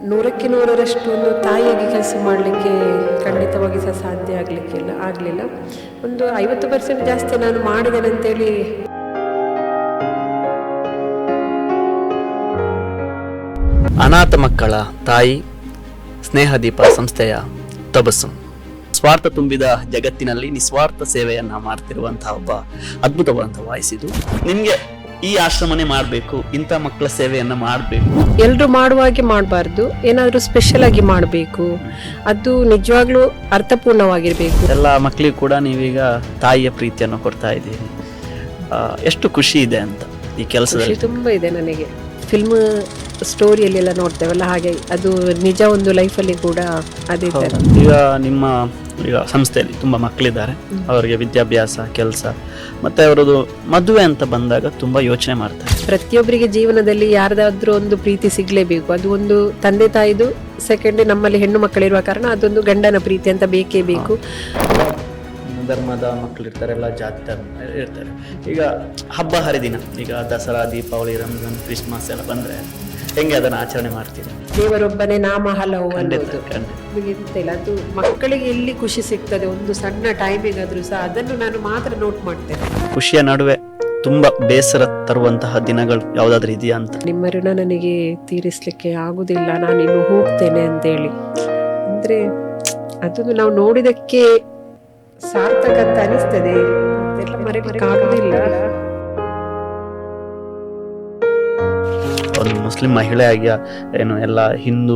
ನೂರಕ್ಕೆ ನೂರರಷ್ಟು ಒಂದು ತಾಯಿಯಾಗಿ ಕೆಲಸ ಮಾಡಲಿಕ್ಕೆ ಖಂಡಿತವಾಗಿ ಸಹ ಸಾಧ್ಯ ಆಗಲಿಲ್ಲ. ಒಂದು 50% ಜಾಸ್ತಿ ನಾನು ಮಾಡಿದ್ದೇನೆ ಅಂತೇಳಿ. ಅನಾಥ ಮಕ್ಕಳ ತಾಯಿ ಸ್ನೇಹದೀಪ ಸಂಸ್ಥೆಯ ತಬಸ್ಸುಮ್ ಸ್ವಾರ್ಥ ತುಂಬಿದ ಜಗತ್ತಿನಲ್ಲಿ ನಿಸ್ವಾರ್ಥ ಸೇವೆಯನ್ನ ಮಾಡ್ತಿರುವಂತಹ ಒಬ್ಬ ಅದ್ಭುತವಾದಂತಹ ವಾಯ್ಸ್ ಇದು. ನಿಮ್ಗೆ ಈ ಆಶ್ರಮನೆ ಮಾಡಬೇಕು, ಇಂಥ ಮಕ್ಕಳ ಸೇವೆಯನ್ನ ಮಾಡಬೇಕು, ಎಲ್ರು ಮಾಡುವಾಗೆ ಮಾಡಬಾರ್ದು, ಏನಾದ್ರೂ ಸ್ಪೆಷಲ್ ಆಗಿ ಮಾಡಬೇಕು, ಅದು ನಿಜವಾಗ್ಲೂ ಅರ್ಥಪೂರ್ಣವಾಗಿರ್ಬೇಕು. ಎಲ್ಲ ಮಕ್ಕಳಿಗೂ ಕೂಡ ನೀವೀಗ ತಾಯಿಯ ಪ್ರೀತಿಯನ್ನು ಕೊಡ್ತಾ ಇದ್ದೀರಿ. ಎಷ್ಟು ಖುಷಿ ಇದೆ ಅಂತ ಈ ಕೆಲಸದಲ್ಲಿ. ತುಂಬಾ ಇದೆ ನನಗೆ. ಫಿಲ್ಮ್ ಸ್ಟೋರಿಯಲ್ಲೆಲ್ಲ ನೋಡ್ತೇವಲ್ಲ, ಹಾಗೆ ಅದು ನಿಜ ಒಂದು ಲೈಫಲ್ಲಿ ಕೂಡ ಅದೇ ತರ. ಈಗ ನಿಮ್ಮ ಈಗ ಸಂಸ್ಥೆಯಲ್ಲಿ ತುಂಬಾ ಮಕ್ಕಳಿದ್ದಾರೆ, ಅವರಿಗೆ ವಿದ್ಯಾಭ್ಯಾಸ, ಕೆಲಸ, ಮತ್ತೆ ಅವರದು ಮದುವೆ ಅಂತ ಬಂದಾಗ ತುಂಬಾ ಯೋಚನೆ ಮಾಡ್ತಾರೆ. ಪ್ರತಿಯೊಬ್ಬರಿಗೆ ಜೀವನದಲ್ಲಿ ಯಾರ್ದಾದ್ರೂ ಒಂದು ಪ್ರೀತಿ ಸಿಗ್ಲೇಬೇಕು. ಅದು ಒಂದು ತಂದೆ ತಾಯಿದು, ಸೆಕೆಂಡ್ ನಮ್ಮಲ್ಲಿ ಹೆಣ್ಣು ಮಕ್ಕಳಿರುವ ಕಾರಣ ಅದೊಂದು ಗಂಡನ ಪ್ರೀತಿ ಅಂತ ಬೇಕೇ ಬೇಕು. ಧರ್ಮದ ಮಕ್ಕಳು ಇರ್ತಾರೆ, ಎಲ್ಲ ಜಾತಿ ಇರ್ತಾರೆ. ಈಗ ಹಬ್ಬ ಹರಿದಿನ, ಈಗ ದಸರಾ, ದೀಪಾವಳಿ, ರಂಜಾನ್, ಕ್ರಿಸ್ಮಸ್ ಎಲ್ಲ ಬಂದ್ರೆ ಹೆಂಗೆ ಅದನ್ನ ಆಚರಣೆ ಮಾಡ್ತೀವಿ? ದೇವರೊಬ್ಬನೇ ನಾಮ ಹಲವು ಅನ್ನೋದು ಇಲ್ಲ. ಅದು ಮಕ್ಕಳಿಗೆ ಎಲ್ಲಿ ಖುಷಿ ಸಿಗ್ತದೆ ಒಂದು ಸಣ್ಣ ಟೈಮಿಗಾದ್ರೂ ಸಹ ಅದನ್ನು ನಾನು ಮಾತ್ರ ನೋಟ್ ಮಾಡ್ತೇನೆ. ಖುಷಿಯ ನಡುವೆ ತುಂಬಾ ಬೇಸರ ತರುವಂತಹ ದಿನಗಳು ಯಾವ್ದಾದ್ರು ಇದೆಯಾ ಅಂತ? ನಿಮ್ಮ ಋಣ ನನಗೆ ತೀರಿಸ್ಲಿಕ್ಕೆ ಆಗುದಿಲ್ಲ, ನಾನು ಇನ್ನು ಹೋಗ್ತೇನೆ ಅಂತೇಳಿ. ಅಂದ್ರೆ ಅದನ್ನು ನಾವು ನೋಡಿದಕ್ಕೆ ಸಾರ್ಥಕ ಅಂತ ಅನಿಸ್ತದೆ, ಅದೆಲ್ಲ ಮರೆಯಲಿಕ್ಕೆ ಆಗುದಿಲ್ಲ. ಒಂದು ಮುಸ್ಲಿಂ ಮಹಿಳೆಯಾಗಿ ಏನು ಎಲ್ಲ ಹಿಂದೂ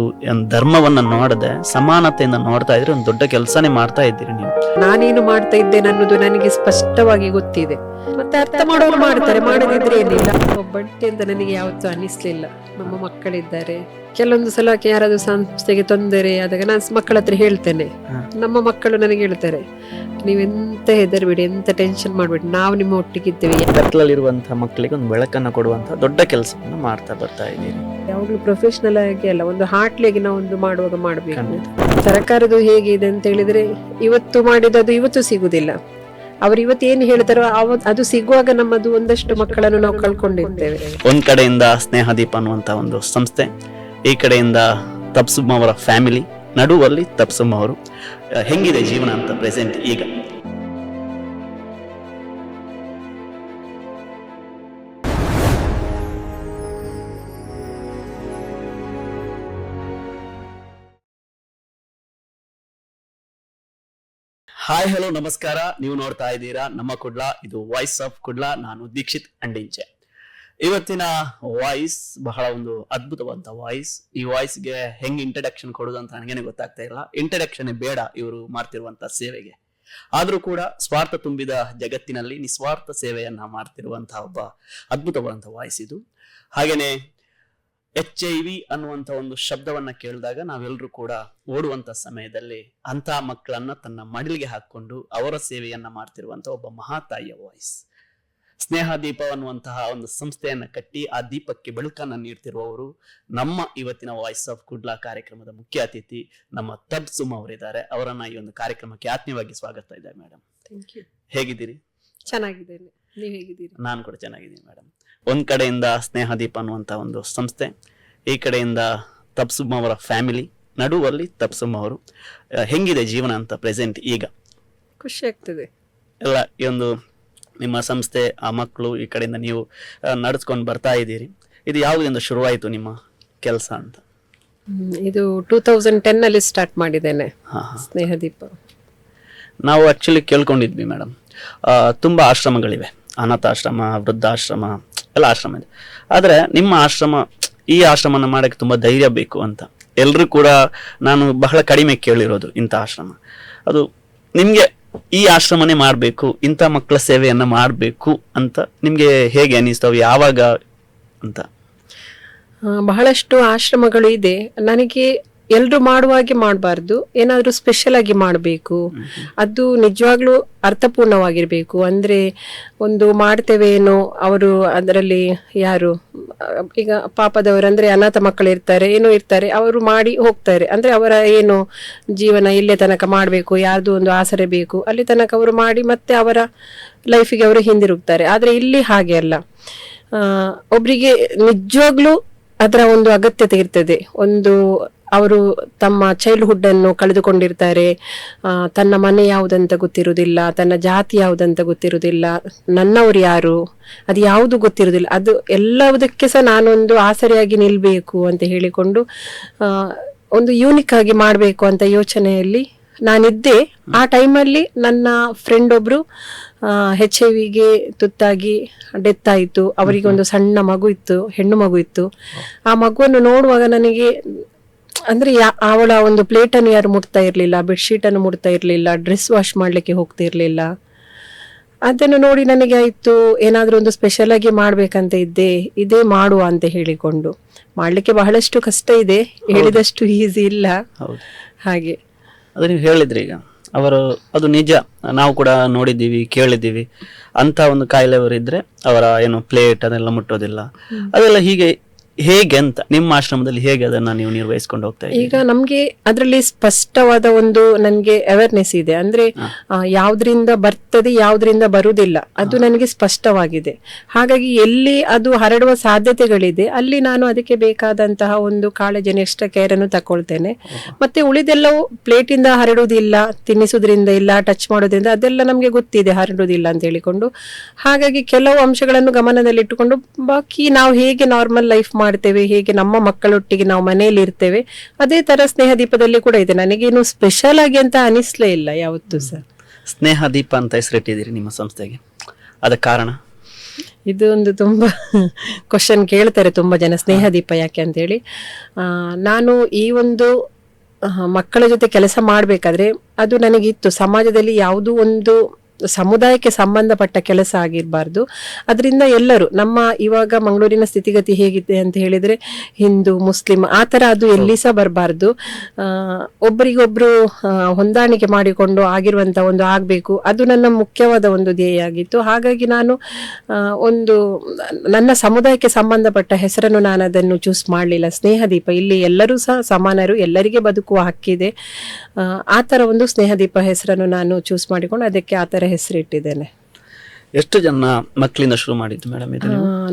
ಧರ್ಮವನ್ನ ನೋಡದೆ ಸಮಾನತೆಯಿಂದ ನೋಡ್ತಾ ಇದ್ರೆ ಒಂದು ದೊಡ್ಡ ಕೆಲಸನೇ ಮಾಡ್ತಾ ಇದ್ದೀರಿ ನೀವು. ನಾನೇನು ಮಾಡ್ತಾ ಇದ್ದೇನೆ ಅನ್ನೋದು ನನಗೆ ಸ್ಪಷ್ಟವಾಗಿ ಗೊತ್ತಿದೆ. ಮತ್ತೆ ಅರ್ಥ ಮಾಡೋರು ಮಾಡ್ತಾರೆ, ಮಾಡದಿದ್ರೆ ಏನಿಲ್ಲ. ಒಬ್ಬಂಟಿ ಅಂತ ನನಗೆ ಯಾವತ್ತೂ ಅನಿಸ್ಲಿಲ್ಲ. ನಮ್ಮ ಮಕ್ಕಳಿದ್ದಾರೆ, ಕೆಲವೊಂದು ಸಲ ಯಾರಾದ್ರೂ ಸಂಸ್ಥೆಗೆ ತೊಂದರೆ ಆದಾಗ ನಾನು ಮಕ್ಕಳ ಹತ್ರ ಹೇಳ್ತೇನೆ. ನಮ್ಮ ಮಕ್ಕಳು ನನಗೆ ಹೇಳ್ತಾರೆ, ನೀವೆಂತ ಹೆದರ್ಬೇಡಿ, ಎಂತ ಟೆನ್ಷನ್ ಮಾಡ್ಬೇಡಿ, ನಾವು ನಿಮ್ಮ ಒಟ್ಟಿಗಿದ್ದೇವೆ. ಕತ್ತಲಲ್ಲಿರುವಂತಹ ಮಕ್ಕಳಿಗೆ ಒಂದು ಬೆಳಕನ್ನು ಕೊಡುವಂತಹ ದೊಡ್ಡ ಕೆಲಸವನ್ನು ಮಾಡ್ತಾ ಬರ್ತಾ ಇದ್ದೀರಿ. ಯಾವಾಗ್ಲೂ ಪ್ರೊಫೆಷನಲ್ ಆಗಿ ಅಲ್ಲ, ಒಂದು ಹಾರ್ಟ್ಲಿಗೆ ನಾವು ಒಂದು ಮಾಡುವಾಗ ಮಾಡಬೇಕು. ಸರ್ಕಾರದ್ದು ಹೇಗೆ ಇದೆ ಅಂತ ಹೇಳಿದ್ರೆ, ಇವತ್ತು ಮಾಡಿದ್ದು ಇವತ್ತು ಸಿಗುದಿಲ್ಲ. ಅವ್ರು ಇವತ್ತು ಏನು ಹೇಳ್ತಾರೋ ಅದು ಸಿಗುವಾಗ ನಮ್ಮದು ಒಂದಷ್ಟು ಮಕ್ಕಳನ್ನು ನಾವು ಕಳ್ಕೊಂಡಿರ್ತೇವೆ. ಒಂದ್ ಕಡೆಯಿಂದ ಸ್ನೇಹದೀಪ ಅನ್ನುವಂತ ಒಂದು ಸಂಸ್ಥೆ, ಈ ಕಡೆಯಿಂದ ತಬ್ಸುಮ್ ಅವರ ಫ್ಯಾಮಿಲಿ, ನಡುವಲ್ಲಿ ತಬ್ಸುಮ್ ಅವರು. ಹೆಂಗಿದೆ ಜೀವನ ಅಂತ ಪ್ರೆಸೆಂಟ್ ಈಗ? ಹಾಯ್, ಹಲೋ, ನಮಸ್ಕಾರ. ನೀವು ನೋಡ್ತಾ ಇದ್ದೀರಾ ನಮ್ಮ ಕುಡ್ಲ, ಇದು ವಾಯ್ಸ್ ಆಫ್ ಕುಡ್ಲ. ನಾನು ದೀಕ್ಷಿತ್ ಅಂಡಿಂಚೆ. ಇವತ್ತಿನ ವಾಯ್ಸ್ ಬಹಳ ಒಂದು ಅದ್ಭುತವಾದಂತ ವಾಯ್ಸ್. ಈ ವಾಯ್ಸ್ಗೆ ಹೆಂಗ್ ಇಂಟ್ರಡಕ್ಷನ್ ಕೊಡೋದು ಅಂತ ನನಗೇನೆ ಗೊತ್ತಾಗ್ತಾ ಇಲ್ಲ. ಇಂಟ್ರಡಕ್ಷನ್ ಬೇಡ ಇವರು ಮಾಡ್ತಿರುವಂತ ಸೇವೆಗೆ. ಆದ್ರೂ ಕೂಡ ಸ್ವಾರ್ಥ ತುಂಬಿದ ಜಗತ್ತಿನಲ್ಲಿ ನಿಸ್ವಾರ್ಥ ಸೇವೆಯನ್ನ ಮಾಡ್ತಿರುವಂತಹ ಒಬ್ಬ ಅದ್ಭುತವಾದಂತಹ ವಾಯ್ಸ್ ಇದು. ಹಾಗೇನೆ HIV ಅನ್ನುವಂತ ಒಂದು ಶಬ್ದವನ್ನ ಕೇಳಿದಾಗ ನಾವೆಲ್ಲರೂ ಕೂಡ ಓಡುವಂತ ಸಮಯದಲ್ಲಿ ಅಂತ ಮಕ್ಕಳನ್ನ ತನ್ನ ಮಡಿಲಿಗೆ ಹಾಕೊಂಡು ಅವರ ಸೇವೆಯನ್ನ ಮಾಡ್ತಿರುವಂತ ಒಬ್ಬ ಮಹಾತಾಯಿಯ ವಾಯ್ಸ್. ಸ್ನೇಹದೀಪ ಅನ್ನುವಂತಹ ಒಂದು ಸಂಸ್ಥೆಯನ್ನ ಕಟ್ಟಿ ಆ ದೀಪಕ್ಕೆ ಬೆಳಕನ್ನ ನೀಡ್ತಿರುವವರು ನಮ್ಮ ಇವತ್ತಿನ ವಾಯ್ಸ್ ಆಫ್ ಕುಡ್ಲಾ ಕಾರ್ಯಕ್ರಮದ ಮುಖ್ಯ ಅತಿಥಿ ನಮ್ಮ ತಬ್ಸುಮ್ ಅವರಿದ್ದಾರೆ. ಅವರನ್ನ ಈ ಒಂದು ಕಾರ್ಯಕ್ರಮಕ್ಕೆ ಆತ್ಮೀಯವಾಗಿ ಸ್ವಾಗತ ಇದೆ. ಮೇಡಮ್, ಹೇಗಿದ್ದೀರಿ? ಚೆನ್ನಾಗಿದ್ದೇನೆ, ನೀವು ಹೇಗಿದ್ದೀರಿ? ನಾನು ಕೂಡ ಚೆನ್ನಾಗಿದ್ದೀನಿ ಮೇಡಮ್. ಒಂದ್ ಕಡೆಯಿಂದ ಸ್ನೇಹದೀಪ ಅನ್ನುವಂತ ಒಂದು ಸಂಸ್ಥೆ, ಈ ಕಡೆಯಿಂದ ತಬ್ಸುಮ್ ಅವರ ಫ್ಯಾಮಿಲಿ, ನಡುವಲ್ಲಿ ತಬ್ಸುಮ್ ಅವರು. ಹೆಂಗಿದೆ ಜೀವನ ಅಂತ ಪ್ರೆಸೆಂಟ್ ಈಗ? ಖುಷಿ ಆಗ್ತದೆ. ಎಲ್ಲ ಈ ಒಂದು ನಿಮ್ಮ ಸಂಸ್ಥೆ, ಆ ಮಕ್ಕಳು, ಈ ಕಡೆಯಿಂದ ನೀವು ನಡೆಸ್ಕೊಂಡು ಬರ್ತಾ ಇದ್ದೀರಿ. ಇದು ಯಾವುದರಿಂದ ಶುರುವಾಯಿತು ನಿಮ್ಮ ಕೆಲಸ ಅಂತ? ಇದು 2010 ಅಲ್ಲಿ ಸ್ಟಾರ್ಟ್ ಮಾಡಿದ್ದೇನೆ ಸ್ನೇಹದೀಪ. ನಾವು ಆಕ್ಚುಲಿ ಕೇಳ್ಕೊಂಡಿದ್ವಿ ಮೇಡಮ್, ತುಂಬಾ ಆಶ್ರಮಗಳಿವೆ, ಅನಾಥಾಶ್ರಮ, ವೃದ್ಧಾಶ್ರಮ ಎಲ್ಲ ಆಶ್ರಮ ಇದೆ. ಆದ್ರೆ ನಿಮ್ಮ ಆಶ್ರಮ, ಈ ಆಶ್ರಮನ ಮಾಡಕ್ಕೆ ತುಂಬಾ ಧೈರ್ಯ ಬೇಕು ಅಂತ ಎಲ್ರು ಕೂಡ ನಾನು ಬಹಳ ಕಡಿಮೆ ಕೇಳಿರೋದು ಇಂಥ ಆಶ್ರಮ. ಅದು ನಿಮ್ಗೆ ಈ ಆಶ್ರಮನೇ ಮಾಡ್ಬೇಕು, ಇಂಥ ಮಕ್ಕಳ ಸೇವೆಯನ್ನ ಮಾಡ್ಬೇಕು ಅಂತ ನಿಮ್ಗೆ ಹೇಗೆ ಅನಿಸ್ತವೆ, ಯಾವಾಗ ಅಂತ? ಬಹಳಷ್ಟು ಆಶ್ರಮಗಳು ಇದೆ. ನನಗೆ ಎಲ್ರು ಮಾಡುವಾಗೆ ಮಾಡಬಾರ್ದು, ಏನಾದ್ರೂ ಸ್ಪೆಷಲ್ ಆಗಿ ಮಾಡಬೇಕು, ಅದು ನಿಜವಾಗ್ಲೂ ಅರ್ಥಪೂರ್ಣವಾಗಿರ್ಬೇಕು. ಅಂದ್ರೆ ಒಂದು ಮಾಡ್ತೇವೇನೋ, ಅವರು ಅದರಲ್ಲಿ ಯಾರು ಈಗ ಪಾಪದವರು ಅಂದ್ರೆ ಅನಾಥ ಮಕ್ಕಳು ಇರ್ತಾರೆ, ಏನೋ ಇರ್ತಾರೆ, ಅವರು ಮಾಡಿ ಹೋಗ್ತಾರೆ. ಅಂದ್ರೆ ಅವರ ಏನು ಜೀವನ ಇಲ್ಲೇ ತನಕ ಮಾಡಬೇಕು, ಯಾರ್ದು ಒಂದು ಆಸರೆ ಬೇಕು, ಅಲ್ಲಿ ತನಕ ಅವರು ಮಾಡಿ ಮತ್ತೆ ಅವರ ಲೈಫಿಗೆ ಅವರು ಹಿಂದಿರುಗ್ತಾರೆ. ಆದ್ರೆ ಇಲ್ಲಿ ಹಾಗೆ ಅಲ್ಲ. ಒಬ್ರಿಗೆ ನಿಜವಾಗ್ಲೂ ಅದರ ಒಂದು ಅಗತ್ಯತೆ ಇರ್ತದೆ. ಒಂದು ಅವರು ತಮ್ಮ ಚೈಲ್ಡ್ಹುಡ್ ಅನ್ನು ಕಳೆದುಕೊಂಡಿರ್ತಾರೆ. ತನ್ನ ಮನೆ ಯಾವುದಂತ ಗೊತ್ತಿರುವುದಿಲ್ಲ, ತನ್ನ ಜಾತಿ ಯಾವುದಂತ ಗೊತ್ತಿರುವುದಿಲ್ಲ, ನನ್ನವರು ಯಾರು ಅದು ಯಾವುದು ಗೊತ್ತಿರುವುದಿಲ್ಲ. ಅದು ಎಲ್ಲದಕ್ಕೆ ಸಹ ನಾನೊಂದು ಆಸರೆಯಾಗಿ ನಿಲ್ಬೇಕು ಅಂತ ಹೇಳಿಕೊಂಡು ಒಂದು ಯೂನಿಕ್ ಆಗಿ ಮಾಡಬೇಕು ಅಂತ ಯೋಚನೆಯಲ್ಲಿ ನಾನಿದ್ದೆ. ಆ ಟೈಮಲ್ಲಿ ನನ್ನ ಫ್ರೆಂಡ್ ಒಬ್ರು HIV ತುತ್ತಾಗಿ ಡೆತ್ ಆಯಿತು. ಅವರಿಗೆ ಒಂದು ಸಣ್ಣ ಮಗು ಇತ್ತು, ಹೆಣ್ಣು ಮಗು ಇತ್ತು. ಆ ಮಗುವನ್ನು ನೋಡುವಾಗ ನನಗೆ ಅಂದ್ರೆ ಅವಳ ಒಂದು ಪ್ಲೇಟನ್ನು ಯಾರು ಮುಟ್ತಾ ಇರ್ಲಿಲ್ಲ, ಬೆಡ್ಶೀಟ್ ಅನ್ನು ಮುಟ್ತಾ ಇರ್ಲಿಲ್ಲ, ಡ್ರೆಸ್ ವಾಶ್ ಮಾಡ್ಲಿಕ್ಕೆ ಹೋಗ್ತಾ ಇರ್ಲಿಲ್ಲ. ಅದನ್ನು ನೋಡಿ ನನಗೆ ಆಯ್ತು, ಏನಾದ್ರೂ ಒಂದು ಸ್ಪೆಷಲ್ ಆಗಿ ಮಾಡ್ಬೇಕಂತ ಇದೇ ಮಾಡುವ ಅಂತ ಹೇಳಿಕೊಂಡು. ಮಾಡ್ಲಿಕ್ಕೆ ಬಹಳಷ್ಟು ಕಷ್ಟ ಇದೆ, ಹೇಳಿದಷ್ಟು ಈಸಿ ಇಲ್ಲ. ಹಾಗೆ ಅದು ನೀವು ಹೇಳಿದ್ರಿ ಈಗ ಅವರು, ಅದು ನಿಜ, ನಾವು ಕೂಡ ನೋಡಿದ್ದೀವಿ, ಕೇಳಿದ್ದೀವಿ. ಅಂತ ಒಂದು ಕಾಯಿಲೆಯವರಿದ್ರೆ ಅವರ ಏನು ಪ್ಲೇಟ್ ಅದೆಲ್ಲ ಮುಟ್ಟೋದಿಲ್ಲ. ಅದೆಲ್ಲ ಹೇಗೆ ಅಂತ ನಿಮ್ಮ ಆಶ್ರಮದಲ್ಲಿ ಹೇಗೆ ಅದನ್ನ ನೀವು ನಿರ್ವಹಿಸ್ಕೊಂಡು ಹೋಗ್ತಾ ಇದ್ದೀರಿ? ಈಗ ನಮ್ಗೆ ಅದರಲ್ಲಿ ಸ್ಪಷ್ಟವಾದ ಒಂದು ನನ್ಗೆ ಅವೇರ್ನೆಸ್ ಇದೆ. ಅಂದ್ರೆ ಯಾವ್ದ್ರಿಂದ ಬರ್ತದೆ, ಯಾವ್ದ್ರಿಂದ ಬರುವುದಿಲ್ಲ, ಅದು ನನಗೆ ಸ್ಪಷ್ಟವಾಗಿದೆ. ಹಾಗಾಗಿ ಎಲ್ಲಿ ಅದು ಹರಡುವ ಸಾಧ್ಯತೆಗಳಿದೆ ಅಲ್ಲಿ ನಾನು ಅದಕ್ಕೆ ಬೇಕಾದಂತಹ ಒಂದು ಕಾಳಜಿನ ಎಕ್ಸ್ಟ್ರಾ ಕೇರ್ ಅನ್ನು ತಕೊಳ್ತೇನೆ. ಮತ್ತೆ ಉಳಿದೆಲ್ಲವೂ ಪ್ಲೇಟ್ ಇಂದ ಹರಡುವುದಿಲ್ಲ, ತಿನ್ನಿಸುವುದರಿಂದ ಇಲ್ಲ, ಟಚ್ ಮಾಡೋದ್ರಿಂದ ಅದೆಲ್ಲ ನಮ್ಗೆ ಗೊತ್ತಿದೆ ಹರಡುವುದಿಲ್ಲ ಅಂತ ಹೇಳಿಕೊಂಡು. ಹಾಗಾಗಿ ಕೆಲವು ಅಂಶಗಳನ್ನು ಗಮನದಲ್ಲಿಟ್ಟುಕೊಂಡು ಬಾಕಿ ನಾವು ಹೇಗೆ ನಾರ್ಮಲ್ ಲೈಫ್ ಮಾಡ್ತೇವೆ, ಹೇಗೆ ನಮ್ಮ ಮಕ್ಕಳೊಟ್ಟಿಗೆ ನಾವು ಮನೆಯಲ್ಲಿ ಇರ್ತೇವೆ, ಅದೇ ತರ ಸ್ನೇಹ ದೀಪದಲ್ಲಿ ಕೂಡ ಇದೆ. ನನಗೇನು ಸ್ಪೆಷಲ್ ಆಗಿ ಅಂತ ಅನಿಸ್ಲೇ ಇಲ್ಲ ಯಾವತ್ತೂ ಸರ್. ಸ್ನೇಹ ದೀಪ ಅಂತ ಹೆಸರಿಟ್ಟಿದ್ದೀರಿ ನಿಮ್ಮ ಸಂಸ್ಥೆಗೆ, ಅದ ಕಾರಣ? ಇದು ಒಂದು ತುಂಬಾ ಕ್ವಶನ್ ಕೇಳ್ತಾರೆ ತುಂಬಾ ಜನ, ಸ್ನೇಹ ದೀಪ ಯಾಕೆ ಅಂತ ಹೇಳಿ. ನಾನು ಈ ಒಂದು ಮಕ್ಕಳ ಜೊತೆ ಕೆಲಸ ಮಾಡ್ಬೇಕಾದ್ರೆ ಅದು ನನಗಿತ್ತು, ಸಮಾಜದಲ್ಲಿ ಯಾವುದೂ ಒಂದು ಸಮುದಾಯಕ್ಕೆ ಸಂಬಂಧಪಟ್ಟ ಕೆಲಸ ಆಗಿರಬಾರ್ದು. ಅದರಿಂದ ಎಲ್ಲರೂ ನಮ್ಮ ಇವಾಗ ಮಂಗಳೂರಿನ ಸ್ಥಿತಿಗತಿ ಹೇಗಿದೆ ಅಂತ ಹೇಳಿದ್ರೆ ಹಿಂದೂ ಮುಸ್ಲಿಂ ಆ ತರ ಅದು ಎಲ್ಲಿ ಸಹ ಬರಬಾರ್ದು. ಒಬ್ಬರಿಗೊಬ್ರು ಹೊಂದಾಣಿಕೆ ಮಾಡಿಕೊಂಡು ಆಗಿರುವಂತ ಒಂದು ಆಗ್ಬೇಕು, ಅದು ನನ್ನ ಮುಖ್ಯವಾದ ಒಂದು ಧ್ಯೇಯ ಆಗಿತ್ತು. ಹಾಗಾಗಿ ನಾನು ಒಂದು ನನ್ನ ಸಮುದಾಯಕ್ಕೆ ಸಂಬಂಧಪಟ್ಟ ಹೆಸರನ್ನು ನಾನು ಅದನ್ನು ಚೂಸ್ ಮಾಡಲಿಲ್ಲ. ಸ್ನೇಹದೀಪ, ಇಲ್ಲಿ ಎಲ್ಲರೂ ಸಹ ಸಮಾನರು, ಎಲ್ಲರಿಗೆ ಬದುಕುವ ಹಕ್ಕಿದೆ. ಆ ತರ ಒಂದು ಸ್ನೇಹದೀಪ ಹೆಸರನ್ನು ನಾನು ಚೂಸ್ ಮಾಡಿಕೊಂಡು ಅದಕ್ಕೆ ಆ ತರ ಹೆಸರಿಟ್ಟಿದ್ದೇನೆ. ಎಷ್ಟು ಜನ ಮಕ್ಕಳಿಂದ ಶುರು ಮಾಡಿದ್ದು ಮೇಡಮ್ ಇದು?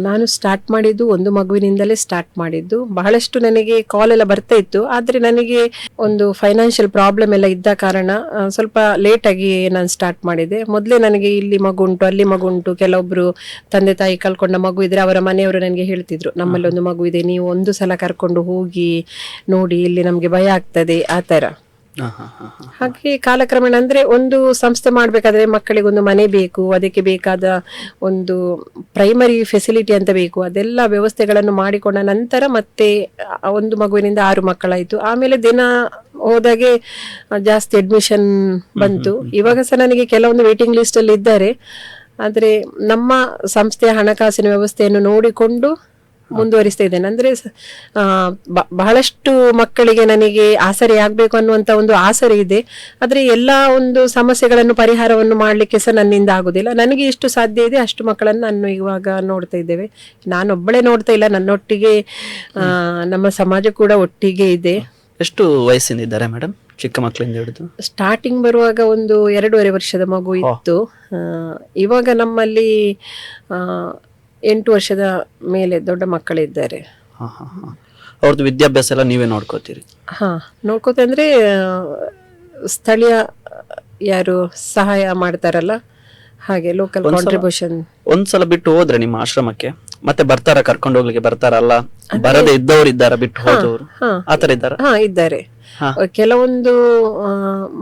ನಾನು ಸ್ಟಾರ್ಟ್ ಮಾಡಿದ್ದು ಒಂದು ಮಗುವಿನಿಂದಲೇ ಸ್ಟಾರ್ಟ್ ಮಾಡಿದ್ದು. ಬಹಳಷ್ಟು ನನಗೆ ಕಾಲ್ ಎಲ್ಲ ಬರ್ತಾ ಇತ್ತು, ಆದ್ರೆ ನನಗೆ ಒಂದು ಫೈನಾನ್ಷಿಯಲ್ ಪ್ರಾಬ್ಲಮ್ ಎಲ್ಲ ಇದ್ದ ಕಾರಣ ಸ್ವಲ್ಪ ಲೇಟ್ ಆಗಿ ನಾನು ಸ್ಟಾರ್ಟ್ ಮಾಡಿದೆ. ಮೊದಲೇ ನನಗೆ ಇಲ್ಲಿ ಮಗು ಉಂಟು, ಅಲ್ಲಿ ಮಗು ಉಂಟು, ಕೆಲವೊಬ್ರು ತಂದೆ ತಾಯಿ ಕಳ್ಕೊಂಡ ಮಗು ಇದ್ರೆ ಅವರ ಮನೆಯವರು ನನಗೆ ಹೇಳ್ತಿದ್ರು, ನಮ್ಮಲ್ಲಿ ಒಂದು ಮಗು ಇದೆ, ನೀವು ಒಂದು ಸಲ ಕರ್ಕೊಂಡು ಹೋಗಿ ನೋಡಿ, ಇಲ್ಲಿ ನಮ್ಗೆ ಭಯ ಆಗ್ತದೆ, ಆ ತರ. ಹಾಗೆ ಕಾಲಕ್ರಮೇಣ ಅಂದ್ರೆ ಒಂದು ಸಂಸ್ಥೆ ಮಾಡ್ಬೇಕಾದ್ರೆ ಮಕ್ಕಳಿಗೆ ಒಂದು ಮನೆ ಬೇಕು, ಅದಕ್ಕೆ ಬೇಕಾದ ಒಂದು ಪ್ರೈಮರಿ ಫೆಸಿಲಿಟಿ ಅಂತ ಬೇಕು, ಅದೆಲ್ಲ ವ್ಯವಸ್ಥೆಗಳನ್ನು ಮಾಡಿಕೊಂಡ ನಂತರ ಮತ್ತೆ ಒಂದು ಮಗುವಿನಿಂದ 6 ಮಕ್ಕಳಾಯ್ತು. ಆಮೇಲೆ ದಿನ ಹೋದಾಗೆ ಜಾಸ್ತಿ ಅಡ್ಮಿಷನ್ ಬಂತು. ಇವಾಗ ಸಹ ನನಗೆ ಕೆಲವೊಂದು ವೇಟಿಂಗ್ ಲಿಸ್ಟ್ ಅಲ್ಲಿ ಇದ್ದಾರೆ. ಆದ್ರೆ ನಮ್ಮ ಸಂಸ್ಥೆಯ ಹಣಕಾಸಿನ ವ್ಯವಸ್ಥೆಯನ್ನು ನೋಡಿಕೊಂಡು ಮುಂದುವರಿಸ್ತಾ ಇದ್ದೇನೆ. ಅಂದ್ರೆ ಬಹಳಷ್ಟು ಮಕ್ಕಳಿಗೆ ನನಗೆ ಆಸರೆ ಆಗ್ಬೇಕು ಅನ್ನುವಂತ ಒಂದು ಆಸರೆ ಇದೆ. ಆದ್ರೆ ಎಲ್ಲಾ ಒಂದು ಸಮಸ್ಯೆಗಳನ್ನು ಪರಿಹಾರವನ್ನು ಮಾಡ್ಲಿಕ್ಕೆ ಸಹ ನನ್ನಿಂದ ಆಗುದಿಲ್ಲ. ನನಗೆ ಎಷ್ಟು ಸಾಧ್ಯ ಇದೆ ಅಷ್ಟು ಮಕ್ಕಳನ್ನು ನಾನು ಇವಾಗ ನೋಡ್ತಾ ಇದ್ದೇವೆ. ನಾನೊಬ್ಬಳೇ ನೋಡ್ತಾ ಇಲ್ಲ, ನನ್ನೊಟ್ಟಿಗೆ ನಮ್ಮ ಸಮಾಜ ಕೂಡ ಒಟ್ಟಿಗೆ ಇದೆ. ಎಷ್ಟು ವಯಸ್ಸಿಂದ ಇದ್ದಾರೆ ಮೇಡಮ್ ಚಿಕ್ಕ ಮಕ್ಕಳಿಂದ ಹಿಡಿದು? ಸ್ಟಾರ್ಟಿಂಗ್ ಬರುವಾಗ ಒಂದು 2.5 ವರ್ಷದ ಮಗು ಇತ್ತು. ಇವಾಗ ನಮ್ಮಲ್ಲಿ 8 ವರ್ಷದ ಮೇಲೆ ದೊಡ್ಡ ಮಕ್ಕಳಿದ್ದಾರೆ. ಅವ್ರದ್ದು ವಿದ್ಯಾಭ್ಯಾಸ ಎಲ್ಲ ನೀವೇ ನೋಡ್ಕೋತೀರಿ? ನೋಡ್ಕೋತ ಅಂದ್ರೆ ಸ್ಥಳೀಯ ಯಾರು ಸಹಾಯ ಮಾಡ್ತಾರಲ್ಲ, ಹಾಗೆ ಲೋಕಲ್ ಕಾಂಟ್ರಿಬ್ಯೂಷನ್. ಒಂದ್ಸಲ ಬಿಟ್ಟು ಹೋದ್ರೆ ನಿಮ್ಮ ಆಶ್ರಮಕ್ಕೆ ಮತ್ತೆ ಬರ್ತಾರ, ಕರ್ಕೊಂಡು ಹೋಗ್ಲಿಕ್ಕೆ ಬರ್ತಾರಲ್ಲ? ಬರದೇ ಇದ್ದವ್ರು ಇದ್ದಾರ, ಬಿಟ್ಟು ಹೋದವರು ಆತರ ಇದ್ದಾರ? ಇದ್ದಾರೆ. ಕೆಲವೊಂದು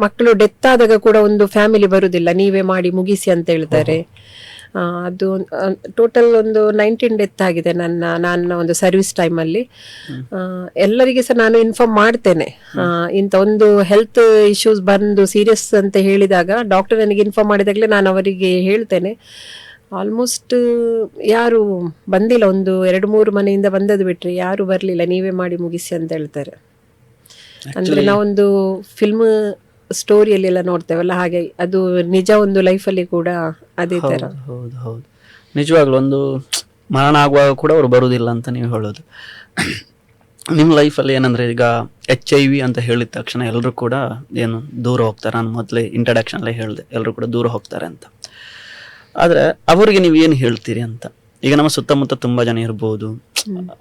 ಮಕ್ಕಳು ಡೆತ್ ಆದಾಗ ಕೂಡ ಒಂದು ಫ್ಯಾಮಿಲಿ ಬರುದಿಲ್ಲ, ನೀವೇ ಮಾಡಿ ಮುಗಿಸಿ ಅಂತ ಹೇಳ್ತಾರೆ. ಅದು ಟೋಟಲ್ ಒಂದು 19 ಡೆತ್ ಆಗಿದೆ ನನ್ನ ಒಂದು ಸರ್ವಿಸ್ ಟೈಮಲ್ಲಿ. ಎಲ್ಲರಿಗೆ ಸಹ ನಾನು ಇನ್ಫಾರ್ಮ್ ಮಾಡ್ತೇನೆ. ಇಂಥ ಒಂದು ಹೆಲ್ತ್ ಇಶ್ಯೂಸ್ ಬಂದು ಸೀರಿಯಸ್ ಅಂತ ಹೇಳಿದಾಗ ಡಾಕ್ಟರ್ ನನಗೆ ಇನ್ಫಾರ್ಮ್ ಮಾಡಿದಾಗಲೇ ನಾನು ಅವರಿಗೆ ಹೇಳ್ತೇನೆ. ಆಲ್ಮೋಸ್ಟ್ ಯಾರು ಬಂದಿಲ್ಲ, ಒಂದು 2-3 ಮನೆಯಿಂದ ಬಂದದ್ದು ಬಿಟ್ರೆ ಯಾರು ಬರಲಿಲ್ಲ, ನೀವೇ ಮಾಡಿ ಮುಗಿಸಿ ಅಂತ ಹೇಳ್ತಾರೆ. ಅಂದ್ರೆ ನಾವೊಂದು ಫಿಲ್ಮ್ ಸ್ಟೋರಿಯಲ್ಲೆಲ್ಲ ನೋಡ್ತೇವಲ್ಲ, ಹಾಗೆ ಅದು ನಿಜ ಒಂದು ಲೈಫಲ್ಲಿ ಕೂಡ ಅದೇ ತರ. ಹೌದು ಹೌದು, ನಿಜವಾಗ್ಲೂ ಒಂದು ಮರಣ ಆಗುವಾಗ ಕೂಡ ಅವ್ರು ಬರುವುದಿಲ್ಲ ಅಂತ ನೀವು ಹೇಳೋದು. ನಿಮ್ಮ ಲೈಫಲ್ಲಿ ಏನಂದ್ರೆ ಈಗ HIV ಅಂತ ಹೇಳಿದ ತಕ್ಷಣ ಎಲ್ಲರೂ ಕೂಡ ಏನು ದೂರ ಹೋಗ್ತಾರೆ. ನಾನು ಮೊದಲೇ ಇಂಟ್ರಡಕ್ಷನ್ ಅಲ್ಲೇ ಹೇಳಿದೆ, ಎಲ್ಲರೂ ಕೂಡ ದೂರ ಹೋಗ್ತಾರೆ ಅಂತ. ಆದರೆ ಅವರಿಗೆ ನೀವು ಏನು ಹೇಳ್ತೀರಿ ಅಂತ? ಈಗ ನಮ್ಮ ಸುತ್ತಮುತ್ತ ತುಂಬಾ ಜನ ಇರ್ಬೋದು,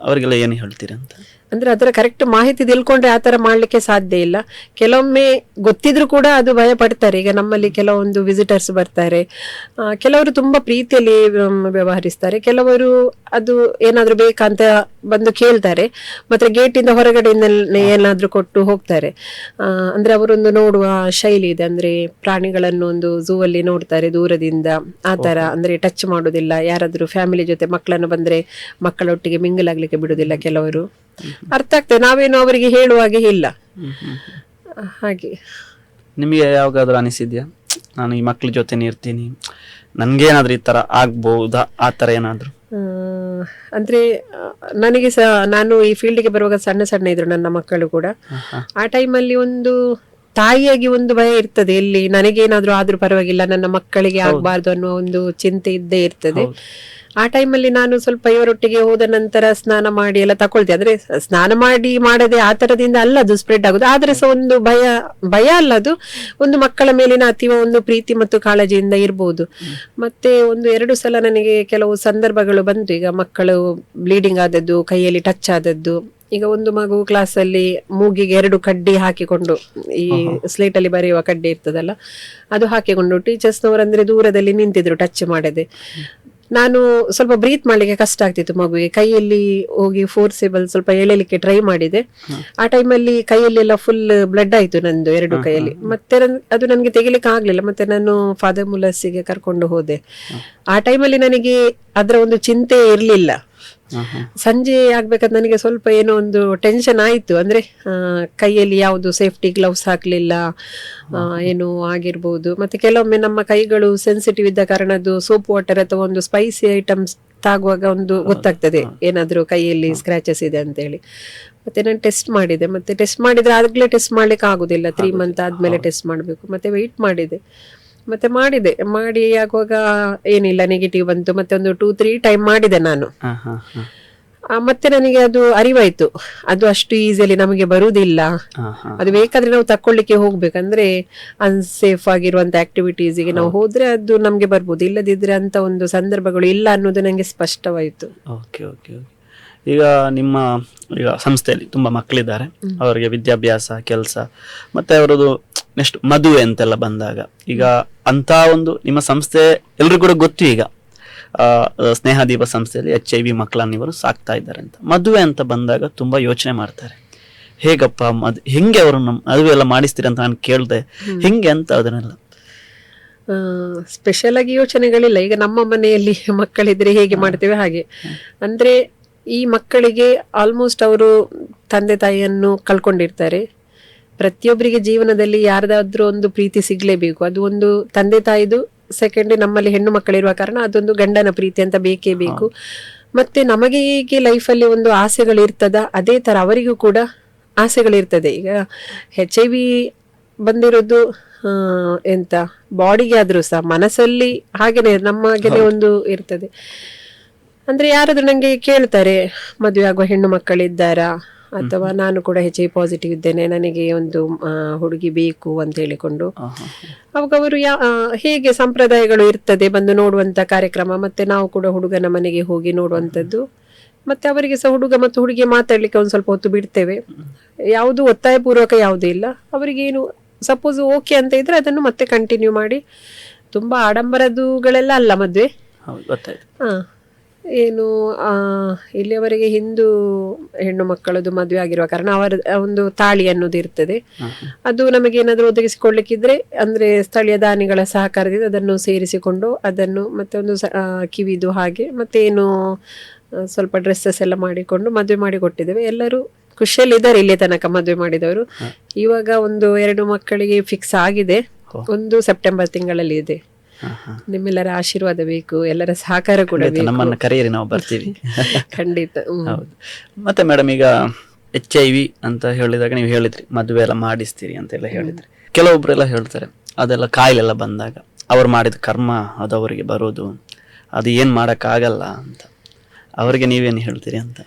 ಅವರಿಗೆಲ್ಲ ಏನು ಹೇಳ್ತೀರಿ ಅಂತ? ಅಂದ್ರೆ ಅದರ ಕರೆಕ್ಟ್ ಮಾಹಿತಿ ತಿಳ್ಕೊಂಡ್ರೆ ಆತರ ಮಾಡ್ಲಿಕ್ಕೆ ಸಾಧ್ಯ ಇಲ್ಲ. ಕೆಲವೊಮ್ಮೆ ಗೊತ್ತಿದ್ರು ಕೂಡ ಅದು ಭಯ ಪಡ್ತಾರೆ. ಈಗ ನಮ್ಮಲ್ಲಿ ಕೆಲವೊಂದು ವಿಸಿಟರ್ಸ್ ಬರ್ತಾರೆ, ಕೆಲವರು ತುಂಬಾ ಪ್ರೀತಿಯಲ್ಲಿ ವ್ಯವಹರಿಸ್ತಾರೆ, ಕೆಲವರು ಅದು ಏನಾದ್ರು ಬೇಕಂತ ಬಂದು ಕೇಳ್ತಾರೆ, ಮತ್ತೆ ಗೇಟಿಂದ ಹೊರಗಡೆಯಿಂದ ಏನಾದ್ರೂ ಕೊಟ್ಟು ಹೋಗ್ತಾರೆ. ಅಂದ್ರೆ ಅವರೊಂದು ನೋಡುವ ಶೈಲಿ ಇದೆ, ಅಂದ್ರೆ ಪ್ರಾಣಿಗಳನ್ನು ಒಂದು ಝೂ ಅಲ್ಲಿ ನೋಡ್ತಾರೆ ದೂರದಿಂದ, ಆತರ ಅಂದ್ರೆ ಟಚ್ ಮಾಡೋದಿಲ್ಲ. ಯಾರಾದ್ರೂ ಫ್ಯಾಮಿಲಿ ಜೊತೆ ಮಕ್ಕಳನ್ನು ಬಂದ್ರೆ ಮಕ್ಕಳೊಟ್ಟಿಗೆ ಮಿಂಗಲ್ ಆಗ್ಲಿಕ್ಕೆ ಬಿಡುದಿಲ್ಲ ಕೆಲವರು. ಅರ್ಥ ಆಗ್ತದೆ, ನಾವೇನು ಅವರಿಗೆ ಹೇಳುವಾಗೆ ಇಲ್ಲ. ಹಾಗೆ ನಿಮಗೆ ಯಾವಾಗಾದ್ರೂ ಅನಿಸಿದ್ಯಾ, ನಾನು ಈ ಮಕ್ಳ ಜೊತೆನೇ ಇರ್ತೀನಿ, ನನ್ಗೇನಾದ್ರೂ ಈ ತರ ಆಗ್ಬಹುದಾ, ಆ ತರ ಏನಾದ್ರು? ಅಂದ್ರೆ ನನಗೆ ನಾನು ಈ ಫೀಲ್ಡ್ಗೆ ಬರುವಾಗ ಸಣ್ಣ ಸಣ್ಣ ಇದ್ರು ನನ್ನ ಮಕ್ಕಳು ಕೂಡ. ಆ ಟೈಮಲ್ಲಿ ಒಂದು ತಾಯಿಯಾಗಿ ಒಂದು ಭಯ ಇರ್ತದೆ, ಎಲ್ಲಿ ನನಗೇನಾದ್ರೂ ಆದ್ರೂ ಪರವಾಗಿಲ್ಲ, ನನ್ನ ಮಕ್ಕಳಿಗೆ ಆಗ್ಬಾರ್ದು ಅನ್ನುವ ಒಂದು ಚಿಂತೆ ಇದ್ದೇ ಇರ್ತದೆ. ಆ ಟೈಮಲ್ಲಿ ನಾನು ಸ್ವಲ್ಪ ಇವರೊಟ್ಟಿಗೆ ಹೋದ ನಂತರ ಸ್ನಾನ ಮಾಡಿ ಎಲ್ಲ ತಕೊಳ್ತೆ. ಅಂದ್ರೆ ಸ್ನಾನ ಮಾಡದೆ ಆ ತರದಿಂದ ಅಲ್ಲ ಅದು ಸ್ಪ್ರೆಡ್ ಆಗುದು, ಆದ್ರೆ ಸಹ ಒಂದು ಭಯ ಅಲ್ಲ, ಅದು ಒಂದು ಮಕ್ಕಳ ಮೇಲಿನ ಅತೀವ ಒಂದು ಪ್ರೀತಿ ಮತ್ತು ಕಾಳಜಿಯಿಂದ ಇರ್ಬೋದು. ಮತ್ತೆ 1-2 ಸಲ ನನಗೆ ಕೆಲವು ಸಂದರ್ಭಗಳು ಬಂತು. ಈಗ ಮಕ್ಕಳು ಬ್ಲೀಡಿಂಗ್ ಆದದ್ದು, ಕೈಯಲ್ಲಿ ಟಚ್ ಆದದ್ದು. ಈಗ ಒಂದು ಮಗು ಕ್ಲಾಸಲ್ಲಿ ಮೂಗಿಗೆ 2 ಕಡ್ಡಿ ಹಾಕಿಕೊಂಡು, ಈ ಸ್ಲೇಟ್ ಅಲ್ಲಿ ಬರೆಯುವ ಕಡ್ಡಿ ಇರ್ತದಲ್ಲ, ಅದು ಹಾಕಿಕೊಂಡು ಟೀಚರ್ಸ್ನವರಂದ್ರೆ ದೂರದಲ್ಲಿ ನಿಂತಿದ್ರು ಟಚ್ ಮಾಡದೆ. ನಾನು ಸ್ವಲ್ಪ ಬ್ರೀತ್ ಮಾಡ್ಲಿಕ್ಕೆ ಕಷ್ಟ ಆಗ್ತಿತ್ತು ಮಗುವಿಗೆ, ಕೈಯಲ್ಲಿ ಹೋಗಿ ಫೋರ್ಸೇಬಲ್ ಸ್ವಲ್ಪ ಎಳೆಲಿಕ್ಕೆ ಟ್ರೈ ಮಾಡಿದೆ. ಆ ಟೈಮಲ್ಲಿ ಕೈಯಲ್ಲೆಲ್ಲ ಫುಲ್ ಬ್ಲಡ್ ಆಯ್ತು ನಂದು 2 ಕೈಯಲ್ಲಿ. ಮತ್ತೆ ಅದು ನನಗೆ ತೆಗಿಲಿಕ್ಕೆ ಆಗ್ಲಿಲ್ಲ. ಮತ್ತೆ ನಾನು ಫಾದರ್ ಮುಲರ್ಸಿಗೆ ಕರ್ಕೊಂಡು ಹೋದೆ. ಆ ಟೈಮಲ್ಲಿ ನನಗೆ ಅದರ ಒಂದು ಚಿಂತೆ ಇರ್ಲಿಲ್ಲ. ಸಂಜೆ ಆಗ್ಬೇಕಾದ್ರೆ ನನಗೆ ಸ್ವಲ್ಪ ಏನೋ ಒಂದು ಟೆನ್ಷನ್ ಆಯ್ತು. ಅಂದ್ರೆ ಕೈಯಲ್ಲಿ ಯಾವುದು ಸೇಫ್ಟಿ ಗ್ಲೌಸ್ ಹಾಕ್ಲಿಲ್ಲ ಏನೋ ಆಗಿರ್ಬೋದು. ಮತ್ತೆ ಕೆಲವೊಮ್ಮೆ ನಮ್ಮ ಕೈಗಳು ಸೆನ್ಸಿಟಿವ್ ಇದ್ದ ಕಾರಣ ಅದು ಸೋಪ್ ವಾಟರ್ ಅಥವಾ ಒಂದು ಸ್ಪೈಸಿ ಐಟಮ್ಸ್ ತಾಗುವಾಗ ಒಂದು ಗೊತ್ತಾಗ್ತದೆ ಏನಾದ್ರೂ ಕೈಯಲ್ಲಿ ಸ್ಕ್ರಾಚಸ್ ಇದೆ ಅಂತ ಹೇಳಿ. ಮತ್ತೆ ನಾನು ಟೆಸ್ಟ್ ಮಾಡಿದೆ. ಮತ್ತೆ ಟೆಸ್ಟ್ ಮಾಡಿದ್ರೆ ಆಗ್ಲೇ ಟೆಸ್ಟ್ ಮಾಡ್ಲಿಕ್ಕೆ ಆಗುದಿಲ್ಲ, 3 ಮಂತ್ ಆದ್ಮೇಲೆ ಟೆಸ್ಟ್ ಮಾಡ್ಬೇಕು. ಮತ್ತೆ ವೆಯ್ಟ್ ಮಾಡಿದೆ, ಮತ್ತೆ ಮಾಡಿ ಆಗುವಾಗ ಏನಿಲ್ಲ, ನೆಗೆಟಿವ್ ಬಂತು. ಮತ್ತೆ ಒಂದು 2-3 ಟೈಮ್ ಮಾಡಿದೆ ನಾನು. ಮತ್ತೆ ನನಗೆ ಅದು ಅರಿವಾಯ್ತು, ಅದು ಅಷ್ಟು ಈಸಿಯಲ್ಲಿ ನಮಗೆ ಬರುವುದಿಲ್ಲ, ಅದು ಬೇಕಾದ್ರೆ ನಾವು ತಕೊಳ್ಳಿಕ್ಕೆ ಹೋಗ್ಬೇಕಂದ್ರೆ ಅನ್ಸೇಫ್ ಆಗಿರುವಂತ ಆಕ್ಟಿವಿಟೀಸ್ಗೆ ನಾವು ಹೋದ್ರೆ ಅದು ನಮ್ಗೆ ಬರ್ಬೋದು, ಇಲ್ಲದಿದ್ರೆ ಅಂತ ಒಂದು ಸಂದರ್ಭಗಳು ಇಲ್ಲ ಅನ್ನೋದು ನಂಗೆ ಸ್ಪಷ್ಟವಾಯ್ತು. ಈಗ ನಿಮ್ಮ ಸಂಸ್ಥೆಯಲ್ಲಿ ತುಂಬಾ ಮಕ್ಕಳಿದ್ದಾರೆ, ಅವರಿಗೆ ವಿದ್ಯಾಭ್ಯಾಸ, ಕೆಲಸ, ಮತ್ತೆ ಅವರದು ನೆಕ್ಸ್ಟ್ ಮದುವೆ ಅಂತೆಲ್ಲ ಬಂದಾಗ, ಈಗ ಅಂತ ಒಂದು ನಿಮ್ಮ ಸಂಸ್ಥೆ ಎಲ್ರಿಗೂ ಕೂಡ ಗೊತ್ತು, ಈಗ ಸ್ನೇಹದೀಪ ಸಂಸ್ಥೆಯಲ್ಲಿ HIV ಮಕ್ಕಳನ್ನು ಇವರು ಸಾಕ್ತಾ ಇದ್ದಾರೆ ಅಂತ. ಮದುವೆ ಅಂತ ಬಂದಾಗ ತುಂಬಾ ಯೋಚನೆ ಮಾಡ್ತಾರೆ, ಹೇಗಪ್ಪ ಹೆಂಗೆ ಅವರು ಮದುವೆ ಎಲ್ಲ ಮಾಡಿಸ್ತೀರಿ ಅಂತ ನಾನು ಕೇಳ್ದೆ, ಹೆಂಗೆ ಅಂತ ಅದನ್ನೆಲ್ಲ. ಸ್ಪೆಷಲ್ ಆಗಿ ಯೋಚನೆಗಳಿಲ್ಲ. ಈಗ ನಮ್ಮ ಮನೆಯಲ್ಲಿ ಮಕ್ಕಳಿದ್ರೆ ಹೇಗೆ ಮಾಡ್ತೇವೆ ಹಾಗೆ. ಅಂದ್ರೆ ಈ ಮಕ್ಕಳಿಗೆ ಆಲ್ಮೋಸ್ಟ್ ಅವರು ತಂದೆ ತಾಯಿಯನ್ನು ಕಳ್ಕೊಂಡಿರ್ತಾರೆ. ಪ್ರತಿಯೊಬ್ಬರಿಗೆ ಜೀವನದಲ್ಲಿ ಯಾರ್ದಾದ್ರೂ ಒಂದು ಪ್ರೀತಿ ಸಿಗ್ಲೇಬೇಕು, ಅದು ಒಂದು ತಂದೆ ತಾಯಿದು. ಸೆಕೆಂಡ್, ನಮ್ಮಲ್ಲಿ ಹೆಣ್ಣು ಮಕ್ಕಳಿರುವ ಕಾರಣ ಅದೊಂದು ಗಂಡನ ಪ್ರೀತಿ ಅಂತ ಬೇಕೇ ಬೇಕು. ಮತ್ತೆ ನಮಗೆ ಹೇಗೆ ಲೈಫಲ್ಲಿ ಒಂದು ಆಸೆಗಳಿರ್ತದ, ಅದೇ ತರ ಅವರಿಗೂ ಕೂಡ ಆಸೆಗಳಿರ್ತದೆ. ಈಗ HIV ಬಂದಿರೋದು ಎಂತ ಬಾಡಿಗೆ ಆದ್ರೂ ಸಹ ಮನಸ್ಸಲ್ಲಿ ಹಾಗೇನೆ ನಮ್ಮಗೆನೆ ಒಂದು ಇರ್ತದೆ. ಅಂದ್ರೆ ಯಾರಾದ್ರೂ ನಂಗೆ ಕೇಳ್ತಾರೆ, ಮದುವೆ ಆಗುವ ಹೆಣ್ಣು ಮಕ್ಕಳಿದ್ದಾರಾ, ಅಥವಾ ನಾನು ಕೂಡ HIV ಪಾಸಿಟಿವ್ ಇದ್ದೇನೆ, ನನಗೆ ಒಂದು ಹುಡುಗಿ ಬೇಕು ಅಂತ ಹೇಳಿಕೊಂಡು, ಅವಾಗ ಅವರು ಹೇಗೆ ಸಂಪ್ರದಾಯಗಳು ಇರ್ತದೆ ಬಂದು ನೋಡುವಂತ ಕಾರ್ಯಕ್ರಮ. ಮತ್ತೆ ನಾವು ಕೂಡ ಹುಡುಗನ ಮನೆಗೆ ಹೋಗಿ ನೋಡುವಂತದ್ದು. ಮತ್ತೆ ಅವರಿಗೆ ಸಹ ಹುಡುಗ ಮತ್ತು ಹುಡುಗಿ ಮಾತಾಡ್ಲಿಕ್ಕೆ ಒಂದ್ ಸ್ವಲ್ಪ ಹೊತ್ತು ಬಿಡ್ತೇವೆ. ಯಾವುದು ಒತ್ತಾಯ ಪೂರ್ವಕ ಯಾವುದೂ ಇಲ್ಲ. ಅವರಿಗೆ ಏನು ಸಪೋಸ್ ಓಕೆ ಅಂತ ಇದ್ರೆ ಅದನ್ನು ಮತ್ತೆ ಕಂಟಿನ್ಯೂ ಮಾಡಿ. ತುಂಬಾ ಆಡಂಬರದುಗಳೆಲ್ಲ ಅಲ್ಲ ಮದ್ವೆ. ಏನು ಇಲ್ಲಿಯವರೆಗೆ ಹಿಂದೂ ಹೆಣ್ಣು ಮಕ್ಕಳದು ಮದುವೆ ಆಗಿರುವ ಕಾರಣ ಅವರ ಒಂದು ತಾಳಿ ಅನ್ನೋದು ಇರ್ತದೆ. ಅದು ನಮಗೆ ಏನಾದ್ರು ಒದಗಿಸಿಕೊಳ್ಳಿಕ್ಕಿದ್ರೆ ಅಂದ್ರೆ ಸ್ಥಳೀಯ ದಾನಿಗಳ ಸಹಕಾರದಿಂದ ಅದನ್ನು ಸೇರಿಸಿಕೊಂಡು ಅದನ್ನು ಮತ್ತೆ ಒಂದು ಕಿವಿದು ಹಾಗೆ ಮತ್ತೆ ಏನು ಸ್ವಲ್ಪ ಡ್ರೆಸ್ಸಸ್ ಎಲ್ಲ ಮಾಡಿಕೊಂಡು ಮದುವೆ ಮಾಡಿ ಕೊಟ್ಟಿದ್ದೇವೆ. ಎಲ್ಲರೂ ಖುಷಿಯಲ್ಲಿ ಇದ್ದಾರೆ ಇಲ್ಲಿ ತನಕ ಮದುವೆ ಮಾಡಿದವರು. ಇವಾಗ 1-2 ಮಕ್ಕಳಿಗೆ ಫಿಕ್ಸ್ ಆಗಿದೆ, ಒಂದು ಸೆಪ್ಟೆಂಬರ್ ತಿಂಗಳಲ್ಲಿ ಇದೆ. ನಿಮ್ಮೆಲ್ಲರ ಆಶೀರ್ವಾದ ಬೇಕು, ಎಲ್ಲರ ಸಹಕಾರ ಕೂಡ ಬೇಕು. ನಮ್ಮನ್ನ ಕರೆಯಿರಿ, ನಾವು ಬರ್ತೀವಿ ಖಂಡಿತ. ಹೌದು. ಮತ್ತೆ ಮೇಡಮ್, ಈಗ HIV ಅಂತ ಹೇಳಿದಾಗ ನೀವು ಹೇಳಿದ್ರಿ ಮದುವೆ ಎಲ್ಲ ಮಾಡಿಸ್ತೀರಿ ಅಂತೆಲ್ಲ ಹೇಳಿದ್ರಿ. ಕೆಲವೊಬ್ರೆಲ್ಲ ಹೇಳ್ತಾರೆ ಅದೆಲ್ಲ ಕಾಯಿಲೆಲ್ಲ ಬಂದಾಗ ಅವ್ರು ಮಾಡಿದ ಕರ್ಮ ಅದು ಅವರಿಗೆ ಬರೋದು, ಅದು ಏನ್ ಮಾಡಕ್ ಆಗಲ್ಲ ಅಂತ. ಅವರಿಗೆ ನೀವೇನು ಹೇಳ್ತೀರಿ ಅಂತ?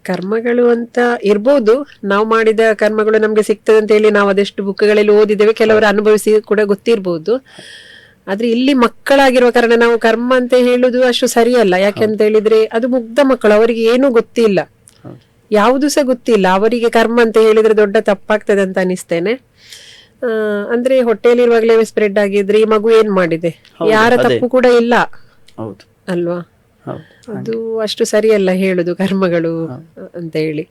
ಕರ್ಮಗಳು ಅಂತ ಇರ್ಬೋದು, ನಾವು ಮಾಡಿದ ಕರ್ಮಗಳು ನಮ್ಗೆ ಸಿಗ್ತದೆ ಅಂತ ಹೇಳಿ ನಾವು ಅದೆಷ್ಟು ಬುಕ್ಗಳಲ್ಲಿ ಓದಿದ್ದೇವೆ, ಕೆಲವರು ಅನುಭವಿಸಿ ಕೂಡ ಗೊತ್ತಿರ್ಬೋದು. ಆದ್ರೆ ಇಲ್ಲಿ ಮಕ್ಕಳಾಗಿರುವ ಕಾರಣ ನಾವು ಕರ್ಮ ಅಂತ ಹೇಳುದು ಅಷ್ಟು ಸರಿಯಲ್ಲ. ಯಾಕೆಂತ ಹೇಳಿದ್ರೆ ಅದು ಮುಗ್ಧ ಮಕ್ಕಳು, ಅವರಿಗೆ ಏನೂ ಗೊತ್ತಿಲ್ಲ, ಯಾವುದು ಸಹ ಗೊತ್ತಿಲ್ಲ. ಅವರಿಗೆ ಕರ್ಮ ಅಂತ ಹೇಳಿದ್ರೆ ದೊಡ್ಡ ತಪ್ಪಾಗ್ತದೆ ಅಂತ ಅನಿಸ್ತೇನೆ. ಅಂದ್ರೆ ಹೊಟ್ಟೆಯಲ್ಲಿರುವಾಗಲೇ ಸ್ಪ್ರೆಡ್ ಆಗಿದ್ರೆ ಈ ಮಗು ಏನ್ ಮಾಡಿದೆ, ಯಾರ ತಪ್ಪು ಕೂಡ ಇಲ್ಲ ಅಲ್ವಾ. ಅದು ಅಷ್ಟು ಸರಿಯಲ್ಲ ಹೇಳುದು ಕರ್ಮಗಳು ಅಂತ ಹೇಳಿ.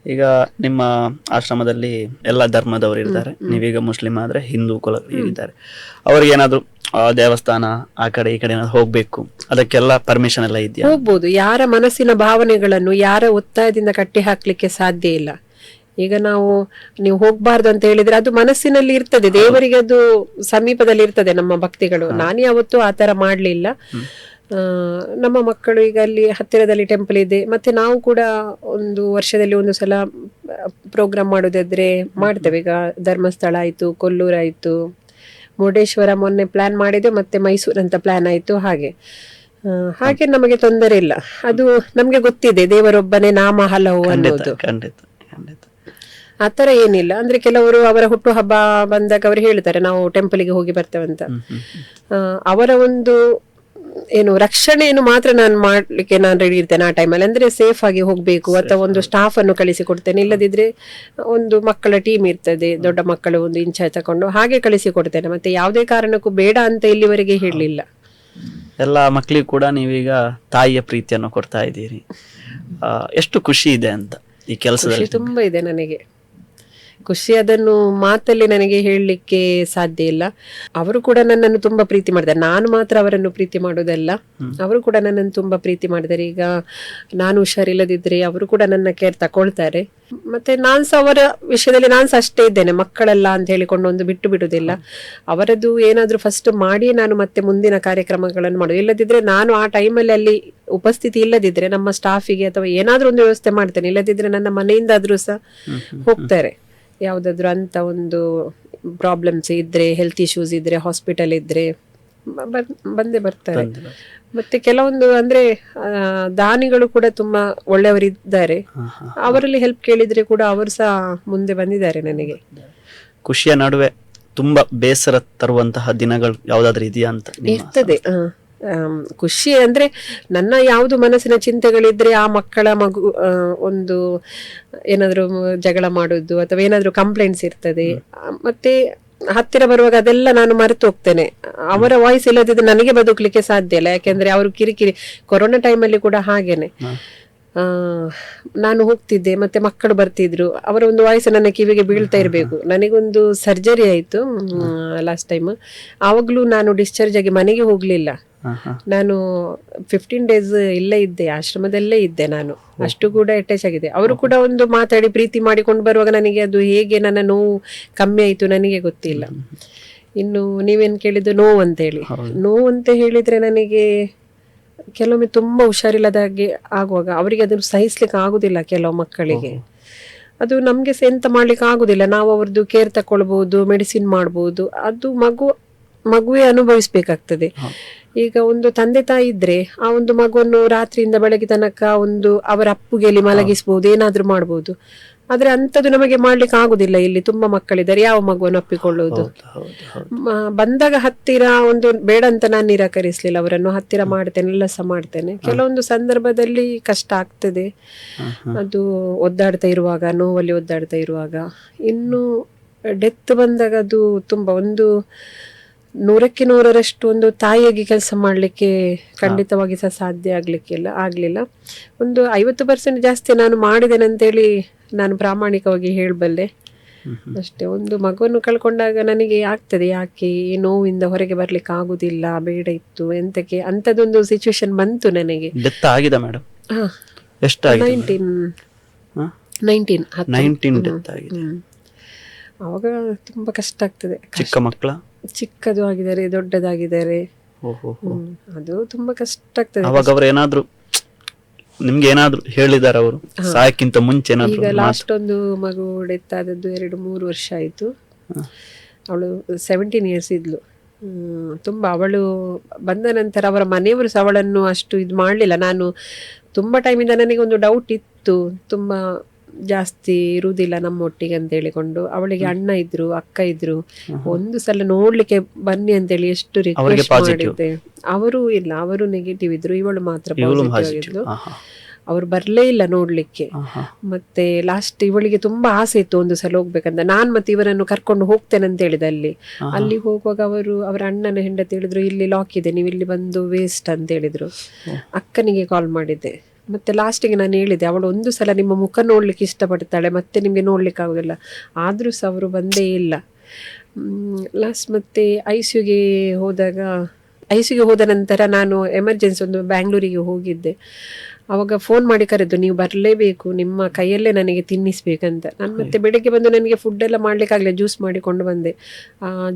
ಈಗ ನಿಮ್ಮ ಆಶ್ರಮದಲ್ಲಿ ಎಲ್ಲ ಧರ್ಮದವರು ಇರ್ತಾರೆ, ನೀವೀಗ ಮುಸ್ಲಿಂ ಆದ್ರೆ ಹಿಂದೂ ಕುಲ ಇದ್ದಾರೆ, ಅವ್ರಿಗೆ ಏನಾದ್ರು ದೇವಸ್ಥಾನ ಆ ಕಡೆ ಈ ಕಡೆ ಹೋಗ್ಬೇಕು, ಅದಕ್ಕೆಲ್ಲ ಪರ್ಮಿಷನ್ ಎಲ್ಲ ಇದೆಯಾ? ಹೋಗ್ಬೋದು. ಯಾರ ಮನಸ್ಸಿನ ಭಾವನೆಗಳನ್ನು ಯಾರ ಒತ್ತಾಯದಿಂದ ಕಟ್ಟಿ ಹಾಕ್ಲಿಕ್ಕೆ ಸಾಧ್ಯ ಇಲ್ಲ. ಈಗ ನೀವು ಹೋಗ್ಬಾರ್ದು ಅಂತ ಹೇಳಿದ್ರೆ ಅದು ಮನಸ್ಸಿನಲ್ಲಿ ಇರ್ತದೆ, ದೇವರಿಗೆ ಅದು ಸಮೀಪದಲ್ಲಿ ಇರ್ತದೆ ನಮ್ಮ ಭಕ್ತಿಗಳು. ನಾನು ಯಾವತ್ತೂ ಆತರ ಮಾಡ್ಲಿಲ್ಲ. ನಮ್ಮ ಮಕ್ಕಳು ಈಗ ಅಲ್ಲಿ ಹತ್ತಿರದಲ್ಲಿ ಟೆಂಪಲ್ ಇದೆ, ಮತ್ತೆ ನಾವು ಕೂಡ ಒಂದು ವರ್ಷದಲ್ಲಿ ಒಂದು ಸಲ ಪ್ರೋಗ್ರಾಮ್ ಮಾಡೋದಾದ್ರೆ ಮಾಡ್ತೇವೆ. ಈಗ ಧರ್ಮಸ್ಥಳ ಆಯ್ತು, ಕೊಲ್ಲೂರು ಆಯ್ತು, ಮುರುಡೇಶ್ವರ ಮೊನ್ನೆ ಪ್ಲಾನ್ ಮಾಡಿದೆ, ಮತ್ತೆ ಮೈಸೂರು ಅಂತ ಪ್ಲಾನ್ ಆಯ್ತು. ಹಾಗೆ ನಮಗೆ ತೊಂದರೆ ಇಲ್ಲ. ಅದು ನಮ್ಗೆ ಗೊತ್ತಿದೆ, ದೇವರೊಬ್ಬನೇ ನಾಮ ಹಲವು ಅನ್ನೋದು. ಆತರ ಏನಿಲ್ಲ. ಅಂದ್ರೆ ಕೆಲವರು ಅವರ ಹುಟ್ಟು ಹಬ್ಬ ಬಂದಾಗ ಅವರು ಹೇಳ್ತಾರೆ ನಾವು ಟೆಂಪಲ್ಗೆ ಹೋಗಿ ಬರ್ತೇವಂತ. ಅವರ ಒಂದು ರಕ್ಷಣೆಯನ್ನು ಮಾತ್ರ ನಾನು ಮಾಡ್ಲಿಕ್ಕೆ ನಾನು ರೆಡಿ ಇರ್ತೇನೆ ಆ ಟೈಮಲ್ಲಿ. ಅಂದ್ರೆ ಸೇಫ್ ಆಗಿ ಹೋಗ್ಬೇಕು, ಅಥವಾ ಒಂದು ಸ್ಟಾಫ್ ಅನ್ನು ಕಳಿಸಿ ಕೊಡ್ತೇನೆ. ಇಲ್ಲದಿದ್ರೆ ಒಂದು ಮಕ್ಕಳ ಟೀಮ್ ಇರ್ತದೆ, ದೊಡ್ಡ ಮಕ್ಕಳು ಒಂದು ಇನ್ಚಾರ್ಜ್ ತಕೊಂಡು ಹಾಗೆ ಕಳಿಸಿ ಕೊಡ್ತೇನೆ. ಮತ್ತೆ ಯಾವುದೇ ಕಾರಣಕ್ಕೂ ಬೇಡ ಅಂತ ಇಲ್ಲಿವರೆಗೆ ಹೇಳಲಿಲ್ಲ. ಎಲ್ಲ ಮಕ್ಕಳಿಗೂ ಕೂಡ ನೀವೀಗ ತಾಯಿಯ ಪ್ರೀತಿಯನ್ನು ಕೊಡ್ತಾ ಇದ್ದೀರಿ. ಎಷ್ಟು ಖುಷಿ ಇದೆ ಅಂತ ಈ ಕೆಲಸದಲ್ಲಿ? ತುಂಬಾ ಇದೆ ನನಗೆ ಖುಷಿ. ಅದನ್ನು ಮಾತಲ್ಲಿ ನನಗೆ ಹೇಳಲಿಕ್ಕೆ ಸಾಧ್ಯ ಇಲ್ಲ. ಅವರು ಕೂಡ ನನ್ನನ್ನು ತುಂಬಾ ಪ್ರೀತಿ ಮಾಡಿದ್ದಾರೆ. ನಾನು ಮಾತ್ರ ಅವರನ್ನು ಪ್ರೀತಿ ಮಾಡೋದಲ್ಲ, ಅವರು ಕೂಡ ನನ್ನನ್ನು ತುಂಬಾ ಪ್ರೀತಿ ಮಾಡಿದ್ದಾರೆ. ಈಗ ನಾನು ಹುಷಾರಿಲ್ಲದಿದ್ರೆ ಅವರು ಕೂಡ ನನ್ನ ಕೇರ್ ತಕೊಳ್ತಾರೆ. ಮತ್ತೆ ನಾನ್ಸ ಅವರ ವಿಷಯದಲ್ಲಿ ನಾನ್ಸ ಅಷ್ಟೇ ಇದ್ದೇನೆ, ಮಕ್ಕಳಲ್ಲ ಅಂತ ಹೇಳಿಕೊಂಡು ಒಂದು ಬಿಟ್ಟು ಬಿಡುದಿಲ್ಲ. ಅವರದ್ದು ಏನಾದ್ರೂ ಫಸ್ಟ್ ಮಾಡಿ ನಾನು ಮತ್ತೆ ಮುಂದಿನ ಕಾರ್ಯಕ್ರಮಗಳನ್ನು ಮಾಡುದು. ಇಲ್ಲದಿದ್ರೆ ನಾನು ಆ ಟೈಮಲ್ಲಿ ಅಲ್ಲಿ ಉಪಸ್ಥಿತಿ ಇಲ್ಲದಿದ್ರೆ ನಮ್ಮ ಸ್ಟಾಫಿಗೆ ಅಥವಾ ಏನಾದ್ರೂ ಒಂದು ವ್ಯವಸ್ಥೆ ಮಾಡ್ತೇನೆ. ಇಲ್ಲದಿದ್ರೆ ನನ್ನ ಮನೆಯಿಂದಾದ್ರೂ ಸಹ ಹೋಗ್ತಾರೆ. ಯಾವ್ದಾದ್ರು ಅಂತ ಒಂದು ಪ್ರಾಬ್ಲಮ್ಸ್ ಇದ್ರೆ, ಹೆಲ್ತ್ ಇಶ್ಯೂಸ್ ಇದ್ರೆ, ಹಾಸ್ಪಿಟಲ್ ಇದ್ರೆ ಬಂದೇ ಬರ್ತಾರೆ. ಮತ್ತೆ ಕೆಲವೊಂದು ಅಂದ್ರೆ ದಾನಿಗಳು ಕೂಡ ತುಂಬಾ ಒಳ್ಳೆಯವರಿದ್ದಾರೆ. ಅವರಲ್ಲಿ ಹೆಲ್ಪ್ ಕೇಳಿದ್ರೆ ಕೂಡ ಅವರು ಸಹ ಮುಂದೆ ಬಂದಿದ್ದಾರೆ ನನಗೆ. ಖುಷಿಯ ನಡುವೆ ತುಂಬಾ ಬೇಸರ ತರುವಂತಹ ದಿನಗಳು ಯಾವ್ದಾದ್ರು ಇದೆಯಾ ಅಂತ? ಇರ್ತದೆ. ಖುಷಿ ಅಂದ್ರೆ ನನ್ನ ಯಾವುದು ಮನಸ್ಸಿನ ಚಿಂತೆಗಳಿದ್ರೆ ಆ ಮಗು ಒಂದು ಏನಾದ್ರು ಜಗಳ ಮಾಡೋದು ಅಥವಾ ಏನಾದ್ರು ಕಂಪ್ಲೇಂಟ್ಸ್ ಇರ್ತದೆ, ಮತ್ತೆ ಹತ್ತಿರ ಬರುವಾಗ ಅದೆಲ್ಲ ನಾನು ಮರೆತು ಹೋಗ್ತೇನೆ. ಅವರ ವಾಯ್ಸ್ ಇಲ್ಲದಿದ್ರೆ ನನಗೆ ಬದುಕಲಿಕ್ಕೆ ಸಾಧ್ಯ ಇಲ್ಲ. ಯಾಕೆಂದ್ರೆ ಅವರು ಕಿರಿಕಿರಿ, ಕೊರೋನಾ ಟೈಮಲ್ಲಿ ಕೂಡ ಹಾಗೇನೆ ನಾನು ಹೋಗ್ತಿದ್ದೆ, ಮತ್ತೆ ಮಕ್ಕಳು ಬರ್ತಿದ್ರು, ಅವರ ಒಂದು ವಾಯ್ಸ್ ನನ್ನ ಕಿವಿಗೆ ಬೀಳ್ತಾ ಇರ್ಬೇಕು. ನನಗೊಂದು ಸರ್ಜರಿ ಆಯ್ತು ಲಾಸ್ಟ್ ಟೈಮ್. ಆವಾಗ್ಲೂ ನಾನು ಡಿಸ್ಚಾರ್ಜ್ ಆಗಿ ಮನೆಗೆ ಹೋಗ್ಲಿಲ್ಲ. ನಾನು 15 days ಇಲ್ಲೇ ಇದ್ದೆ, ಆಶ್ರಮದಲ್ಲೇ ಇದ್ದೆ ನಾನು. ಅಷ್ಟು ಕೂಡ ಅಟ್ಯಾಚ್ ಆಗಿದೆ. ಅವರು ಕೂಡ ಒಂದು ಮಾತಾಡಿ ಪ್ರೀತಿ ಮಾಡಿಕೊಂಡು ಬರುವಾಗ ನನಗೆ ಅದು ಹೇಗೆ ನನ್ನ ನೋವು ಕಮ್ಮಿ ಆಯ್ತು ನನಗೆ ಗೊತ್ತಿಲ್ಲ. ಇನ್ನು ನೀವೇನ್ ಕೇಳಿದ್ದು ನೋವು ಅಂತ ಹೇಳಿ, ನೋವು ಅಂತ ಹೇಳಿದ್ರೆ ನನಗೆ ಕೆಲವೊಮ್ಮೆ ತುಂಬಾ ಹುಷಾರಿಲ್ಲದಾಗೆ ಆಗುವಾಗ ಅವರಿಗೆ ಅದನ್ನು ಸಹಿಸ್ಲಿಕ್ಕೆ ಆಗುದಿಲ್ಲ. ಕೆಲವು ಮಕ್ಕಳಿಗೆ ಅದು ನಮ್ಗೆ ಎಂತ ಮಾಡ್ಲಿಕ್ಕೆ ಆಗುದಿಲ್ಲ. ನಾವು ಅವ್ರದ್ದು ಕೇರ್ ತಕೊಳ್ಬಹುದು, ಮೆಡಿಸಿನ್ ಮಾಡ್ಬೋದು, ಅದು ಮಗುವೇ ಅನುಭವಿಸ್ಬೇಕಾಗ್ತದೆ. ಈಗ ಒಂದು ತಂದೆ ತಾಯಿ ಇದ್ರೆ ಆ ಒಂದು ಮಗುವನ್ನು ರಾತ್ರಿಯಿಂದ ಬೆಳಗ್ಗೆ ತನಕ ಒಂದು ಅವರ ಅಪ್ಪುಗೆಯಲ್ಲಿ ಮಲಗಿಸಬಹುದು, ಏನಾದ್ರೂ ಮಾಡ್ಬೋದು. ಆದ್ರೆ ಅಂತದ್ದು ನಮಗೆ ಮಾಡ್ಲಿಕ್ಕೆ ಆಗುದಿಲ್ಲ. ಇಲ್ಲಿ ತುಂಬಾ ಮಕ್ಕಳಿದ್ದಾರೆ, ಯಾವ ಮಗುವನ್ನು ಅಪ್ಪಿಕೊಳ್ಳುವುದು? ಬಂದಾಗ ಹತ್ತಿರ ಒಂದು ಬೇಡ ಅಂತ ನಾನು ನಿರಾಕರಿಸ್ಲಿಲ್ಲ, ಅವರನ್ನು ಹತ್ತಿರ ಮಾಡ್ತೇನೆ, ಎಲ್ಲ ಸಹ ಮಾಡ್ತೇನೆ. ಕೆಲವೊಂದು ಸಂದರ್ಭದಲ್ಲಿ ಕಷ್ಟ ಆಗ್ತದೆ, ಅದು ಒದ್ದಾಡ್ತಾ ಇರುವಾಗ, ನೋವಲ್ಲಿ ಒದ್ದಾಡ್ತಾ ಇರುವಾಗ. ಇನ್ನು ಡೆತ್ ಬಂದಾಗ ಅದು ತುಂಬಾ ಒಂದು 100ಕ್ಕೆ 100ರಷ್ಟು ಒಂದು ತಾಯಿಯಾಗಿ ಕೆಲಸ ಮಾಡ್ಲಿಕ್ಕೆ ಖಂಡಿತವಾಗಿ ಸಹ ಸಾಧ್ಯ ಆಗ್ಲಿಲ್ಲ. ಒಂದು 50% ಜಾಸ್ತಿ ನಾನು ಮಾಡಿದ್ದೇನೆ ಅಂತೇಳಿ ನಾನು ಪ್ರಾಮಾಣಿಕವಾಗಿ ಹೇಳಬಲ್ಲೆ ಅಷ್ಟೇ. ಒಂದು ಮಗುವನ್ನು ಕಳ್ಕೊಂಡಾಗ ನನಗೆ ಆಗ್ತದೆ, ಯಾಕೆ ಈ ನೋವಿಂದ ಹೊರಗೆ ಬರ್ಲಿಕ್ಕೆ ಆಗುದಿಲ್ಲ, ಬೇಡ ಇತ್ತು ಎಂತಕ್ಕೆ ಅಂತದೊಂದು ಸಿಚುವೇಶನ್ ಬಂತು ನನಗೆ. ಡೆತ್ ಆಗಿದೆ ಮೇಡಮ್? ಎಷ್ಟು 19 ಡೆತ್ ಆಗಿದೆ. ಅವಾಗ ತುಂಬಾ ಕಷ್ಟ ಆಗ್ತದೆ. ಚಿಕ್ಕ ಮಕ್ಕಳ? ಚಿಕ್ಕದು ಆಗಿದ್ದಾರೆ, ದೊಡ್ಡದಾಗಿದ್ದಾರೆ. ಅದು ತುಂಬಾ ಕಷ್ಟ ಆಗ್ತದೆ. ಅವಾಗ ಅವ್ರು ಏನಾದ್ರು ನಿಮ್ಗೆ ಏನಾದ್ರು ಹೇಳಿದಾರ ಅವರು ಸಾಯಕ್ಕಿಂತ ಮುಂಚೆ? ಈಗ ಲಾಸ್ಟ್ ಒಂದು ಮಗು ಡೆತ್ ಆದದ್ದು 2-3 ವರ್ಷ ಆಯ್ತು. ಅವಳು 17 years ಇದ್ಲು. ತುಂಬಾ ಅವಳು ಬಂದ ನಂತರ ಅವರ ಮನೆಯವರು ಸಹ ಅವಳನ್ನು ಅಷ್ಟು ಇದು ಮಾಡ್ಲಿಲ್ಲ. ನಾನು ತುಂಬಾ ಟೈಮಿಂದ ನನಗೆ ಒಂದು ಡೌಟ್ ಇತ್ತು, ತುಂಬಾ ಜಾಸ್ತಿ ಇರುವುದಿಲ್ಲ ನಮ್ಮೊಟ್ಟಿಗೆ ಅಂತ ಹೇಳಿಕೊಂಡು, ಅವಳಿಗೆ ಅಣ್ಣ ಇದ್ರು, ಅಕ್ಕ ಇದ್ರು. ಒಂದು ಸಲ ನೋಡ್ಲಿಕ್ಕೆ ಬನ್ನಿ ಅಂತೇಳಿ ಎಷ್ಟು ರಿಕ್ವೆಸ್ಟ್ ಮಾಡಿದ್ದೆ. ಅವರು ಇಲ್ಲ, ಅವರು ನೆಗೆಟಿವ್ ಇದ್ರು, ಇವಳು ಮಾತ್ರ ಪಾಸಿಟಿವ್ ಆಗಿದ್ಲು. ಅವ್ರು ಬರ್ಲೇ ಇಲ್ಲ ನೋಡ್ಲಿಕ್ಕೆ. ಮತ್ತೆ ಲಾಸ್ಟ್ ಇವಳಿಗೆ ತುಂಬಾ ಆಸೆ ಇತ್ತು ಒಂದು ಸಲ ಹೋಗ್ಬೇಕಂತ. ನಾನ್ ಮತ್ತೆ ಇವರನ್ನು ಕರ್ಕೊಂಡು ಹೋಗ್ತೇನೆ ಅಂತ ಹೇಳಿದೆ. ಅಲ್ಲಿ ಹೋಗುವಾಗ ಅವರ ಅಣ್ಣನ ಹೆಂಡತಿ ಹೇಳಿದ್ರು, ಇಲ್ಲಿ ಲಾಕ್ ಇದೆ, ನೀವು ಇಲ್ಲಿ ಬಂದು ವೇಸ್ಟ್ ಅಂತ ಹೇಳಿದ್ರು. ಅಕ್ಕನಿಗೆ ಕಾಲ್ ಮಾಡಿದ್ದೆ. ಮತ್ತೆ ಲಾಸ್ಟಿಗೆ ನಾನು ಹೇಳಿದೆ, ಅವಳು ಒಂದು ಸಲ ನಿಮ್ಮ ಮುಖ ನೋಡ್ಲಿಕ್ಕೆ ಇಷ್ಟಪಡ್ತಾಳೆ, ಮತ್ತೆ ನಿಮ್ಗೆ ನೋಡ್ಲಿಕ್ಕೆ ಆಗುದಿಲ್ಲ. ಆದ್ರೂ ಸಹ ಅವರು ಬಂದೇ ಇಲ್ಲ. ಲಾಸ್ಟ್ ಮತ್ತೆ ಐಸಿಯುಗೆ ಹೋದ ನಂತರ ನಾನು ಎಮರ್ಜೆನ್ಸಿ ಒಂದು ಬ್ಯಾಂಗ್ಳೂರಿಗೆ ಹೋಗಿದ್ದೆ. ಅವಾಗ ಫೋನ್ ಮಾಡಿ ಕರೆದು, ನೀವು ಬರಲೇಬೇಕು, ನಿಮ್ಮ ಕೈಯಲ್ಲೇ ನನಗೆ ತಿನ್ನಿಸ್ಬೇಕಂತ. ನಾನು ಮತ್ತೆ ಬೆಳಗ್ಗೆ ಬಂದು ನನಗೆ ಫುಡ್ ಎಲ್ಲ ಮಾಡ್ಲಿಕ್ಕಾಗಲಿಲ್ಲ, ಜ್ಯೂಸ್ ಮಾಡಿಕೊಂಡು ಬಂದೆ.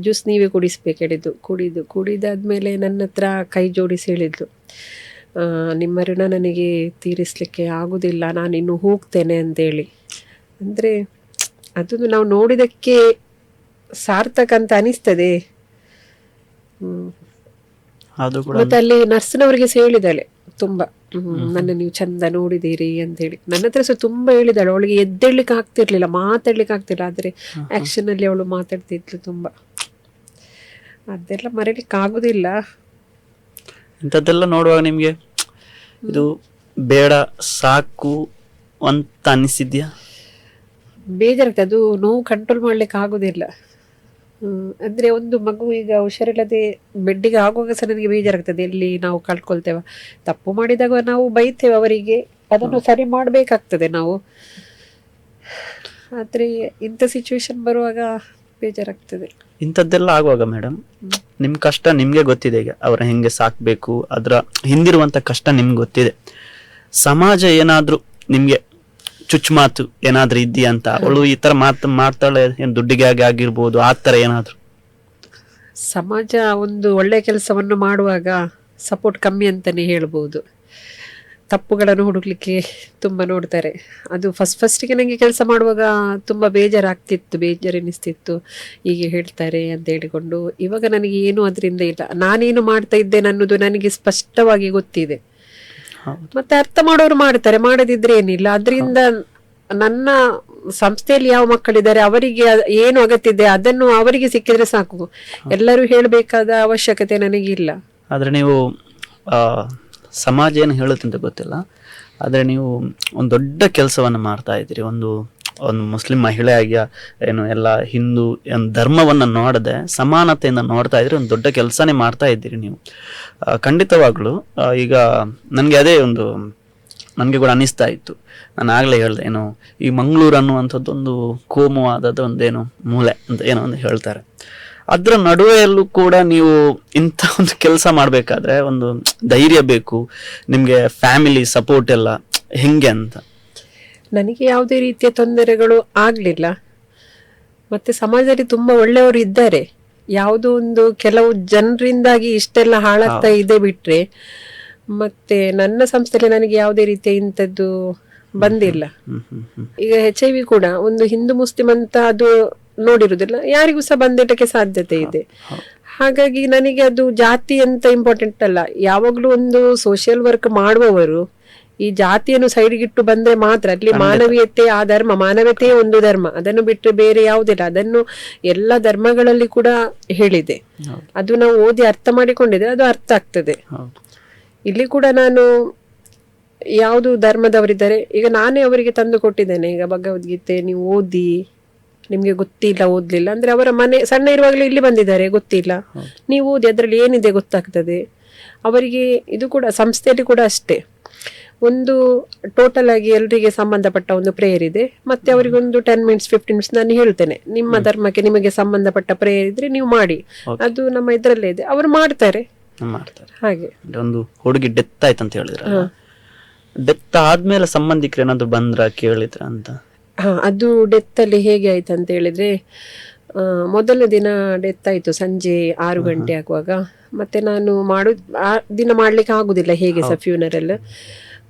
ಜ್ಯೂಸ್ ನೀವೇ ಕುಡಿಸ್ಬೇಕು ಹೇಳಿದ್ದು. ಕುಡಿದಾದ್ಮೇಲೆ ನನ್ನ ಹತ್ರ ಕೈ ಜೋಡಿಸಿ ಹೇಳಿದ್ದು, ನಿಮ್ಮ ಋಣ ನನಗೆ ತೀರಿಸಲಿಕ್ಕೆ ಆಗುದಿಲ್ಲ, ನಾನು ಇನ್ನು ಹೋಗ್ತೇನೆ ಅಂತೇಳಿ. ಅಂದರೆ ಅದೊಂದು ನಾವು ನೋಡಿದಕ್ಕೆ ಸಾರ್ಥಕ ಅಂತ ಅನಿಸ್ತದೆ. ಮತ್ತೆ ಅಲ್ಲಿ ನರ್ಸ್ನವರಿಗೆ ಸಹ ಹೇಳಿದಾಳೆ ತುಂಬಾ, ನನ್ನ ನೀವು ಚಂದ ನೋಡಿದೀರಿ ಅಂತ ಹೇಳಿ. ನನ್ನ ಹತ್ರ ಸಹ ತುಂಬಾ ಹೇಳಿದಾಳೆ. ಅವಳಿಗೆ ಎದ್ದೇಳ್ಲಿಕ್ಕೆ ಆಗ್ತಿರ್ಲಿಲ್ಲ, ಮಾತಾಡ್ಲಿಕ್ಕೆ ಆಗ್ತಿಲ್ಲ, ಆದ್ರೆ ಆಕ್ಷನ್ ಅಲ್ಲಿ ಅವಳು ಮಾತಾಡ್ತಿದ್ಲು ತುಂಬಾ. ಅದೆಲ್ಲ ಮರೀಲಿಕ್ಕೆ ಆಗುದಿಲ್ಲ. ಇಂಥದ್ದೆಲ್ಲ ನೋಡುವಾಗ ನಿಮ್ಗೆ ಇದು ಬೇಡ, ಸಾಕು ಅಂತ ಅನಿಸಿದ್ಯಾ? ಬೇಜಾರಾಗ್ತದೆ, ಅದು ನೋವು ಕಂಟ್ರೋಲ್ ಮಾಡ್ಲಿಕ್ಕೆ ಆಗುದಿಲ್ಲ. ಅಂದ್ರೆ ಒಂದು ಮಗು ಈಗ ಹುಷಾರಿಲ್ಲದೆ ಬೆಡ್ಡಿಗೆ ಆಗುವಾಗ ಸಹ ನನಗೆ ಬೇಜಾರಾಗ್ತದೆ. ಎಲ್ಲಿ ನಾವು ಕಳ್ಕೊಳ್ತೇವೆ, ತಪ್ಪು ಮಾಡಿದಾಗ ನಾವು ಬೈತೇವೆ ಅವರಿಗೆ, ಅದನ್ನು ಸರಿ ಮಾಡ್ಬೇಕಾಗ್ತದೆ ನಾವು. ಆದ್ರೆ ಇಂಥ ಸಿಚುವೇಶನ್ ಬರುವಾಗ ಬೇಜಾರಾಗ್ತದೆ. ಇಂಥದ್ದೆಲ್ಲ ಆಗುವಾಗ ಮೇಡಮ್, ನಿಮ್ ಕಷ್ಟ ನಿಮ್ಗೆ ಗೊತ್ತಿದೆ. ಈಗ ಅವ್ರ ಹೆಂಗೆ ಸಾಕ್ಬೇಕು, ಅದ್ರ ಹಿಂದಿರುವಂತ ಕಷ್ಟ ನಿಮ್ಗೆ ಗೊತ್ತಿದೆ. ಸಮಾಜ ಏನಾದ್ರೂ ನಿಮ್ಗೆ ಚುಚ್ಚುಮಾತು ಏನಾದ್ರೂ ಇದೆಯಾ ಅಂತ? ಅವಳು ಈ ತರ ಮಾತು ಮಾಡ್ತಾಳೆ, ಏನ್ ದುಡ್ಡಿಗಾಗಿ ಆಗಿರ್ಬೋದು, ಆ ತರ ಏನಾದ್ರು? ಸಮಾಜ ಒಂದು ಒಳ್ಳೆ ಕೆಲಸವನ್ನು ಮಾಡುವಾಗ ಸಪೋರ್ಟ್ ಕಮ್ಮಿ ಅಂತಾನೆ ಹೇಳ್ಬೋದು. ತಪ್ಪುಗಳನ್ನು ಹುಡುಕ್ಲಿಕ್ಕೆ ತುಂಬಾ ನೋಡ್ತಾರೆ. ಅದು ಫಸ್ಟಿಗೆ ನನಗೆ ಕೆಲಸ ಮಾಡುವಾಗ ತುಂಬಾ ಬೇಜಾರೆನಿಸ್ತಿತ್ತು, ಹೀಗೆ ಹೇಳ್ತಾರೆ ಅಂತ ಹೇಳಿಕೊಂಡು. ಇವಾಗ ನನಗೆ ಏನು ಅದರಿಂದ ಇಲ್ಲ, ನಾನೇನು ಮಾಡ್ತಾ ಇದ್ದೇನೆ ಅನ್ನೋದು ನನಗೆ ಸ್ಪಷ್ಟವಾಗಿ ಗೊತ್ತಿದೆ. ಮತ್ತೆ ಅರ್ಥ ಮಾಡೋರು ಮಾಡ್ತಾರೆ, ಮಾಡದಿದ್ರೆ ಏನಿಲ್ಲ. ಅದರಿಂದ ನನ್ನ ಸಂಸ್ಥೆಯಲ್ಲಿ ಯಾವ ಮಕ್ಕಳಿದ್ದಾರೆ ಅವರಿಗೆ ಏನು ಅಗತ್ಯ ಇದೆ ಅದನ್ನು ಅವರಿಗೆ ಸಿಕ್ಕಿದ್ರೆ ಸಾಕು. ಎಲ್ಲರೂ ಹೇಳಬೇಕಾದ ಅವಶ್ಯಕತೆ ನನಗಿಲ್ಲ. ಆದ್ರೆ ನೀವು ಸಮಾಜ ಏನು ಹೇಳುತ್ತೆ ಅಂತ ಗೊತ್ತಿಲ್ಲ, ಆದರೆ ನೀವು ಒಂದು ದೊಡ್ಡ ಕೆಲಸವನ್ನು ಮಾಡ್ತಾ ಇದ್ದೀರಿ. ಒಂದು ಮುಸ್ಲಿಂ ಮಹಿಳೆಯಾಗಿ ಏನು ಎಲ್ಲ ಹಿಂದೂ ಧರ್ಮವನ್ನು ನೋಡದೆ ಸಮಾನತೆಯಿಂದ ನೋಡ್ತಾ ಇದ್ದೀರಿ. ಒಂದು ದೊಡ್ಡ ಕೆಲಸನೇ ಮಾಡ್ತಾ ಇದ್ದೀರಿ ನೀವು. ಖಂಡಿತವಾಗ್ಲೂ ಈಗ ನನಗೆ ಅದೇ ನನಗೆ ಕೂಡ ಅನಿಸ್ತಾ ಇತ್ತು. ನಾನು ಆಗಲೇ ಹೇಳಿದೆ, ಏನು ಈ ಮಂಗಳೂರು ಅನ್ನುವಂಥದ್ದೊಂದು ಕೋಮುವಾದದ ಒಂದೇನು ಮೂಲೆ ಅಂತ ಏನೋ ಒಂದು ಹೇಳ್ತಾರೆ. ಅದರ ನಡುವೆಯಲ್ಲೂ ಕೂಡ ನೀವು ಇಂಥ ಒಂದು ಕೆಲಸ ಮಾಡಬೇಕಾದ್ರೆ ಒಂದು ಧೈರ್ಯ ಬೇಕು ನಿಮಗೆ, ಫ್ಯಾಮಿಲಿ ಸಪೋರ್ಟ್ ಎಲ್ಲ ಹೆಂಗೆ ಅಂತ? ನನಗೆ ಯಾವುದೇ ರೀತಿಯ ತೊಂದರೆಗಳು ಆಗಲಿಲ್ಲ. ಮತ್ತೆ ಸಮಾಜದಲ್ಲಿ ತುಂಬಾ ಒಳ್ಳೆಯವರು ಇದ್ದಾರೆ. ಯಾವುದೋ ಒಂದು ಕೆಲವು ಜನರಿಂದಾಗಿ ಇಷ್ಟೆಲ್ಲ ಹಾಳಾಗ್ತಾ ಇದೆ ಬಿಟ್ರೆ, ಮತ್ತೆ ನನ್ನ ಸಂಸ್ಥೆಯಲ್ಲಿ ನನಗೆ ಯಾವುದೇ ರೀತಿಯ ಇಂಥದ್ದು ಬಂದಿಲ್ಲ. ಈಗ HIV ಕೂಡ ಒಂದು ಹಿಂದೂ ಮುಸ್ಲಿಂ ಅಂತ ಅದು ನೋಡಿರುವುದಿಲ್ಲ, ಯಾರಿಗೂ ಸಹ ಬಂದಿಟ್ಟಕ್ಕೆ ಸಾಧ್ಯತೆ ಇದೆ. ಹಾಗಾಗಿ ನನಗೆ ಅದು ಜಾತಿ ಅಂತ ಇಂಪಾರ್ಟೆಂಟ್ ಅಲ್ಲ. ಯಾವಾಗ್ಲೂ ಒಂದು ಸೋಷಿಯಲ್ ವರ್ಕ್ ಮಾಡುವವರು ಈ ಜಾತಿಯನ್ನು ಸೈಡ್ಗಿಟ್ಟು ಬಂದ್ರೆ ಮಾತ್ರ ಅಲ್ಲಿ ಮಾನವೀಯತೆ, ಆ ಧರ್ಮ ಮಾನವೀಯತೆಯೇ ಒಂದು ಧರ್ಮ, ಅದನ್ನು ಬಿಟ್ಟು ಬೇರೆ ಯಾವುದಿಲ್ಲ. ಅದನ್ನು ಎಲ್ಲ ಧರ್ಮಗಳಲ್ಲಿ ಕೂಡ ಹೇಳಿದೆ. ಅದು ನಾವು ಓದಿ ಅರ್ಥ ಮಾಡಿಕೊಂಡಿದ್ರೆ ಅದು ಅರ್ಥ ಆಗ್ತದೆ. ಇಲ್ಲಿ ಕೂಡ ನಾನು ಯಾವುದು ಧರ್ಮದವರಿದ್ದಾರೆ, ಈಗ ನಾನೇ ಅವರಿಗೆ ತಂದು ಕೊಟ್ಟಿದ್ದೇನೆ. ಈಗ ಭಗವದ್ಗೀತೆ ನೀವು ಓದಿ, ನಿಮ್ಗೆ ಗೊತ್ತಿಲ್ಲ ಓದ್ಲಿಲ್ಲ ಅಂದ್ರೆ ಅವರ ಮನೆ ಸಣ್ಣ ಇರುವಾಗಲೇ ಇಲ್ಲಿ ಬಂದಿದ್ದಾರೆ, ಗೊತ್ತಿಲ್ಲ, ನೀವು ಓದಿ, ಅದ್ರಲ್ಲಿ ಏನಿದೆ ಗೊತ್ತಾಗ್ತದೆ ಅವರಿಗೆ. ಇದು ಕೂಡ ಸಂಸ್ಥೆಯಲ್ಲಿ ಕೂಡ ಅಷ್ಟೇ, ಒಂದು ಟೋಟಲ್ ಆಗಿ ಎಲ್ಲರಿಗೆ ಸಂಬಂಧಪಟ್ಟ ಒಂದು ಪ್ರೇಯರ್ ಇದೆ. ಮತ್ತೆ ಅವರಿಗೆ ಒಂದು 10 minutes 15 minutes ನಾನು ಹೇಳ್ತೇನೆ, ನಿಮ್ಮ ಧರ್ಮಕ್ಕೆ ನಿಮಗೆ ಸಂಬಂಧಪಟ್ಟ ಪ್ರೇಯರ್ ಇದ್ರೆ ನೀವು ಮಾಡಿ, ಅದು ನಮ್ಮ ಇದ್ರಲ್ಲೇ ಇದೆ, ಅವರು ಮಾಡ್ತಾರೆ. ಹಾಗೆ ಒಂದು ಹುಡುಗಿ ಡೆತ್ ಆಯ್ತು ಅಂತ ಹೇಳಿದ್ರೆ, ಡೆತ್ ಆದ್ಮೇಲೆ ಸಂಬಂಧಿಕರು ಏನಾದ್ರು ಬಂದ್ರ ಕೇಳಿದ್ರ ಅಂತ? ಅದು ಡೆತ್ ಅಲ್ಲಿ ಹೇಗೆ ಆಯ್ತು ಅಂತ ಹೇಳಿದ್ರೆ, ಮೊದಲ ದಿನ ಡೆತ್ ಆಯ್ತು ಸಂಜೆ 6 ಗಂಟೆ ಆಗುವಾಗ. ಮತ್ತೆ ನಾನು ಆ ದಿನ ಮಾಡ್ಲಿಕ್ಕೆ ಆಗುದಿಲ್ಲ ಹೇಗೆ ಸಹ ಫ್ಯೂನರಲ್.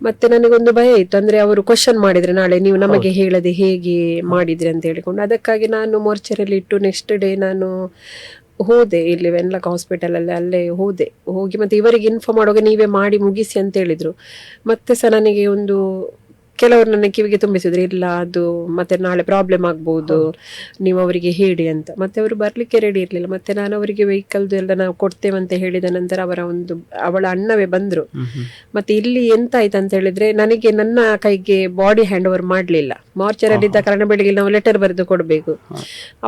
ಮತ್ತೆ ನನಗೊಂದು ಭಯ ಇತ್ತು, ಅಂದ್ರೆ ಅವರು ಕ್ವಶನ್ ಮಾಡಿದ್ರೆ ನಾಳೆ ನೀವು ನಮಗೆ ಹೇಳದೆ ಹೇಗೆ ಮಾಡಿದ್ರಿ ಅಂತ ಹೇಳಿಕೊಂಡು. ಅದಕ್ಕಾಗಿ ನಾನು ಮೋರ್ಚರಿಯಲ್ಲಿ ಇಟ್ಟು ನೆಕ್ಸ್ಟ್ ಡೇ ನಾನು ಹೋದೆ, ಇಲ್ಲಿ ವೆನ್ಲಾಕ್ ಹಾಸ್ಪಿಟಲ್ ಅಲ್ಲಿ ಅಲ್ಲೇ ಹೋಗಿ ಮತ್ತೆ ಇವರಿಗೆ ಇನ್ಫಾರ್ಮ್ ಮಾಡುವಾಗ ನೀವೇ ಮಾಡಿ ಮುಗಿಸಿ ಅಂತ ಹೇಳಿದ್ರು. ಮತ್ತೆ ಸಹ ನನಗೆ ಒಂದು ಕೆಲವರು ನನ್ನ ಕಿವಿಗೆ ತುಂಬಿಸಿದ್ರು, ಇಲ್ಲ ಅದು ಮತ್ತೆ ನಾಳೆ ಪ್ರಾಬ್ಲಮ್ ಆಗ್ಬೋದು, ನೀವು ಅವರಿಗೆ ಹೇಳಿ ಅಂತ. ಮತ್ತೆ ಅವರು ಬರ್ಲಿಕ್ಕೆ ರೆಡಿ ಇರ್ಲಿಲ್ಲ. ಮತ್ತೆ ನಾನು ಅವರಿಗೆ ವೆಹಿಕಲ್ದು ಎಲ್ಲ ನಾವು ಕೊಡ್ತೇವೆ ಅಂತ ಹೇಳಿದ ನಂತರ ಅವಳ ಅಣ್ಣವೇ ಬಂದ್ರು. ಮತ್ತೆ ಇಲ್ಲಿ ಎಂತ ಆಯ್ತು ಅಂತ ಹೇಳಿದ್ರೆ, ನನಗೆ ನನ್ನ ಕೈಗೆ ಬಾಡಿ ಹ್ಯಾಂಡ್ ಓವರ್ ಮಾಡ್ಲಿಲ್ಲ. ಮಾರ್ಚರಲ್ಲಿ ಇದ್ದ ಕಾರಣ ಬೆಳಿಗ್ಗೆ ನಾವು ಲೆಟರ್ ಬರೆದು ಕೊಡ್ಬೇಕು.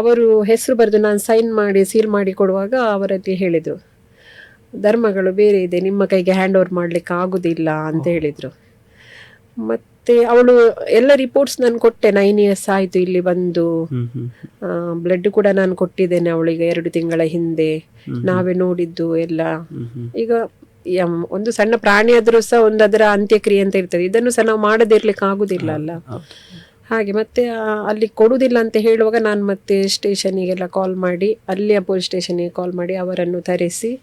ಅವರು ಹೆಸರು ಬರೆದು ನಾನು ಸೈನ್ ಮಾಡಿ ಸೀಲ್ ಮಾಡಿ ಕೊಡುವಾಗ ಅವರಲ್ಲಿ ಹೇಳಿದ್ರು, ಧರ್ಮಗಳು ಬೇರೆ ಇದೆ, ನಿಮ್ಮ ಕೈಗೆ ಹ್ಯಾಂಡ್ ಓವರ್ ಮಾಡ್ಲಿಕ್ಕೆ ಆಗುದಿಲ್ಲ ಅಂತ ಹೇಳಿದ್ರು. ಮತ್ತೆ ಅವಳು ಎಲ್ಲ ರಿಪೋರ್ಟ್ಸ್ ನಾನು ಕೊಟ್ಟೆ. 9 years ಆಯ್ತು ಇಲ್ಲಿ ಬಂದು. ಬ್ಲಡ್ ಕೂಡ ನಾನು ಕೊಟ್ಟಿದ್ದೇನೆ ಅವಳಿಗೆ 2 ತಿಂಗಳ ಹಿಂದೆ. ನಾವೇ ನೋಡಿದ್ದು ಎಲ್ಲ. ಈಗ ಒಂದು ಸಣ್ಣ ಪ್ರಾಣಿ ಆದ್ರೂ ಸಹ ಒಂದು ಅದರ ಅಂತ್ಯಕ್ರಿಯೆ ಅಂತ ಇರ್ತದೆ. ಇದನ್ನು ಸಹ ನಾವು ಮಾಡದಿರ್ಲಿಕ್ಕೆ ಆಗುದಿಲ್ಲ ಅಲ್ಲ. ಹಾಗೆ ಮತ್ತೆ ಅಲ್ಲಿ ಕೊಡುದಿಲ್ಲ ಅಂತ ಹೇಳುವಾಗ ನಾನು ಮತ್ತೆ ಸ್ಟೇಷನಿಗೆಲ್ಲ ಕಾಲ್ ಮಾಡಿ, ಅಲ್ಲಿಯ ಪೊಲೀಸ್ ಸ್ಟೇಷನ್ಗೆ ಕಾಲ್ ಮಾಡಿ ಅವರನ್ನು ತರಿಸಿ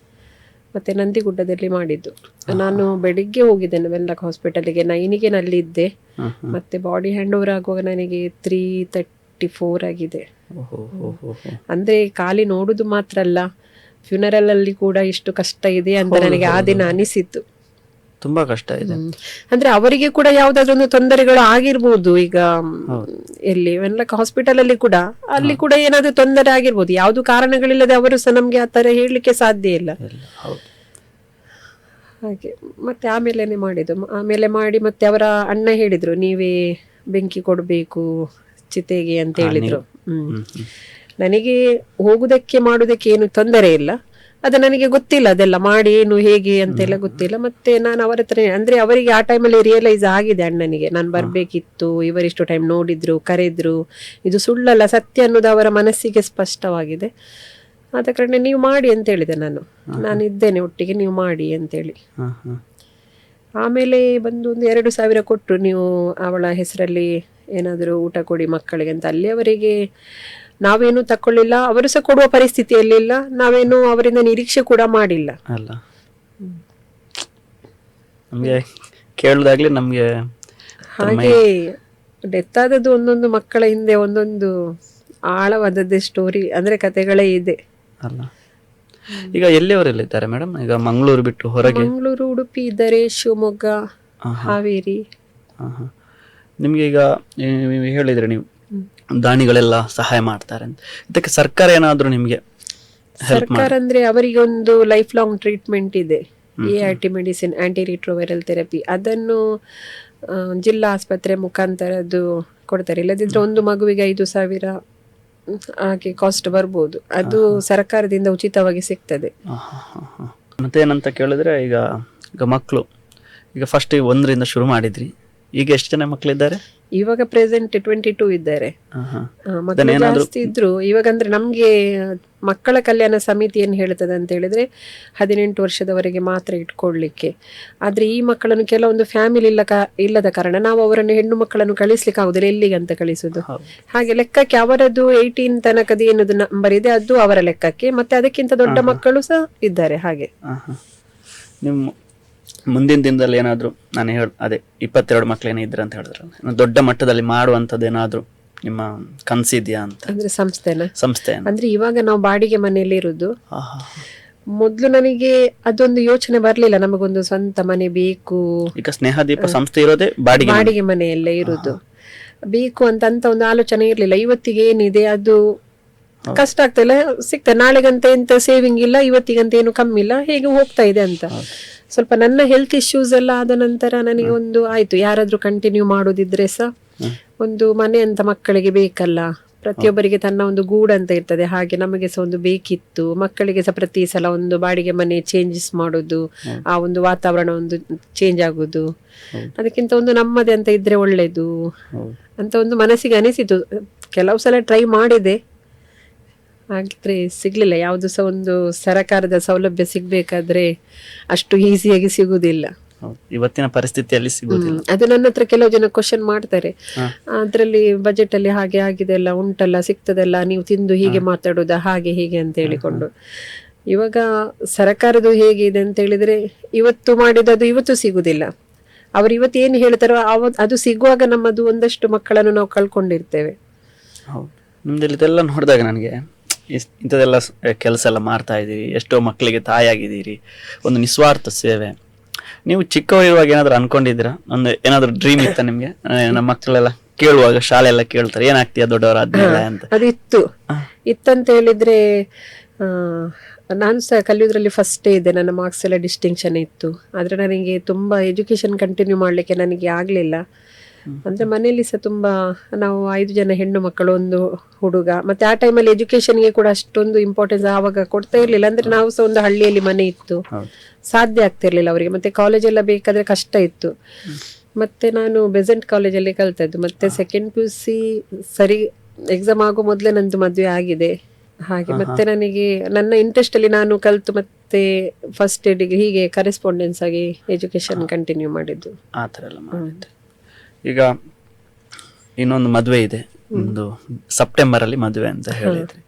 ಮತ್ತೆ ನಂದಿಗುಡ್ಡದಲ್ಲಿ ಮಾಡಿದ್ದು. ನಾನು ಬೆಳಿಗ್ಗೆ ಹೋಗಿದ್ದೇನೆ ವೆನ್ಲಾಕ್ ಹಾಸ್ಪಿಟಲ್ಗೆ, 9ಗೆ ನಲ್ಲಿದ್ದೆ. ಮತ್ತೆ ಬಾಡಿ ಹ್ಯಾಂಡ್ ಓವರ್ ಆಗುವಾಗ ನನಗೆ 3:34 ಆಗಿದೆ. ಅಂದ್ರೆ ಖಾಲಿ ನೋಡುದು ಮಾತ್ರ ಅಲ್ಲ, ಫ್ಯೂನರಲ್ ಅಲ್ಲಿ ಕೂಡ ಇಷ್ಟು ಕಷ್ಟ ಇದೆ ಅಂತ ನನಗೆ ಆ ದಿನ ಅನಿಸಿತ್ತು. ತುಂಬಾ ಕಷ್ಟ ಇದೆ. ಅಂದ್ರೆ ಅವರಿಗೆ ಕೂಡ ಯಾವ್ದಾದ್ರು ಒಂದು ತೊಂದರೆಗಳು ಆಗಿರ್ಬೋದು. ಈಗ ಎಲ್ಲಿ ವೆನ್ಲಾಕ್ ಹಾಸ್ಪಿಟಲ್ ಅಲ್ಲಿ ಕೂಡ ಅಲ್ಲಿ ಕೂಡ ಏನಾದ್ರು ತೊಂದರೆ ಆಗಿರ್ಬೋದು. ಯಾವ್ದು ಕಾರಣಗಳಿಲ್ಲದೆ ಅವರು ಸಹ ನಮ್ಗೆ ಆ ತರ ಹೇಳಲಿಕ್ಕೆ ಸಾಧ್ಯ ಇಲ್ಲ. ಹಾಗೆ ಮತ್ತೆ ಆಮೇಲೆನೆ ಮಾಡಿದ್ದು. ಆಮೇಲೆ ಮಾಡಿ ಮತ್ತೆ ಅವರ ಅಣ್ಣ ಹೇಳಿದ್ರು, ನೀವೇ ಬೆಂಕಿ ಕೊಡ್ಬೇಕು ಚಿತೆಗೆ ಅಂತ ಹೇಳಿದ್ರು. ನನಗೆ ಹೋಗುದಕ್ಕೆ ಮಾಡುದಕ್ಕೆ ಏನು ತೊಂದರೆ ಇಲ್ಲ, ಅದು ನನಗೆ ಗೊತ್ತಿಲ್ಲ ಅದೆಲ್ಲ ಮಾಡಿ ಏನು ಹೇಗೆ ಅಂತೆಲ್ಲ ಗೊತ್ತಿಲ್ಲ. ಮತ್ತೆ ನಾನು ಅವರ ಹತ್ರ ಅಂದ್ರೆ ಅವರಿಗೆ ಆ ಟೈಮಲ್ಲಿ ರಿಯಲೈಸ್ ಆಗಿದೆ ಅಣ್ಣನಿಗೆ, ನಾನು ಬರ್ಬೇಕಿತ್ತು, ಇವರಿಷ್ಟು ಟೈಮ್ ನೋಡಿದ್ರು ಕರೆದ್ರು, ಇದು ಸುಳ್ಳಲ್ಲ ಸತ್ಯ ಅನ್ನೋದು ಅವರ ಮನಸ್ಸಿಗೆ ಸ್ಪಷ್ಟವಾಗಿದೆ. ಆದ ಕಾರಣ ನೀವು ಮಾಡಿ ಅಂತ ಹೇಳಿದೆ. ನಾನು ಇದ್ದೇನೆ ಒಟ್ಟಿಗೆ, ನೀವು ಮಾಡಿ ಅಂತೇಳಿ. ಆಮೇಲೆ ಬಂದು ಒಂದು 2,000 ಕೊಟ್ಟರು, ನೀವು ಅವಳ ಹೆಸರಲ್ಲಿ ಏನಾದರೂ ಊಟ ಕೊಡಿ ಮಕ್ಕಳಿಗೆ ಅಂತ. ಅಲ್ಲಿ ಅವರಿಗೆ ನಾವೇನು ತಕೊಳ್ಳಿಲ್ಲ, ಅವರು ಸಹ ಕೊಡುವ ಪರಿಸ್ಥಿತಿಯಲ್ಲಿಲ್ಲ, ನಾವೇನು ಅವರಿಂದ ನಿರೀಕ್ಷೆ ಕೂಡ ಮಾಡಿಲ್ಲ ಅಲ್ಲ. ನಮಗೆ ಕೇಳುದಾಗ್ಲಿ ನಮ್ಗೆ ಹಾಗೆ ಡೆತ್ ಆದದ್ದು ಒಂದೊಂದು ಮಕ್ಕಳ ಹಿಂದೆ ಒಂದೊಂದು ಆಳವಾದದ್ದೇ ಸ್ಟೋರಿ, ಅಂದ್ರೆ ಕತೆಗಳೇ ಇದೆ ಅಲ್ಲ. ಈಗ ಎಲ್ಲಿಯವರೆಲ್ಲಿದ್ದಾರೆ ಮೇಡಮ್? ಈಗ ಮಂಗಳೂರು ಬಿಟ್ಟು ಹೊರಗೆ? ಮಂಗಳೂರು, ಉಡುಪಿ ಇದ್ದಾರೆ, ಶಿವಮೊಗ್ಗ, ಹಾವೇರಿ. ನಿಮ್ಗೆ ಈಗ ಹೇಳಿದ್ರೆ ನೀವು ದಾನಿಗಳೆಲ್ಲ ಸಹಾಯ ಮಾಡ್ತಾರೆ ಅಂತ, ಇದಕ್ಕೆ ಸರ್ಕಾರ ಏನಾದ್ರು ನಿಮ್ಗೆ ಸರ್ಕಾರ ಅಂದ್ರೆ ಅವರಿಗೆ ಒಂದು ಲೈಫ್ ಲಾಂಗ್ ಟ್ರೀಟ್ಮೆಂಟ್ ಇದೆ, ART medicine, anti retroviral therapy. ಅದನ್ನು ಜಿಲ್ಲಾ ಆಸ್ಪತ್ರೆ ಮುಖಾಂತರ ಅದು ಕೊಡ್ತಾರೆ. ಇಲ್ಲದಿದ್ರೆ ಒಂದು ಮಗುವಿಗೆ 5,000 ಹಾಗೆ ಕಾಸ್ಟ್ ಬರ್ಬೋದು. ಅದು ಸರ್ಕಾರದಿಂದ ಉಚಿತವಾಗಿ ಸಿಗ್ತದೆ. ಮತ್ತೆ ಏನಂತ ಕೇಳಿದ್ರೆ, ಈಗ ಮಕ್ಕಳು ಈಗ ಫಸ್ಟ್ 1ರಿಂದ ಶುರು ಮಾಡಿದ್ರಿ, ಈಗ ಎಷ್ಟು ಜನ ಮಕ್ಕಳಿದ್ದಾರೆ? ಇವಾಗ ಪ್ರೆಸೆಂಟ್ 22 ಇದ್ದಾರೆ. ಮಕ್ಕಳು ಜಾಸ್ತಿ ಇದ್ರು. ಇವಾಗ ಅಂದ್ರೆ ನಮ್ಗೆ ಮಕ್ಕಳ ಕಲ್ಯಾಣ ಸಮಿತಿ ಏನ್ ಹೇಳ್ತದೆ ಅಂತ ಹೇಳಿದ್ರೆ 18 ವರ್ಷದವರೆಗೆ ಮಾತ್ರ ಇಟ್ಕೊಳ್ಲಿಕ್ಕೆ. ಆದ್ರೆ ಈ ಮಕ್ಕಳನ್ನು ಕೆಲವೊಂದು ಫ್ಯಾಮಿಲಿ ಇಲ್ಲದ ಕಾರಣ ನಾವು ಅವರನ್ನು ಹೆಣ್ಣು ಮಕ್ಕಳನ್ನು ಕಳಿಸ್ಲಿಕ್ಕೆ ಆಗುದಿಲ್ಲ. ಎಲ್ಲಿಗೆ ಅಂತ ಕಳಿಸುದು? ಹಾಗೆ ಲೆಕ್ಕಕ್ಕೆ ಅವರದ್ದು 18 ತನಕದ ಏನದು ನಂಬರ್ ಇದೆ ಅದು ಅವರ ಲೆಕ್ಕಕ್ಕೆ, ಮತ್ತೆ ಅದಕ್ಕಿಂತ ದೊಡ್ಡ ಮಕ್ಕಳು ಸಹ ಇದ್ದಾರೆ. ಹಾಗೆ ನಿಮ್ಮ ಮುಂದಿನ ದಿನದಲ್ಲಿ ಏನಾದ್ರು ನಾನು ಅದೇ 22 ಮಕ್ಕಳೇನೋ ಇದ್ರ ಅಂತ ಹೇಳಿದ್ರೆ, ದೊಡ್ಡ ಮಟ್ಟದಲ್ಲಿ ಮಾಡುವಂತದ್ದು ಏನಾದ್ರು ನಿಮ್ಮ ಕನಸಿದ್ಯಾ ಅಂತ? ಅಂದ್ರೆ ಸಂಸ್ಥೆ ಅಂದ್ರೆ ಇವಾಗ ನಾವು ಬಾಡಿಗೆ ಮನೆಯಲ್ಲಿ ಇರುದು. ಮೊದ್ಲು ನನಗೆ ಅದೊಂದು ಯೋಚನೆ ಬರ್ಲಿಲ್ಲ, ನಮಗೊಂದು ಸ್ವಂತ ಮನೆ ಬೇಕು. ಈಗ ಸ್ನೇಹದೀಪ ಸಂಸ್ಥೆ ಇರೋದೇ ಬಾಡಿಗೆ ಮನೆಯಲ್ಲೇ ಇರುದು ಬೇಕು ಅಂತ ಒಂದು ಆಲೋಚನೆ ಇರ್ಲಿಲ್ಲ. ಇವತ್ತಿಗೆ ಏನಿದೆ ಅದು ಕಷ್ಟ ಆಗ್ತಿಲ್ಲ, ಸಿಗ್ತದೆ. ನಾಳೆಗಂತ ಎಂತ ಸೇವಿಂಗ್ ಇಲ್ಲ, ಇವತ್ತಿಗಂತ ಏನು ಕಮ್ಮಿ ಇಲ್ಲ, ಹೇಗೆ ಹೋಗ್ತಾ ಇದೆ ಅಂತ. ಸ್ವಲ್ಪ ನನ್ನ ಹೆಲ್ತ್ ಇಶ್ಯೂಸ್ ಎಲ್ಲ ಆದ ನಂತರ ನನಗೆ ಒಂದು ಆಯ್ತು, ಯಾರಾದ್ರೂ ಕಂಟಿನ್ಯೂ ಮಾಡೋದಿದ್ರೆ ಸಹ ಒಂದು ಮನೆ ಅಂತ ಮಕ್ಕಳಿಗೆ ಬೇಕಲ್ಲ. ಪ್ರತಿಯೊಬ್ಬರಿಗೆ ತನ್ನ ಒಂದು ಗೂಡು ಅಂತ ಇರ್ತದೆ, ಹಾಗೆ ನಮಗೆ ಸಹ ಒಂದು ಬೇಕಿತ್ತು. ಮಕ್ಕಳಿಗೆ ಸಹ ಪ್ರತಿ ಸಲ ಒಂದು ಬಾಡಿಗೆ ಮನೆ ಚೇಂಜಸ್ ಮಾಡೋದು, ಆ ಒಂದು ವಾತಾವರಣ ಒಂದು ಚೇಂಜ್ ಆಗೋದು, ಅದಕ್ಕಿಂತ ಒಂದು ನಮ್ಮದೇ ಅಂತ ಇದ್ರೆ ಒಳ್ಳೇದು ಅಂತ ಒಂದು ಮನಸ್ಸಿಗೆ ಅನಿಸಿತು. ಕೆಲವು ಸಲ ಟ್ರೈ ಮಾಡಿದೆ, ಹಾಗಿದ್ರೆ ಸಿಗ್ಲಿಲ್ಲ. ಯಾವ್ದು ಸಹ ಒಂದು ಸರಕಾರದ ಸೌಲಭ್ಯ ಸಿಗ್ಬೇಕಾದ್ರೆ ಅಷ್ಟು ಈಸಿಯಾಗಿ ಸಿಗುದಿಲ್ಲ. ಇವತ್ತಿನ ಪರಿಸ್ಥಿತಿಯಲ್ಲಿ ಸಿಗುದಿಲ್ಲ. ಅದು ನನ್ನ ಹತ್ರ ಕೆಲವು ಜನ ಕ್ವಶನ್ ಮಾಡ್ತಾರೆ, ಅದ್ರಲ್ಲಿ ಬಜೆಟ್ ಅಲ್ಲಿ ಹಾಗೆ ಆಗಿದೆ ಎಲ್ಲ ಉಂಟಲ್ಲ, ಸಿಗ್ತದಲ್ಲ, ನೀವು ತಿಂದು ಹೀಗೆ ಮಾತಾಡೋದಾ ಹಾಗೆ ಹೀಗೆ ಅಂತ ಹೇಳಿಕೊಂಡು. ಇವಾಗ ಸರಕಾರದ್ದು ಹೇಗಿದೆ ಅಂತ ಹೇಳಿದ್ರೆ, ಇವತ್ತು ಮಾಡಿದದು ಇವತ್ತು ಸಿಗುದಿಲ್ಲ. ಅವ್ರು ಇವತ್ತು ಏನು ಹೇಳ್ತಾರೋ ಅದು ಸಿಗುವಾಗ ನಮ್ಮದು ಒಂದಷ್ಟು ಮಕ್ಕಳನ್ನು ನಾವು ಕಳ್ಕೊಂಡಿರ್ತೇವೆ. ನಿಮ್ದಲ್ಲಿ ಇದೆಲ್ಲ ನೋಡಿದಾಗ ನನಗೆ ಇಂಥದ್ದೆಲ್ಲ ಕೆಲಸ ಎಲ್ಲ ಮಾಡ್ತಾ ಇದ್ದೀರಿ, ಎಷ್ಟೋ ಮಕ್ಕಳಿಗೆ ತಾಯಿಯಾಗಿದ್ದೀರಿ, ಒಂದು ನಿಸ್ವಾರ್ಥ ಸೇವೆ. ನೀವು ಚಿಕ್ಕವರಿರುವಾಗ ಏನಾದ್ರು ಅನ್ಕೊಂಡಿದ್ದೀರಾ? ಒಂದು ಏನಾದ್ರು ಡ್ರೀಮ್ ಇತ್ತ ನಿಮ್ಗೆ? ನಮ್ಮ ಮಕ್ಕಳೆಲ್ಲ ಕೇಳುವಾಗ ಶಾಲೆ ಎಲ್ಲ ಕೇಳ್ತಾರೆ ಏನಾಗ್ತೀಯ ದೊಡ್ಡವರಾದ್ಮೇಲೆ ಅಂತ. ಅದು ಇತ್ತಂತ ಹೇಳಿದ್ರೆ ನಾನು ಸಹ ಕಲಿಯೋದ್ರಲ್ಲಿ ಫಸ್ಟೇ ಇದ್ದೆ, ನನ್ನ ಮಾರ್ಕ್ಸ್ ಎಲ್ಲ ಡಿಸ್ಟಿಂಕ್ಷನ್ ಇತ್ತು. ಆದ್ರೆ ನನಗೆ ತುಂಬಾ ಎಜುಕೇಶನ್ ಕಂಟಿನ್ಯೂ ಮಾಡ್ಲಿಕ್ಕೆ ನನಗೆ ಆಗ್ಲಿಲ್ಲ. ಅಂದ್ರೆ ಮನೆಯಲ್ಲಿ ಸಹ ತುಂಬಾ, ನಾವು 5 ಜನ ಹೆಣ್ಣು ಮಕ್ಕಳು, ಒಂದು ಹುಡುಗ. ಮತ್ತೆ ಆ ಟೈಮಲ್ಲಿ ಎಜುಕೇಶನ್ಗೆ ಕೂಡ ಅಷ್ಟೊಂದು ಇಂಪಾರ್ಟೆನ್ಸ್ ಆವಾಗ ಕೊಡ್ತಾ ಇರ್ಲಿಲ್ಲ. ಅಂದ್ರೆ ನಾವು ಸಹ ಒಂದು ಹಳ್ಳಿಯಲ್ಲಿ ಮನೆ ಇತ್ತು, ಸಾಧ್ಯ ಆಗ್ತಿರ್ಲಿಲ್ಲ ಅವರಿಗೆ. ಮತ್ತೆ ಕಾಲೇಜ್ ಎಲ್ಲ ಬೇಕಾದ್ರೆ ಕಷ್ಟ ಇತ್ತು. ಮತ್ತೆ ನಾನು ಬೆಸೆಂಟ್ ಕಾಲೇಜಲ್ಲಿ ಕಲ್ತದ್ದು. ಮತ್ತೆ ಸೆಕೆಂಡ್ PUC ಸರಿ ಎಕ್ಸಾಮ್ ಆಗೋ ಮೊದಲೇ ನಂದು ಮದುವೆ ಆಗಿದೆ. ಹಾಗೆ ಮತ್ತೆ ನನಗೆ ನನ್ನ ಇಂಟ್ರೆಸ್ಟ್ ಅಲ್ಲಿ ನಾನು ಕಲ್ತು ಮತ್ತೆ ಫಸ್ಟ್ ಡಿಗ್ರಿ ಹೀಗೆ ಕರೆಸ್ಪಾಂಡೆನ್ಸ್ ಆಗಿ ಎಜುಕೇಶನ್ ಕಂಟಿನ್ಯೂ ಮಾಡಿದ್ದು. ಆ ಥರ ಎಲ್ಲ ಮಾಡಿದ್ದೆ. ಈಗ ಇನ್ನೊಂದು ಮದುವೆ ಇದೆ, ಒಂದು ಸೆಪ್ಟೆಂಬರ್ ಅಲ್ಲಿ ಮದುವೆ ಅಂತ ಹೇಳಿದ್ರಿ.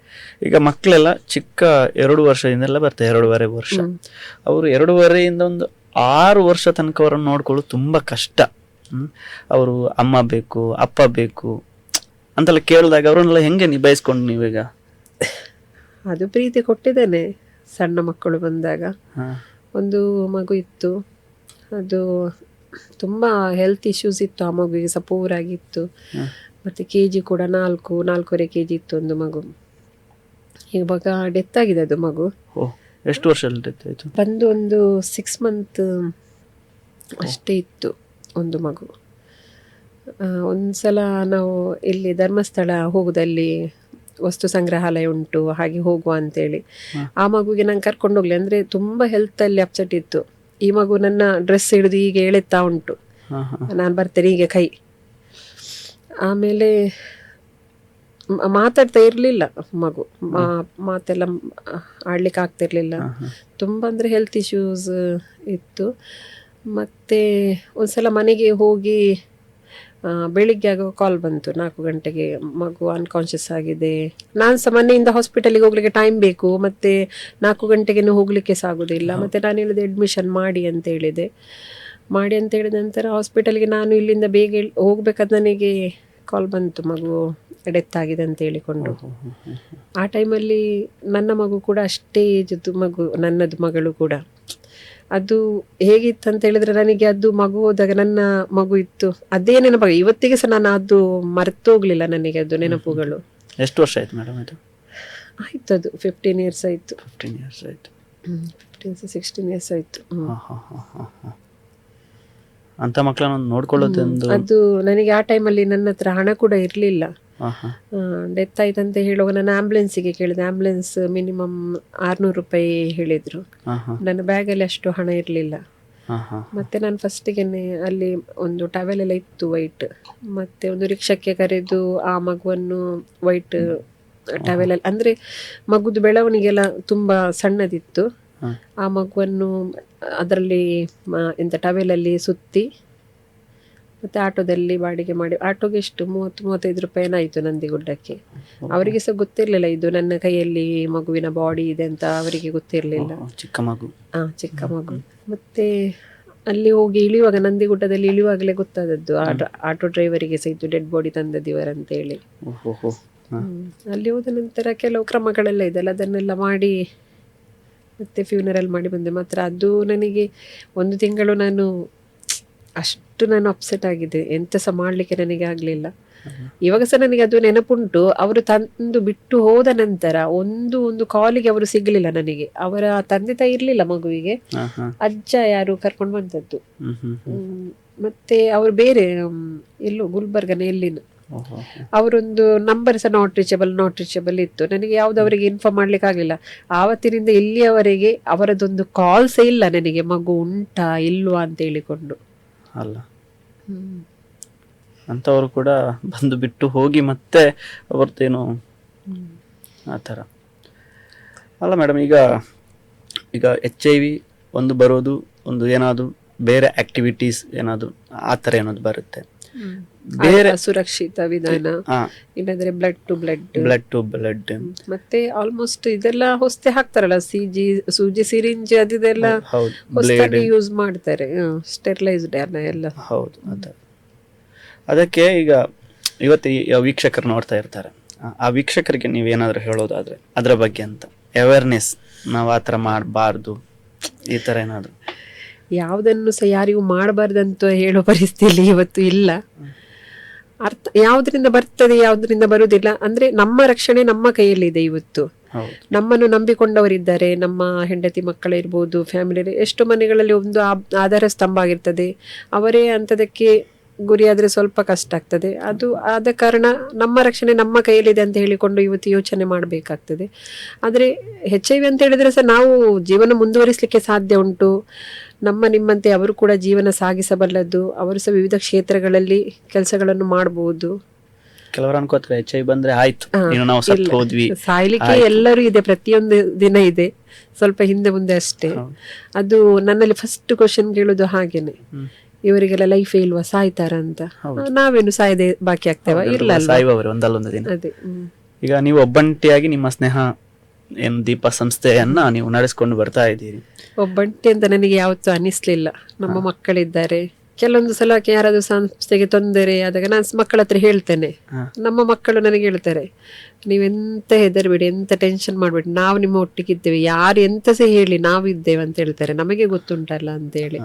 ಈಗ ಮಕ್ಕಳೆಲ್ಲ ಚಿಕ್ಕ 2 ವರ್ಷದಿಂದೆಲ್ಲ ಬರ್ತಾರೆ, 2.5 ವರ್ಷ. ಅವರು 2.5 ಒಂದು 6 ವರ್ಷ ತನಕ ಅವರನ್ನು ನೋಡ್ಕೊಳ್ಳೋದು ತುಂಬಾ ಕಷ್ಟ. ಅವರು ಅಮ್ಮ ಬೇಕು, ಅಪ್ಪ ಬೇಕು ಅಂತೆಲ್ಲ ಕೇಳಿದಾಗ ಅವರನ್ನೆಲ್ಲ ಹೆಂಗೆ ನಿಭಾಯಿಸ್ಕೊಂಡು ನೀವೀಗ? ಅದು ಪ್ರೀತಿ ಕೊಟ್ಟಿದ್ದೇನೆ. ಸಣ್ಣ ಮಕ್ಕಳು ಬಂದಾಗ ಒಂದು ಮಗು ಇತ್ತು, ಅದು ತುಂಬಾ ಹೆಲ್ತ್ ಇಶ್ಯೂಸ್ ಇತ್ತು. ಆ ಮಗುವಿಗೆ ಸಪೂರ್ ಆಗಿತ್ತು. ಮತ್ತೆ KG ಕೂಡ 4.5 kg ಇತ್ತು ಒಂದು ಮಗು. ಇವಾಗ ಡೆತ್ ಆಗಿದೆ ಅದು ಮಗು. ಎಷ್ಟು ವರ್ಷದಲ್ಲಿ ಡೆತ್ ಆಯ್ತು? ಬಂದು ಒಂದು 6 month ಅಷ್ಟೇ ಇತ್ತು ಒಂದು ಮಗು. ಒಂದ್ಸಲ ನಾವು ಇಲ್ಲಿ ಧರ್ಮಸ್ಥಳ ಹೋಗುದಲ್ಲಿ ವಸ್ತು ಸಂಗ್ರಹಾಲಯ ಉಂಟು, ಹಾಗೆ ಹೋಗುವ ಅಂತೇಳಿ ಆ ಮಗುಗೆ ನಂಗೆ ಕರ್ಕೊಂಡು ಹೋಗ್ಲಿ. ಅಂದ್ರೆ ತುಂಬಾ ಹೆಲ್ತ್ ಅಲ್ಲಿ ಅಪ್ಸೆಟ್ ಇತ್ತು. ಈ ಮಗು ನನ್ನ ಡ್ರೆಸ್ ಹಿಡಿದು ಹೀಗೆ ಎಳೆತಾ ಉಂಟು, ನಾನು ಬರ್ತೇನೆ ಹೀಗೆ ಕೈ. ಆಮೇಲೆ ಮಾತಾಡ್ತಾ ಇರ್ಲಿಲ್ಲ ಮಗು, ಮಾತೆಲ್ಲ ಆಡ್ಲಿಕ್ಕೆ ಆಗ್ತಿರ್ಲಿಲ್ಲ. ತುಂಬಾ ಅಂದ್ರೆ ಹೆಲ್ತ್ ಇಶ್ಯೂಸ್ ಇತ್ತು. ಮತ್ತೆ ಒಂದ್ಸಲ ಮನೆಗೆ ಹೋಗಿ ಬೆಳಿಗ್ಗೆ ಆಗೋ ಕಾಲ್ ಬಂತು 4 ಗಂಟೆಗೆ, ಮಗು ಅನ್ಕಾನ್ಶಿಯಸ್ ಆಗಿದೆ. ನಾನು ಸಹ ಮನೆಯಿಂದ ಹಾಸ್ಪಿಟಲ್ಗೆ ಹೋಗ್ಲಿಕ್ಕೆ ಟೈಮ್ ಬೇಕು, ಮತ್ತೆ 4 ಗಂಟೆಗೆ ಹೋಗ್ಲಿಕ್ಕೆ ಸಾಗುದಿಲ್ಲ. ಮತ್ತೆ ನಾನು ಹೇಳಿದೆ ಅಡ್ಮಿಷನ್ ಮಾಡಿ ಅಂತ ಹೇಳಿದೆ. ಹೇಳಿದ ನಂತರ ಹಾಸ್ಪಿಟಲ್ಗೆ ನಾನು ಇಲ್ಲಿಂದ ಬೇಗ ಹೋಗ್ಬೇಕಾದ್ರೆ ನನಗೆ ಕಾಲ್ ಬಂತು, ಮಗು ಡೆತ್ ಆಗಿದೆ ಅಂತ ಹೇಳಿಕೊಂಡು. ಆ ಟೈಮಲ್ಲಿ ನನ್ನ ಮಗು ಕೂಡ ಅಷ್ಟೇ ಏಜದ್ದು ಮಗು, ನನ್ನದು ಮಗಳು ಕೂಡ. ಅದು ಹೇಗಿತ್ತು ಅಂತ ಹೇಳಿದ್ರೆ, ನನಗೆ ಅದು ಮಗು ಹೋದಾಗ ನನ್ನ ಮಗು ಇತ್ತು ಅದೇ ನೆನಪಾಗ ಇವತ್ತಿಗೆ ಸಹ ನಾನು ಅದು ಮರ್ತೋಗ್ಲಿಲ್ಲ ನನಗೆ ಅದು ನೆನಪುಗಳು. ಎಷ್ಟು ವರ್ಷ ಆಯ್ತು ಮೇಡಮ್ ಇದು? ಆಯ್ತು ಅದು 15 years ಆಯ್ತು. 15 years ಆಯ್ತು. 16 years ಆಯ್ತು. ಅಂತ ಮಕ್ಕಳನ್ನು ನೋಡ್ಕೊಳ್ಳೋದೊಂದು. ಅದು ನನಗೆ ಆ ಟೈಮಲ್ಲಿ ನನ್ನ ಹತ್ರ ಹಣ ಕೂಡ ಇರ್ಲಿಲ್ಲ. ಡೆತ್ ಆಯ್ತಂತ ಹೇಳುವಾಗ ನಾನು ಆಂಬುಲೆನ್ಸಿಗೆ ಕೇಳಿದೆ. ಆಂಬುಲೆನ್ಸ್ ಮಿನಿಮಮ್ 600 ರೂಪಾಯಿ ಹೇಳಿದ್ರು. ನನ್ನ ಬ್ಯಾಗಲ್ಲಿ ಅಷ್ಟು ಹಣ ಇರಲಿಲ್ಲ. ಮತ್ತೆ ನಾನು ಫಸ್ಟಿಗೆ ಅಲ್ಲಿ ಒಂದು ಟವೆಲ್ ಎಲ್ಲ ಇತ್ತು ವೈಟ್, ಮತ್ತೆ ಒಂದು ರಿಕ್ಷಕ್ಕೆ ಕರೆದು ಆ ಮಗುವನ್ನು ವೈಟ್ ಟವೆಲ್ ಅಲ್ಲಿ, ಅಂದ್ರೆ ಮಗುದು ಬೆಳವಣಿಗೆಲ್ಲ ತುಂಬಾ ಸಣ್ಣದಿತ್ತು. ಆ ಮಗುವನ್ನು ಅದರಲ್ಲಿ ಎಂತ ಟವೆಲಲ್ಲಿ ಸುತ್ತಿ ಮತ್ತೆ ಆಟೋದಲ್ಲಿ ಬಾಡಿಗೆ ಮಾಡಿ, ಆಟೋಗೆ ಎಷ್ಟು 30-35 ರೂಪಾಯಿ ಆಯಿತು ನಂದಿಗುಡ್ಡಕ್ಕೆ. ಅವರಿಗೆ ಸಹ ಗೊತ್ತಿರಲಿಲ್ಲ ಇದು ನನ್ನ ಕೈಯಲ್ಲಿ ಮಗುವಿನ ಬಾಡಿ ಇದೆ ಅಂತ, ಅವರಿಗೆ ಗೊತ್ತಿರಲಿಲ್ಲ. ಚಿಕ್ಕ ಮಗು. ಚಿಕ್ಕ ಮಗು. ಮತ್ತೆ ಅಲ್ಲಿ ಹೋಗಿ ಇಳಿಯುವಾಗ, ನಂದಿಗುಡ್ಡದಲ್ಲಿ ಇಳಿಯುವಾಗಲೇ ಗೊತ್ತಾದದ್ದು ಆಟೋ ಡ್ರೈವರಿಗೆ ಸಹ ಇದು ಡೆಡ್ ಬಾಡಿ ತಂದದಿವರಂತ ಹೇಳಿ. ಅಲ್ಲಿ ಹೋದ ನಂತರ ಕೆಲವು ಕ್ರಮಗಳೆಲ್ಲ ಇದೆಲ್ಲ, ಅದನ್ನೆಲ್ಲ ಮಾಡಿ ಮತ್ತೆ ಫ್ಯೂನರಲ್ ಮಾಡಿ ಬಂದೆ. ಮಾತ್ರ ಅದು ನನಗೆ 1 ತಿಂಗಳು ನಾನು ಅಪ್ಸೆಟ್ ಆಗಿದೆ, ಎಂತ ಸಹ ಮಾಡ್ಲಿಕ್ಕೆ ನನಗೆ ಆಗ್ಲಿಲ್ಲ. ಇವಾಗ ಸಹ ನನಗೆ ಅದು ನೆನಪುಂಟು. ಅವರು ತಂದು ಬಿಟ್ಟು ಹೋದ ನಂತರ ಒಂದು ಕಾಲಿಗೆ ಅವರು ಸಿಗ್ಲಿಲ್ಲ ನನಗೆ. ಅವರ ತಂದೆ ತಾಯಿ ಇರ್ಲಿಲ್ಲ ಮಗುವಿಗೆ, ಅಜ್ಜ ಯಾರು ಕರ್ಕೊಂಡು ಬಂದದ್ದು. ಮತ್ತೆ ಅವರು ಬೇರೆ ಎಲ್ಲೋ ಗುಲ್ಬರ್ಗನ ಎಲ್ಲಿನ, ಅವರೊಂದು ನಂಬರ್ ಸಹ ನಾಟ್ ರೀಚಬಲ್ ಇತ್ತು. ನನಗೆ ಯಾವ್ದು ಅವರಿಗೆ ಇನ್ಫಾರ್ಮ್ ಮಾಡ್ಲಿಕ್ಕೆ ಆಗ್ಲಿಲ್ಲ. ಆವತ್ತಿನಿಂದ ಇಲ್ಲಿಯವರೆಗೆ ಅವರದೊಂದು ಕಾಲ್ ಸಹ ಇಲ್ಲ ನನಗೆ, ಮಗು ಉಂಟಾ ಇಲ್ವಾ ಅಂತ ಹೇಳಿಕೊಂಡು. ಅಲ್ಲ ಅಂತವರು ಕೂಡ ಬಂದು ಬಿಟ್ಟು ಹೋಗಿ ಮತ್ತೆ ಅವರ್ತೇನು ಆ ಥರ ಅಲ್ಲ ಮೇಡಮ್. ಈಗ HIV ಒಂದು ಬರೋದು, ಒಂದು ಏನಾದ್ರು ಬೇರೆ ಆಕ್ಟಿವಿಟೀಸ್ ಏನಾದ್ರು ಆ ಥರ ಏನಾದ್ರು ಬರುತ್ತೆ, ಬೇರೆ ಸುರಕ್ಷಿತ ವಿಧಾನ, ಇಲ್ಲಂದ್ರೆ ಬ್ಲಡ್ ಟು ಬ್ಲಡ್. ಮತ್ತೆ ಆಲ್ಮೋಸ್ಟ್ ಇದೆಲ್ಲ ಹೊಸ್ತೆ ಹಾಕ್ತಾರಲ್ಲ, ಸೂಜಿ ಸಿರಿಂಜ್ ಅದೆಲ್ಲ ಹೊಸ್ತಾಗಿ ಯೂಸ್ ಮಾಡ್ತಾರೆ, ಸ್ಟೆರಿಲೈಸ್ಡ್ ಎಲ್ಲ. ಹೌದು. ಅದಕ್ಕೆ ಈಗ ಇವತ್ತು ವೀಕ್ಷಕರು ನೋಡ್ತಾ ಇರ್ತಾರೆ, ಆ ವೀಕ್ಷಕರಿಗೆ ನೀವೇನಾದ್ರೂ ಹೇಳೋದಾದ್ರೆ ಅದರ ಬಗ್ಗೆ ಅಂತ, ಅವೇರ್ನೆಸ್ ನಾವು ಆ ಥರ ಮಾಡಬಾರ್ದು ಈ ಥರ ಏನಾದ್ರು. ಯಾವುದನ್ನು ಸಹ ಯಾರಿಗೂ ಮಾಡಬಾರ್ದಂತ ಹೇಳೋ ಪರಿಸ್ಥಿತಿಯಲ್ಲಿ ಇವತ್ತು ಇಲ್ಲ. ಯಾವುದರಿಂದ ಬರ್ತದೆ ಯಾವುದರಿಂದ ಬರುವುದಿಲ್ಲ ಅಂದ್ರೆ ನಮ್ಮ ರಕ್ಷಣೆ ನಮ್ಮ ಕೈಯಲ್ಲಿದೆ ಇವತ್ತು. ನಮ್ಮನ್ನು ನಂಬಿಕೊಂಡವರಿದ್ದಾರೆ, ನಮ್ಮ ಹೆಂಡತಿ ಮಕ್ಕಳಿರ್ಬೋದು, ಫ್ಯಾಮಿಲಿ, ಎಷ್ಟು ಮನೆಗಳಲ್ಲಿ ಒಂದು ಆಧಾರ ಸ್ತಂಭ ಆಗಿರ್ತದೆ. ಅವರೇ ಅಂಥದಕ್ಕೆ ಗುರಿಯಾದ್ರೆ ಸ್ವಲ್ಪ ಕಷ್ಟ ಆಗ್ತದೆ. ಅದು ಆದ ಕಾರಣ ನಮ್ಮ ರಕ್ಷಣೆ ನಮ್ಮ ಕೈಯಲ್ಲಿದೆ ಅಂತ ಹೇಳಿಕೊಂಡು ಇವತ್ತು ಯೋಚನೆ ಮಾಡಬೇಕಾಗ್ತದೆ. ಆದರೆ HIV ಅಂತ ಹೇಳಿದ್ರೆ ಸಹ ನಾವು ಜೀವನ ಮುಂದುವರಿಸಲಿಕ್ಕೆ ಸಾಧ್ಯ ಉಂಟು. ನಿಮ್ಮಂತೆ ಅವರು ಕೂಡ ಜೀವನ ಸಾಗಿಸಬಲ್ಲದು. ಅವರು ಸಹ ವಿವಿಧ ಕ್ಷೇತ್ರಗಳಲ್ಲಿ ಕೆಲಸಗಳನ್ನು ಮಾಡಬಹುದು. ಕೆಲವರು ಅನ್ಕೋತಾರೆ HIV ಬಂದ್ರೆ ಆಯ್ತು, ನಾವು ಸತ್ತು ಹೋದ್ವಿ. ಸಾಯ್ಲಿಕ್ಕೆ ಎಲ್ಲರೂ ಇದೆ, ಪ್ರತಿಯೊಂದು ದಿನ ಇದೆ, ಸ್ವಲ್ಪ ಹಿಂದೆ ಮುಂದೆ ಅಷ್ಟೇ. ಅದು ನನ್ನಲ್ಲಿ ಫಸ್ಟ್ ಕ್ವಶನ್ ಕೇಳುದು ಹಾಗೇನೆ, ಇವರಿಗೆಲ್ಲ ಲೈಫ್ ಇಲ್ವಾ, ಸಾಯ್ತಾರ ಅಂತ. ನಾವೇನು ಸಾಯದೆ ಬಾಕಿ ಆಗ್ತೇವ? ಇಲ್ಲ, ಒಂದಲ್ಲೊಂದು ದಿನ. ಅದೇ ಈಗ ನೀವು ಒಬ್ಬಂಟಿಯಾಗಿ ನಿಮ್ಮ ಸ್ನೇಹ ಏನು ದೀಪ ಸಂಸ್ಥೆಯನ್ನ ನೀವು ನಡೆಸ್ಕೊಂಡು ಬರ್ತಾ ಇದ್ದೀರಿ. ಒಬ್ಬಂಟಿ ಅಂತ ನನಗೆ ಯಾವತ್ತೂ ಅನಿಸ್ಲಿಲ್ಲ. ನಮ್ಮ ಮಕ್ಕಳಿದ್ದಾರೆ. ಕೆಲವೊಂದು ಸಲ ಯಾರಾದ್ರೂ ಸಂಸ್ಥೆಗೆ ತೊಂದರೆ ಆದಾಗ ನಾನು ಮಕ್ಕಳ ಹತ್ರ ಹೇಳ್ತೇನೆ. ನಮ್ಮ ಮಕ್ಕಳು ನನಗೆ ಹೇಳ್ತಾರೆ, ನೀವೆಂತ ಹೆದರ್ಬೇಡಿ, ಎಂತ ಟೆನ್ಷನ್ ಮಾಡ್ಬೇಡಿ, ನಾವು ನಿಮ್ಮ ಒಟ್ಟಿಗಿದ್ದೇವೆ, ಯಾರು ಎಂತ ಸಹ ಹೇಳಿ ನಾವು ಇದ್ದೇವೆ ಅಂತ ಹೇಳ್ತಾರೆ, ನಮಗೆ ಗೊತ್ತುಂಟಲ್ಲ ಅಂತ ಹೇಳಿ.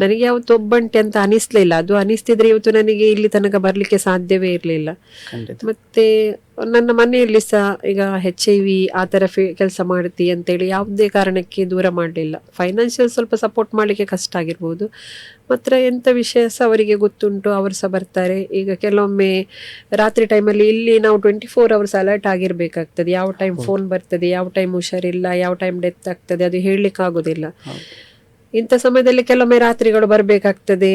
ನನಗೆ ಯಾವತ್ತು ಒಬ್ಬಂಟಿ ಅಂತ ಅನಿಸ್ಲಿಲ್ಲ. ಅದು ಅನಿಸ್ತಿದ್ರೆ ಇವತ್ತು ನನಗೆ ಇಲ್ಲಿ ತನಕ ಬರ್ಲಿಕ್ಕೆ ಸಾಧ್ಯವೇ ಇರಲಿಲ್ಲ. ಮತ್ತೆ ನನ್ನ ಮನೆಯಲ್ಲಿ ಸಹ ಈಗ HIV ಆ ಥರ ಕೆಲಸ ಮಾಡ್ತಿ ಅಂತೇಳಿ ಯಾವುದೇ ಕಾರಣಕ್ಕೆ ದೂರ ಮಾಡಲಿಲ್ಲ. ಫೈನಾನ್ಷಿಯಲ್ ಸ್ವಲ್ಪ ಸಪೋರ್ಟ್ ಮಾಡಲಿಕ್ಕೆ ಕಷ್ಟ ಆಗಿರ್ಬೋದು, ಮಾತ್ರ ಎಂಥ ವಿಷಯ ಸಹ ಅವರಿಗೆ ಗೊತ್ತುಂಟು, ಅವರು ಸಹ ಬರ್ತಾರೆ. ಈಗ ಕೆಲವೊಮ್ಮೆ ರಾತ್ರಿ ಟೈಮಲ್ಲಿ ಇಲ್ಲಿ ನಾವು 24 hours ಅಲರ್ಟ್ ಆಗಿರ್ಬೇಕಾಗ್ತದೆ. ಯಾವ ಟೈಮ್ ಫೋನ್ ಬರ್ತದೆ, ಯಾವ ಟೈಮ್ ಹುಷಾರಿಲ್ಲ, ಯಾವ ಟೈಮ್ ಡೆತ್ ಆಗ್ತದೆ, ಅದು ಹೇಳಲಿಕ್ಕೆ ಆಗೋದಿಲ್ಲ. ಇಂಥ ಸಮಯದಲ್ಲಿ ಕೆಲವೊಮ್ಮೆ ರಾತ್ರಿಗಳು ಬರಬೇಕಾಗ್ತದೆ.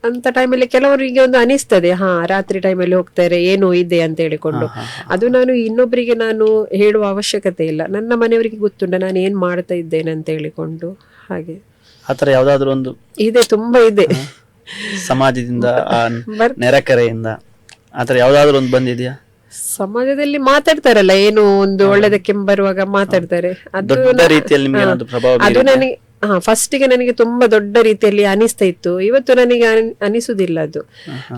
ಅಂತ ಟೈಮಲ್ಲಿ ಕೆಲವರಿಗೆ ಒಂದು ಅನಿಸ್ತದೆ, ರಾತ್ರಿ ಟೈಮಲ್ಲಿ ಹೋಗ್ತಾರೆ, ಏನೋ ಇದೆ ಅಂತ ಹೇಳಿಕೊಂಡು. ಅದು ನಾನು ಇನ್ನೊಬ್ಬರಿಗೆ ನಾನು ಹೇಳುವ ಅವಶ್ಯಕತೆ ಇಲ್ಲ, ನನ್ನ ಮನೆಯವರಿಗೆ ಗೊತ್ತುಂಟ ನಾನು ಏನ್ ಮಾಡ್ತಾ ಇದ್ದೇನೆ ಅಂತ ಹೇಳಿಕೊಂಡು. ಹಾಗೆ ಆತರ ಯಾವ್ದಾದ್ರು ಒಂದು ಇದೆ, ತುಂಬಾ ಇದೆ. ಸಮಾಜದಿಂದ ನೆರೆಕರೆಯಿಂದ ಆತರ ಯಾವ್ದಾದ್ರು ಒಂದು ಬಂದಿದ್ಯಾ? ಸಮಾಜದಲ್ಲಿ ಮಾತಾಡ್ತಾರಲ್ಲ, ಏನು ಒಂದು ಒಳ್ಳೆದಕ್ಕೆ ಬರುವಾಗ ಮಾತಾಡ್ತಾರೆ. ಅದು ನನಗೆ ಫಸ್ಟಿಗೆ ನನಗೆ ತುಂಬಾ ದೊಡ್ಡ ರೀತಿಯಲ್ಲಿ ಅನಿಸ್ತಾ ಇತ್ತು. ಇವತ್ತು ನನಗೆ ಅನಿಸುದಿಲ್ಲ ಅದು.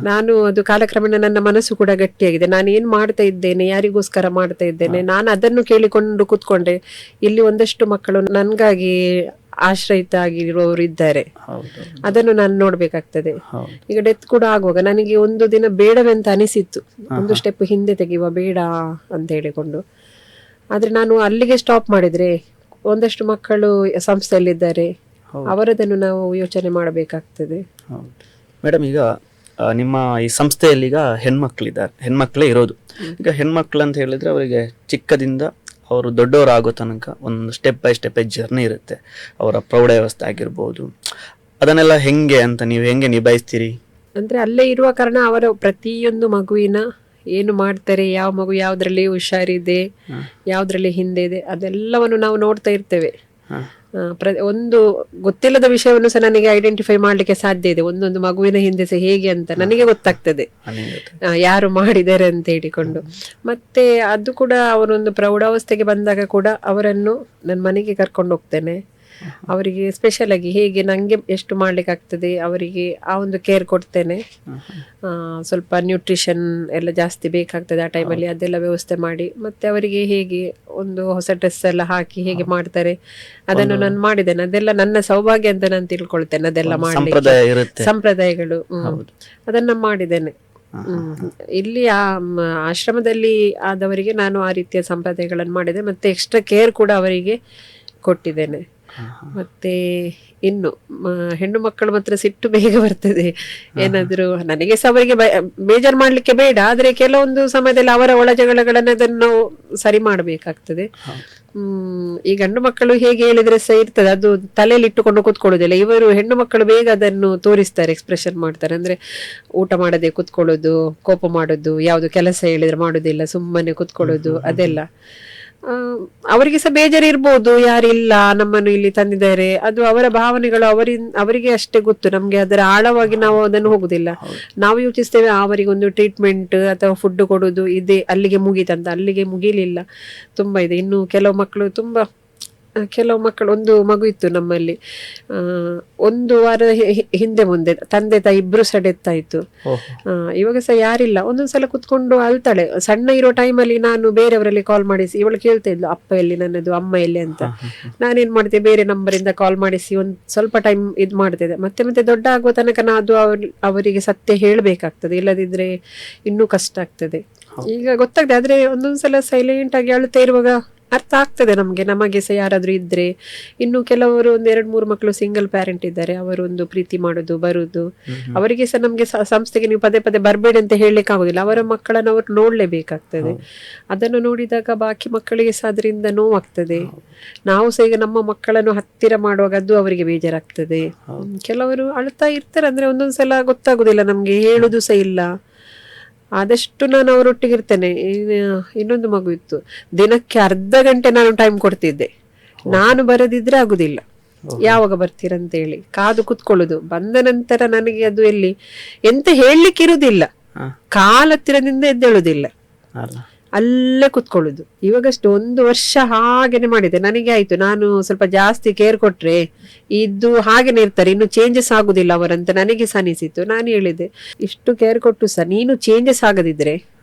ನಾನು ಅದು ಕಾಲಕ್ರಮೇಣ ನನ್ನ ಮನಸ್ಸು ಕೂಡ ಗಟ್ಟಿಯಾಗಿದೆ. ನಾನು ಏನ್ ಮಾಡ್ತಾ ಇದ್ದೇನೆ, ಯಾರಿಗೋಸ್ಕರ ಮಾಡ್ತಾ ಇದ್ದೇನೆ, ನಾನು ಅದನ್ನು ಕೇಳಿಕೊಂಡು ಕೂತ್ಕೊಂಡೆ. ಇಲ್ಲಿ ಒಂದಷ್ಟು ಮಕ್ಕಳು ನನ್ಗಾಗಿ ಆಶ್ರಯಿತ ಆಗಿರುವವರು ಇದ್ದಾರೆ, ಅದನ್ನು ನಾನು ನೋಡ್ಬೇಕಾಗ್ತದೆ. ಈಗ ಡೆತ್ ಕೂಡ ಆಗುವಾಗ ನನಗೆ ಒಂದು ದಿನ ಬೇಡವೆಂತ ಅನಿಸಿತ್ತು, ಒಂದು ಸ್ಟೆಪ್ ಹಿಂದೆ ತೆಗೆಯುವ ಬೇಡ ಅಂತ ಹೇಳಿಕೊಂಡು. ಆದ್ರೆ ನಾನು ಅಲ್ಲಿಗೆ ಸ್ಟಾಪ್ ಮಾಡಿದ್ರೆ ಒಂದಷ್ಟು ಮಕ್ಕಳು ಸಂಸ್ಥೆಯಲ್ಲಿದ್ದಾರೆ, ಅವರದನ್ನು ನಾವು ಯೋಚನೆ ಮಾಡಬೇಕಾಗ್ತದೆ. ಮೇಡಮ್, ಈಗ ನಿಮ್ಮ ಈ ಸಂಸ್ಥೆಯಲ್ಲಿ ಈಗ ಹೆಣ್ಮಕ್ಳೇ ಇರೋದು. ಈಗ ಹೆಣ್ಮಕ್ಳು ಅಂತ ಹೇಳಿದ್ರೆ ಅವರಿಗೆ ಚಿಕ್ಕದಿಂದ ಅವರು ದೊಡ್ಡವರಾಗೋ ತನಕ ಒಂದು ಸ್ಟೆಪ್ ಬೈ ಸ್ಟೆಪ್ ಜರ್ನಿ ಇರುತ್ತೆ. ಅವರ ಪ್ರೌಢಾವಸ್ಥೆ ಆಗಿರ್ಬೋದು, ಅದನ್ನೆಲ್ಲ ನೀವು ಹೆಂಗೆ ನಿಭಾಯಿಸ್ತೀರಿ? ಅಂದ್ರೆ ಅಲ್ಲೇ ಇರುವ ಕಾರಣ ಅವರ ಪ್ರತಿಯೊಂದು ಮಗುವಿನ ಏನು ಮಾಡ್ತಾರೆ, ಯಾವ ಮಗು ಯಾವ್ದ್ರಲ್ಲಿ ಹುಷಾರಿದೆ, ಯಾವ್ದ್ರಲ್ಲಿ ಹಿಂದೆ ಇದೆ, ಅದೆಲ್ಲವನ್ನು ನಾವು ನೋಡ್ತಾ ಇರ್ತೇವೆ. ಒಂದು ಗೊತ್ತಿಲ್ಲದ ವಿಷಯವನ್ನು ಸಹ ನನಗೆ ಐಡೆಂಟಿಫೈ ಮಾಡ್ಲಿಕ್ಕೆ ಸಾಧ್ಯ ಇದೆ. ಒಂದೊಂದು ಮಗುವಿನ ಹಿಂದೆ ಸಹ ಹೇಗೆ ಅಂತ ನನಗೆ ಗೊತ್ತಾಗ್ತದೆ, ಯಾರು ಮಾಡಿದ್ದಾರೆ ಅಂತ ಹೇಳಿಕೊಂಡು. ಮತ್ತೆ ಅದು ಕೂಡ ಅವರೊಂದು ಪ್ರೌಢಾವಸ್ಥೆಗೆ ಬಂದಾಗ ಕೂಡ ಅವರನ್ನು ನನ್ನ ಮನೆಗೆ ಕರ್ಕೊಂಡು ಹೋಗ್ತೇನೆ. ಅವರಿಗೆ ಸ್ಪೆಷಲ್ ಆಗಿ ಹೇಗೆ ನಂಗೆ ಎಷ್ಟು ಮಾಡ್ಲಿಕ್ಕೆ ಆಗ್ತದೆ ಅವರಿಗೆ ಆ ಒಂದು ಕೇರ್ ಕೊಡ್ತೇನೆ. ಸ್ವಲ್ಪ ನ್ಯೂಟ್ರಿಷನ್ ಎಲ್ಲ ಜಾಸ್ತಿ ಬೇಕಾಗ್ತದೆ ಆ ಟೈಮಲ್ಲಿ, ಅದೆಲ್ಲ ವ್ಯವಸ್ಥೆ ಮಾಡಿ, ಮತ್ತೆ ಅವರಿಗೆ ಹೇಗೆ ಒಂದು ಹೊಸ ಡ್ರೆಸ್ ಎಲ್ಲ ಹಾಕಿ ಹೇಗೆ ಮಾಡ್ತಾರೆ ಅದನ್ನು ನಾನು ಮಾಡಿದ್ದೇನೆ. ಅದೆಲ್ಲ ನನ್ನ ಸೌಭಾಗ್ಯ ಅಂತ ನಾನು ತಿಳ್ಕೊಳ್ತೇನೆ. ಅದೆಲ್ಲ ಮಾಡ್ಲಿಕ್ಕೆ ಸಂಪ್ರದಾಯಗಳು ಅದನ್ನ ಮಾಡಿದ್ದೇನೆ. ಇಲ್ಲಿ ಆಶ್ರಮದಲ್ಲಿ ಆದವರಿಗೆ ನಾನು ಆ ರೀತಿಯ ಸಂಪ್ರದಾಯಗಳನ್ನು ಮಾಡಿದೆ, ಮತ್ತೆ ಎಕ್ಸ್ಟ್ರಾ ಕೇರ್ ಕೂಡ ಅವರಿಗೆ ಕೊಟ್ಟಿದ್ದೇನೆ. ಮತ್ತೆ ಇನ್ನು ಹೆಣ್ಣು ಮಕ್ಕಳು ಮಾತ್ರ ಸಿಟ್ಟು ಬೇಗ ಬರ್ತದೆ ಏನಾದ್ರು. ನನಗೆ ಸಹ ಅವರಿಗೆ ಬೇಜಾರು ಮಾಡ್ಲಿಕ್ಕೆ ಬೇಡ, ಆದ್ರೆ ಕೆಲವೊಂದು ಸಮಯದಲ್ಲಿ ಅವರ ಒಳಜಗಳಗಳನ್ನು ಅದನ್ನು ಸರಿ ಮಾಡಬೇಕಾಗ್ತದೆ. ಈ ಗಂಡು ಮಕ್ಕಳು ಹೇಗೆ ಹೇಳಿದ್ರೆ ಸಹ ಇರ್ತದೆ, ಅದು ತಲೆಯಲ್ಲಿ ಇಟ್ಟುಕೊಂಡು ಕೂತ್ಕೊಳ್ಳೋದಿಲ್ಲ. ಇವರು ಹೆಣ್ಣು ಮಕ್ಕಳು ಬೇಗ ಅದನ್ನು ತೋರಿಸ್ತಾರೆ, ಎಕ್ಸ್ಪ್ರೆಷನ್ ಮಾಡ್ತಾರೆ. ಅಂದ್ರೆ ಊಟ ಮಾಡದೆ ಕೂತ್ಕೊಳ್ಳೋದು, ಕೋಪ ಮಾಡೋದು, ಯಾವ್ದು ಕೆಲಸ ಹೇಳಿದ್ರೆ ಮಾಡೋದಿಲ್ಲ, ಸುಮ್ಮನೆ ಕೂತ್ಕೊಳ್ಳೋದು, ಅದೆಲ್ಲ ಅವರಿಗೆ ಸಹ ಬೇಜಾರು ಇರ್ಬೋದು. ಯಾರಿಲ್ಲ, ನಮ್ಮನ್ನು ಇಲ್ಲಿ ತಂದಿದ್ದಾರೆ, ಅದು ಅವರ ಭಾವನೆಗಳು ಅವರಿಗೆ ಅಷ್ಟೇ ಗೊತ್ತು. ನಮ್ಗೆ ಅದರ ಆಳವಾಗಿ ನಾವು ಅದನ್ನು ಹೋಗುದಿಲ್ಲ. ನಾವು ಯೋಚಿಸ್ತೇವೆ ಅವರಿಗೊಂದು ಟ್ರೀಟ್ಮೆಂಟ್ ಅಥವಾ ಫುಡ್ ಕೊಡೋದು ಇದೆ, ಅಲ್ಲಿಗೆ ಮುಗೀತಂತ. ಅಲ್ಲಿಗೆ ಮುಗಿಲಿಲ್ಲ, ತುಂಬಾ ಇದೆ. ಇನ್ನು ಕೆಲವು ಮಕ್ಕಳು ತುಂಬಾ ಕೆಲವು ಮಕ್ಕಳು, ಒಂದು ಮಗು ಇತ್ತು ನಮ್ಮಲ್ಲಿ, ಆ, ಒಂದು ವಾರ ಹಿಂದೆ ಮುಂದೆ ತಂದೆ ತಾಯಿ ಇಬ್ರು ಸಹ ಡೆತ್ ಆಯ್ತು. ಇವಾಗ ಸಹ ಯಾರಿಲ್ಲ. ಒಂದೊಂದ್ಸಲ ಕುತ್ಕೊಂಡು ಅಳ್ತಾಳೆ. ಸಣ್ಣ ಇರೋ ಟೈಮಲ್ಲಿ ನಾನು ಬೇರೆಯವರಲ್ಲಿ ಕಾಲ್ ಮಾಡಿಸಿ ಇವಳು ಕೇಳ್ತಾ ಇದ್ಲು, ಅಪ್ಪ ಎಲ್ಲಿ ನನ್ನದು, ಅಮ್ಮ ಎಲ್ಲಿ ಅಂತ. ನಾನೇನ್ ಮಾಡ್ತೆ, ಬೇರೆ ನಂಬರಿಂದ ಕಾಲ್ ಮಾಡಿಸಿ ಒಂದ್ ಸ್ವಲ್ಪ ಟೈಮ್ ಇದ್ ಮಾಡ್ತಿದ್ದೆ. ಮತ್ತೆ ಮತ್ತೆ ದೊಡ್ಡ ಆಗುವ ತನಕ ಅದು ಅವರಿಗೆ ಸತ್ಯ ಹೇಳ್ಬೇಕಾಗ್ತದೆ, ಇಲ್ಲದಿದ್ರೆ ಇನ್ನೂ ಕಷ್ಟ ಆಗ್ತದೆ. ಈಗ ಗೊತ್ತಾಗ್ತದೆ, ಆದ್ರೆ ಒಂದೊಂದ್ಸಲ ಸೈಲೆಂಟ್ ಆಗಿ ಅಳ್ತಾ ಇರುವಾಗ ಅರ್ಥ ಆಗ್ತದೆ ನಮಗೆ ಸಹ ಯಾರಾದ್ರೂ ಇದ್ರೆ. ಇನ್ನು ಕೆಲವರು 1-2-3 ಮಕ್ಕಳು ಸಿಂಗಲ್ ಪ್ಯಾರೆಂಟ್ ಇದ್ದಾರೆ, ಅವರು ಒಂದು ಪ್ರೀತಿ ಮಾಡೋದು ಬರುದು, ಅವರಿಗೆ ಸಹ ನಮ್ಗೆ ಸಂಸ್ಥೆಗೆ ನೀವು ಪದೇ ಪದೇ ಬರ್ಬೇಡಿ ಅಂತ ಹೇಳಲಿಕ್ಕೆ ಆಗುದಿಲ್ಲ. ಅವರ ಮಕ್ಕಳನ್ನು ಅವರು ನೋಡ್ಲೇಬೇಕಾಗ್ತದೆ. ಅದನ್ನು ನೋಡಿದಾಗ ಬಾಕಿ ಮಕ್ಕಳಿಗೆ ಸಹ ಅದರಿಂದ ನೋವಾಗ್ತದೆ. ನಾವು ಸಹ ಈಗ ನಮ್ಮ ಮಕ್ಕಳನ್ನು ಹತ್ತಿರ ಮಾಡುವಾಗ ಅದು ಅವರಿಗೆ ಬೇಜಾರಾಗ್ತದೆ. ಕೆಲವರು ಅಳ್ತಾ ಇರ್ತಾರೆ, ಅಂದ್ರೆ ಒಂದೊಂದ್ಸಲ ಗೊತ್ತಾಗುದಿಲ್ಲ ನಮ್ಗೆ, ಹೇಳುದು ಸಹ ಇಲ್ಲ. ಆದಷ್ಟು ನಾನು ಅವರೊಟ್ಟಿಗೆ ಇರ್ತೇನೆ. ಇನ್ನೊಂದು ಮಗು ಇತ್ತು, ದಿನಕ್ಕೆ ಅರ್ಧ ಗಂಟೆ ನಾನು ಟೈಮ್ ಕೊಡ್ತಿದ್ದೆ. ನಾನು ಬರದಿದ್ರೆ ಆಗುದಿಲ್ಲ, ಯಾವಾಗ ಬರ್ತೀರಂತ ಹೇಳಿ ಕಾದು ಕುತ್ಕೊಳ್ಳುದು. ಬಂದ ನಂತರ ನನಗೆ ಅದು ಎಲ್ಲಿ ಎಂತ ಹೇಳಲಿಕ್ಕೆ ಇರುದಿಲ್ಲ, ಕಾಲತ್ತಿರದಿಂದ ಎದ್ದೇಳುದಿಲ್ಲ, ಅಲ್ಲೇ ಕುತ್ಕೊಳ್ಳುದು. ಇವಾಗಷ್ಟು 1 ವರ್ಷ ಹಾಗೇನೆ ಮಾಡಿದೆ. ನನಗೆ ಆಯ್ತು, ನಾನು ಸ್ವಲ್ಪ ಜಾಸ್ತಿ ಕೇರ್ ಕೊಟ್ರೆ ಇದು ಹಾಗೇನೆ ಇರ್ತಾರೆ, ಇನ್ನು ಚೇಂಜಸ್ ಆಗುದಿಲ್ಲ ಅವರಂತ ನನಗೆ ಸಹ ಅನಿಸಿತು. ನಾನು ಹೇಳಿದೆ, ಇಷ್ಟು ಕೇರ್ ಕೊಟ್ಟು ಸಹ ನೀನು ಚೇಂಜಸ್ ಆಗದಿದ್ರೆ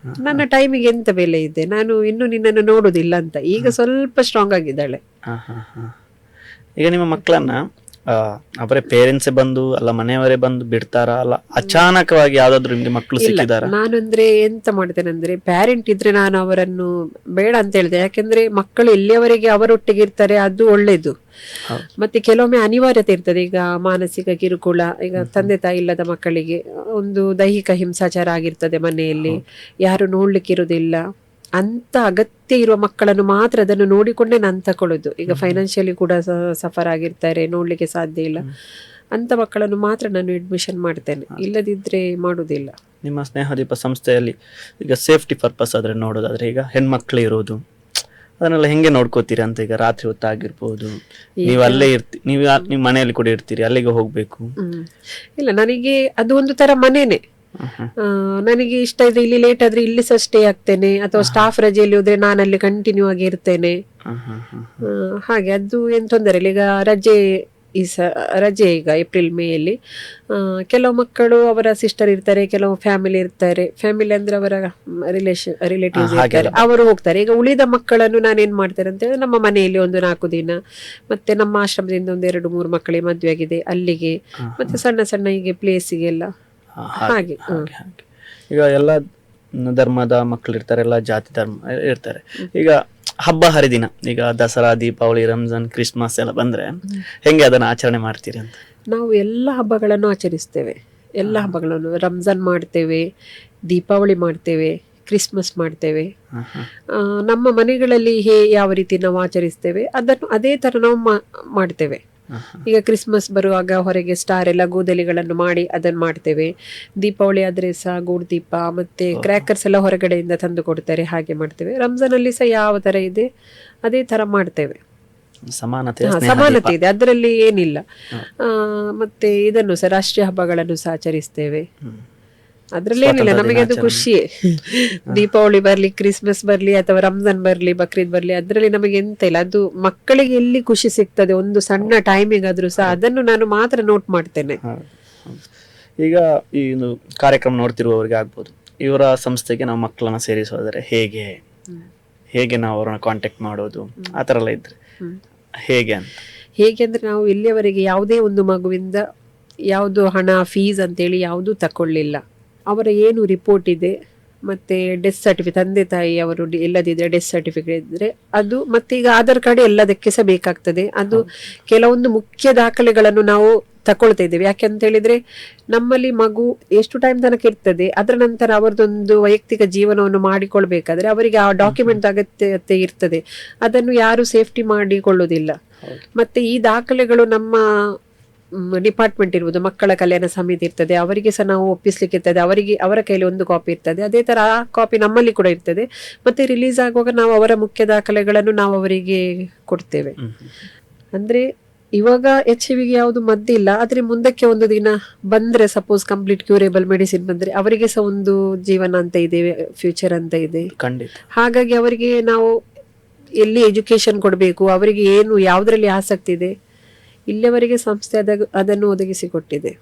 ನನ್ನ ಟೈಮಿಗೆ ಎಂತ ಬೆಲೆ ಇದೆ, ನಾನು ಇನ್ನು ನಿನ್ನನ್ನು ನೋಡುದಿಲ್ಲ ಅಂತ. ಈಗ ಸ್ವಲ್ಪ ಸ್ಟ್ರಾಂಗ್ ಆಗಿದ್ದಾಳೆ. ಈಗ ನಿಮ್ಮ ಮಕ್ಕಳನ್ನ ಅವರೇ ಪೇರೆಂಟ್ಸ್ ಬಂದು ಅಲ್ಲ ಮನೆಯವರೇ ಬಂದು ಬಿಡ್ತಾರಾ, ಅಲ್ಲ ಅಚಾನಕವಾಗಿ ಯಾವ್ದಾದ್ರು ನಿಮ್ಗೆ ಮಕ್ಕಳು ಸಿಕ್ಕಿದಾರ? ನಾನಂದ್ರೆ ಎಂತ ಮಾಡ್ತೇನೆ ಅಂದ್ರೆ, ಪ್ಯಾರೆಂಟ್ ಇದ್ರೆ ನಾನು ಅವರನ್ನು ಬೇಡ ಅಂತ ಹೇಳಿದೆ. ಯಾಕೆಂದ್ರೆ ಮಕ್ಕಳು ಎಲ್ಲಿಯವರೆಗೆ ಅವರೊಟ್ಟಿಗೆ ಇರ್ತಾರೆ ಅದು ಒಳ್ಳೇದು. ಮತ್ತೆ ಕೆಲವೊಮ್ಮೆ ಅನಿವಾರ್ಯತೆ ಇರ್ತದೆ. ಈಗ ಮಾನಸಿಕ ಕಿರುಕುಳ, ಈಗ ತಂದೆ ತಾಯಿ ಇಲ್ಲದ ಮಕ್ಕಳಿಗೆ ಒಂದು ದೈಹಿಕ ಹಿಂಸಾಚಾರ ಆಗಿರ್ತದೆ ಮನೆಯಲ್ಲಿ, ಯಾರು ನೋಡ್ಲಿಕ್ಕೆ ಇರುವುದಿಲ್ಲ. ಅಂತ ಅಗತ್ಯ ಇರುವ ಮಕ್ಕಳನ್ನು ಮಾತ್ರ ಅದನ್ನು ನೋಡಿಕೊಂಡೇ ನಾನು ತಕೊಳ್ಳೋದು. ಈಗ ಫೈನಾನ್ಷಿಯಲಿ ಕೂಡ ಸಫರ್ ಆಗಿರ್ತಾರೆ, ನೋಡ್ಲಿಕ್ಕೆ ಸಾಧ್ಯ ಇಲ್ಲ, ಅಂತ ಮಕ್ಕಳನ್ನು ಮಾತ್ರ ನಾನು ಅಡ್ಮಿಷನ್ ಮಾಡ್ತೇನೆ, ಇಲ್ಲದಿದ್ರೆ ಮಾಡುದಿಲ್ಲ. ನಿಮ್ಮ ಸ್ನೇಹದೀಪ ಸಂಸ್ಥೆಯಲ್ಲಿ ಈಗ ಸೇಫ್ಟಿ ಪರ್ಪಸ್ ಆದ್ರೆ ನೋಡೋದಾದ್ರೆ, ಈಗ ಹೆಣ್ಮಕ್ಳು ಇರೋದು ಅದನ್ನೆಲ್ಲ ಹೆಂಗೆ ನೋಡ್ಕೋತೀರಿ ಅಂತ? ಈಗ ರಾತ್ರಿ ಹೊತ್ತಾಗಿರ್ಬೋದು, ನೀವು ಅಲ್ಲೇ ನೀವು ಮನೆಯಲ್ಲಿ ಕೂಡ ಇರ್ತೀರಿ, ಅಲ್ಲಿಗೆ ಹೋಗ್ಬೇಕು. ಇಲ್ಲ, ನನಗೆ ಅದು ಒಂದು ತರ ಮನೇನೆ. ನನಗೆ ಇಷ್ಟ ಇದೆ, ಇಲ್ಲಿ ಲೇಟ್ ಆದ್ರೆ ಇಲ್ಲಿ ಸಹ ಸ್ಟೇ ಆಗ್ತೇನೆ, ಅಥವಾ ಸ್ಟಾಫ್ ರಜೆಯಲ್ಲಿ ಹೋದ್ರೆ ನಾನು ಅಲ್ಲಿ ಕಂಟಿನ್ಯೂ ಆಗಿ ಇರ್ತೇನೆ. ಹಾಗೆ ಅದು ಏನ್ ತೊಂದರೆ ಇಲ್ಲ. ಈಗ ರಜೆ ಈಗ ಏಪ್ರಿಲ್ ಮೇ ಅಲ್ಲಿ ಕೆಲವು ಮಕ್ಕಳು ಅವರ ಸಿಸ್ಟರ್ ಇರ್ತಾರೆ, ಕೆಲವು ಫ್ಯಾಮಿಲಿ ಇರ್ತಾರೆ. ಫ್ಯಾಮಿಲಿ ಅಂದ್ರೆ ಅವರ ರಿಲೇಟಿವ್ಸ್ ಇರ್ತಾರೆ, ಅವರು ಹೋಗ್ತಾರೆ. ಈಗ ಉಳಿದ ಮಕ್ಕಳನ್ನು ನಾನು ಏನ್ ಮಾಡ್ತೇನೆ ಅಂತ ಹೇಳಿದ್ರೆ, ನಮ್ಮ ಮನೆಯಲ್ಲಿ 1-4 ದಿನ, ಮತ್ತೆ ನಮ್ಮ ಆಶ್ರಮದಿಂದ 1-2-3 ಮಕ್ಕಳಿಗೆ ಮದುವೆ ಆಗಿದೆ ಅಲ್ಲಿಗೆ, ಮತ್ತೆ ಸಣ್ಣ ಸಣ್ಣ ಹೀಗೆ ಪ್ಲೇಸಿಗೆಲ್ಲ ಹಾಗೆ. ಈಗ ಎಲ್ಲ ಧರ್ಮದ ಮಕ್ಕಳು ಇರ್ತಾರೆ, ಎಲ್ಲ ಜಾತಿ ಧರ್ಮ ಇರ್ತಾರೆ. ಈಗ ಹಬ್ಬ ಹರಿದಿನ, ಈಗ ದಸರಾ, ದೀಪಾವಳಿ, ರಂಜಾನ್, ಕ್ರಿಸ್ಮಸ್ ಎಲ್ಲ ಬಂದ್ರೆ ಹೆಂಗೆ ಅದನ್ನ ಆಚರಣೆ ಮಾಡ್ತೀರಿ ಅಂತ? ನಾವು ಎಲ್ಲ ಹಬ್ಬಗಳನ್ನು ಆಚರಿಸ್ತೇವೆ. ಎಲ್ಲ ಹಬ್ಬಗಳನ್ನು, ರಂಜಾನ್ ಮಾಡ್ತೇವೆ, ದೀಪಾವಳಿ ಮಾಡ್ತೇವೆ, ಕ್ರಿಸ್ಮಸ್ ಮಾಡ್ತೇವೆ. ನಮ್ಮ ಮನೆಗಳಲ್ಲಿ ಯಾವ ರೀತಿ ನಾವು ಆಚರಿಸ್ತೇವೆ ಅದನ್ನು ಅದೇ ತರ ನಾವು ಮಾಡ್ತೇವೆ. ಈಗ ಕ್ರಿಸ್ಮಸ್ ಬರುವಾಗ ಹೊರಗೆ ಸ್ಟಾರ್ ಎಲ್ಲ ಗೋದಲಿಗಳನ್ನು ಮಾಡಿ ಅದನ್ನು ಮಾಡ್ತೇವೆ. ದೀಪಾವಳಿ ಆದ್ರೆ ಸಹ ಗೂಡು ದೀಪ ಮತ್ತೆ ಕ್ರ್ಯಾಕರ್ಸ್ ಎಲ್ಲ ಹೊರಗಡೆಯಿಂದ ತಂದು ಕೊಡ್ತಾರೆ, ಹಾಗೆ ಮಾಡ್ತೇವೆ. ರಂಜಾನ್ ಅಲ್ಲಿ ಸಹ ಯಾವ ತರ ಇದೆ ಅದೇ ತರ ಮಾಡ್ತೇವೆ. ಸಮಾನತೆ ಇದೆ, ಅದರಲ್ಲಿ ಏನಿಲ್ಲ. ಮತ್ತೆ ಇದನ್ನು ಸಹ ರಾಷ್ಟ್ರೀಯ ಹಬ್ಬಗಳನ್ನು ಸಹ ಆಚರಿಸ್ತೇವೆ, ಅದ್ರಲ್ಲಿ ಏನಿಲ್ಲ. ನಮಗೆ ಅದು ಖುಷಿಯೇ. ದೀಪಾವಳಿ ಬರ್ಲಿ, ಕ್ರಿಸ್ಮಸ್ ಬರ್ಲಿ, ಅಥವಾ ರಂಜಾನ್ ಬರ್ಲಿ, ಬಕ್ರೀದ್ ಬರ್ಲಿ, ಅದ್ರಲ್ಲಿ ನಮಗೆ ಎಂತ ಇಲ್ಲ. ಅದು ಮಕ್ಕಳಿಗೆ ಎಲ್ಲಿ ಖುಷಿ ಸಿಗ್ತದೆ ಒಂದು ಸಣ್ಣ ಟೈಮಿಂಗ್ ಆದ್ರೂ ಸಹ ಅದನ್ನು ನಾನು ಮಾತ್ರ ನೋಟ್ ಮಾಡ್ತೇನೆ. ಈಗ ಈ ಒಂದು ಕಾರ್ಯಕ್ರಮ ನೋಡ್ತಿರುವವರಿಗೆ ಆಗ್ಬೋದು, ಇವರ ಸಂಸ್ಥೆಗೆ ನಾವು ಮಕ್ಕಳನ್ನ ಸೇರಿಸೋದಾದ್ರೆ ಹೇಗೆ ನಾವು ಅವರನ್ನ ಕಾಂಟ್ಯಾಕ್ಟ್ ಮಾಡೋದು, ಆ ತರ ಎಲ್ಲ ಇದ್ರೆ ಹೇಗೆ ಅಂದ್ರೆ, ನಾವು ಇಲ್ಲಿಯವರೆಗೆ ಯಾವುದೇ ಒಂದು ಮಗುವಿಂದ ಯಾವುದು ಹಣ ಫೀಸ್ ಅಂತೇಳಿ ಯಾವುದೂ ತಕೊಳ್ಳಿಲ್ಲ. ಅವರ ಏನು ರಿಪೋರ್ಟ್ ಇದೆ, ಮತ್ತೆ ಡೆತ್ ಸರ್ಟಿಫಿಕೇಟ್, ತಂದೆ ತಾಯಿ ಅವರು ಎಲ್ಲದಿದ್ರೆ ಡೆತ್ ಸರ್ಟಿಫಿಕೇಟ್ ಇದ್ರೆ ಅದು, ಮತ್ತೆ ಈಗ ಆಧಾರ್ ಕಾರ್ಡ್ ಎಲ್ಲದಕ್ಕೆ ಸಹ ಬೇಕಾಗ್ತದೆ. ಅದು ಕೆಲವೊಂದು ಮುಖ್ಯ ದಾಖಲೆಗಳನ್ನು ನಾವು ತಕೊಳ್ತಾ ಇದ್ದೇವೆ. ಯಾಕೆಂತ ಹೇಳಿದ್ರೆ, ನಮ್ಮಲ್ಲಿ ಮಗು ಎಷ್ಟು ಟೈಮ್ ತನಕ ಇರ್ತದೆ, ಅದರ ನಂತರ ಅವರದೊಂದು ವೈಯಕ್ತಿಕ ಜೀವನವನ್ನು ಮಾಡಿಕೊಳ್ಬೇಕಾದ್ರೆ ಅವರಿಗೆ ಆ ಡಾಕ್ಯುಮೆಂಟ್ ಅಗತ್ಯತೆ ಇರ್ತದೆ. ಅದನ್ನು ಯಾರು ಸೇಫ್ಟಿ ಮಾಡಿಕೊಳ್ಳುವುದಿಲ್ಲ. ಮತ್ತೆ ಈ ದಾಖಲೆಗಳು ನಮ್ಮ ಡಿಪಾರ್ಟ್ಮೆಂಟ್ ಇರುವುದು, ಮಕ್ಕಳ ಕಲ್ಯಾಣ ಸಮಿತಿ ಇರ್ತದೆ, ಅವರಿಗೆ ಸಹ ನಾವು ಒಪ್ಪಿಸ್ಲಿಕ್ಕೆ ಇರ್ತದೆ. ಅವರ ಕೈಲಿ ಒಂದು ಕಾಪಿ ಇರ್ತದೆ, ಅದೇ ತರ ಆ ಕಾಪಿ ನಮ್ಮಲ್ಲಿ ಕೂಡ ಇರ್ತದೆ. ಮತ್ತೆ ರಿಲೀಸ್ ಆಗುವಾಗ ನಾವು ಅವರ ಮುಖ್ಯ ದಾಖಲೆಗಳನ್ನು ನಾವು ಅವರಿಗೆ ಕೊಡ್ತೇವೆ. ಅಂದ್ರೆ ಇವಾಗ HIV ಯಾವುದು ಮದ್ದಿಲ್ಲ, ಆದ್ರೆ ಮುಂದಕ್ಕೆ ಒಂದು ದಿನ ಬಂದ್ರೆ, ಸಪೋಸ್ ಕಂಪ್ಲೀಟ್ ಕ್ಯೂರೇಬಲ್ ಮೆಡಿಸಿನ್ ಬಂದ್ರೆ ಅವರಿಗೆ ಸಹ ಒಂದು ಜೀವನ ಅಂತ ಇದೆ, ಫ್ಯೂಚರ್ ಅಂತ ಇದೆ. ಹಾಗಾಗಿ ಅವರಿಗೆ ನಾವು ಎಲ್ಲಿ ಎಜುಕೇಶನ್ ಕೊಡಬೇಕು, ಅವರಿಗೆ ಏನು ಯಾವುದರಲ್ಲಿ ಆಸಕ್ತಿ ಇದೆ, ಇಲ್ಲಿಯವರೆಗೆ ಸಂಸ್ಥೆ ಅದನ್ನು ಒದಗಿಸಿಕೊಟ್ಟಿದೆ.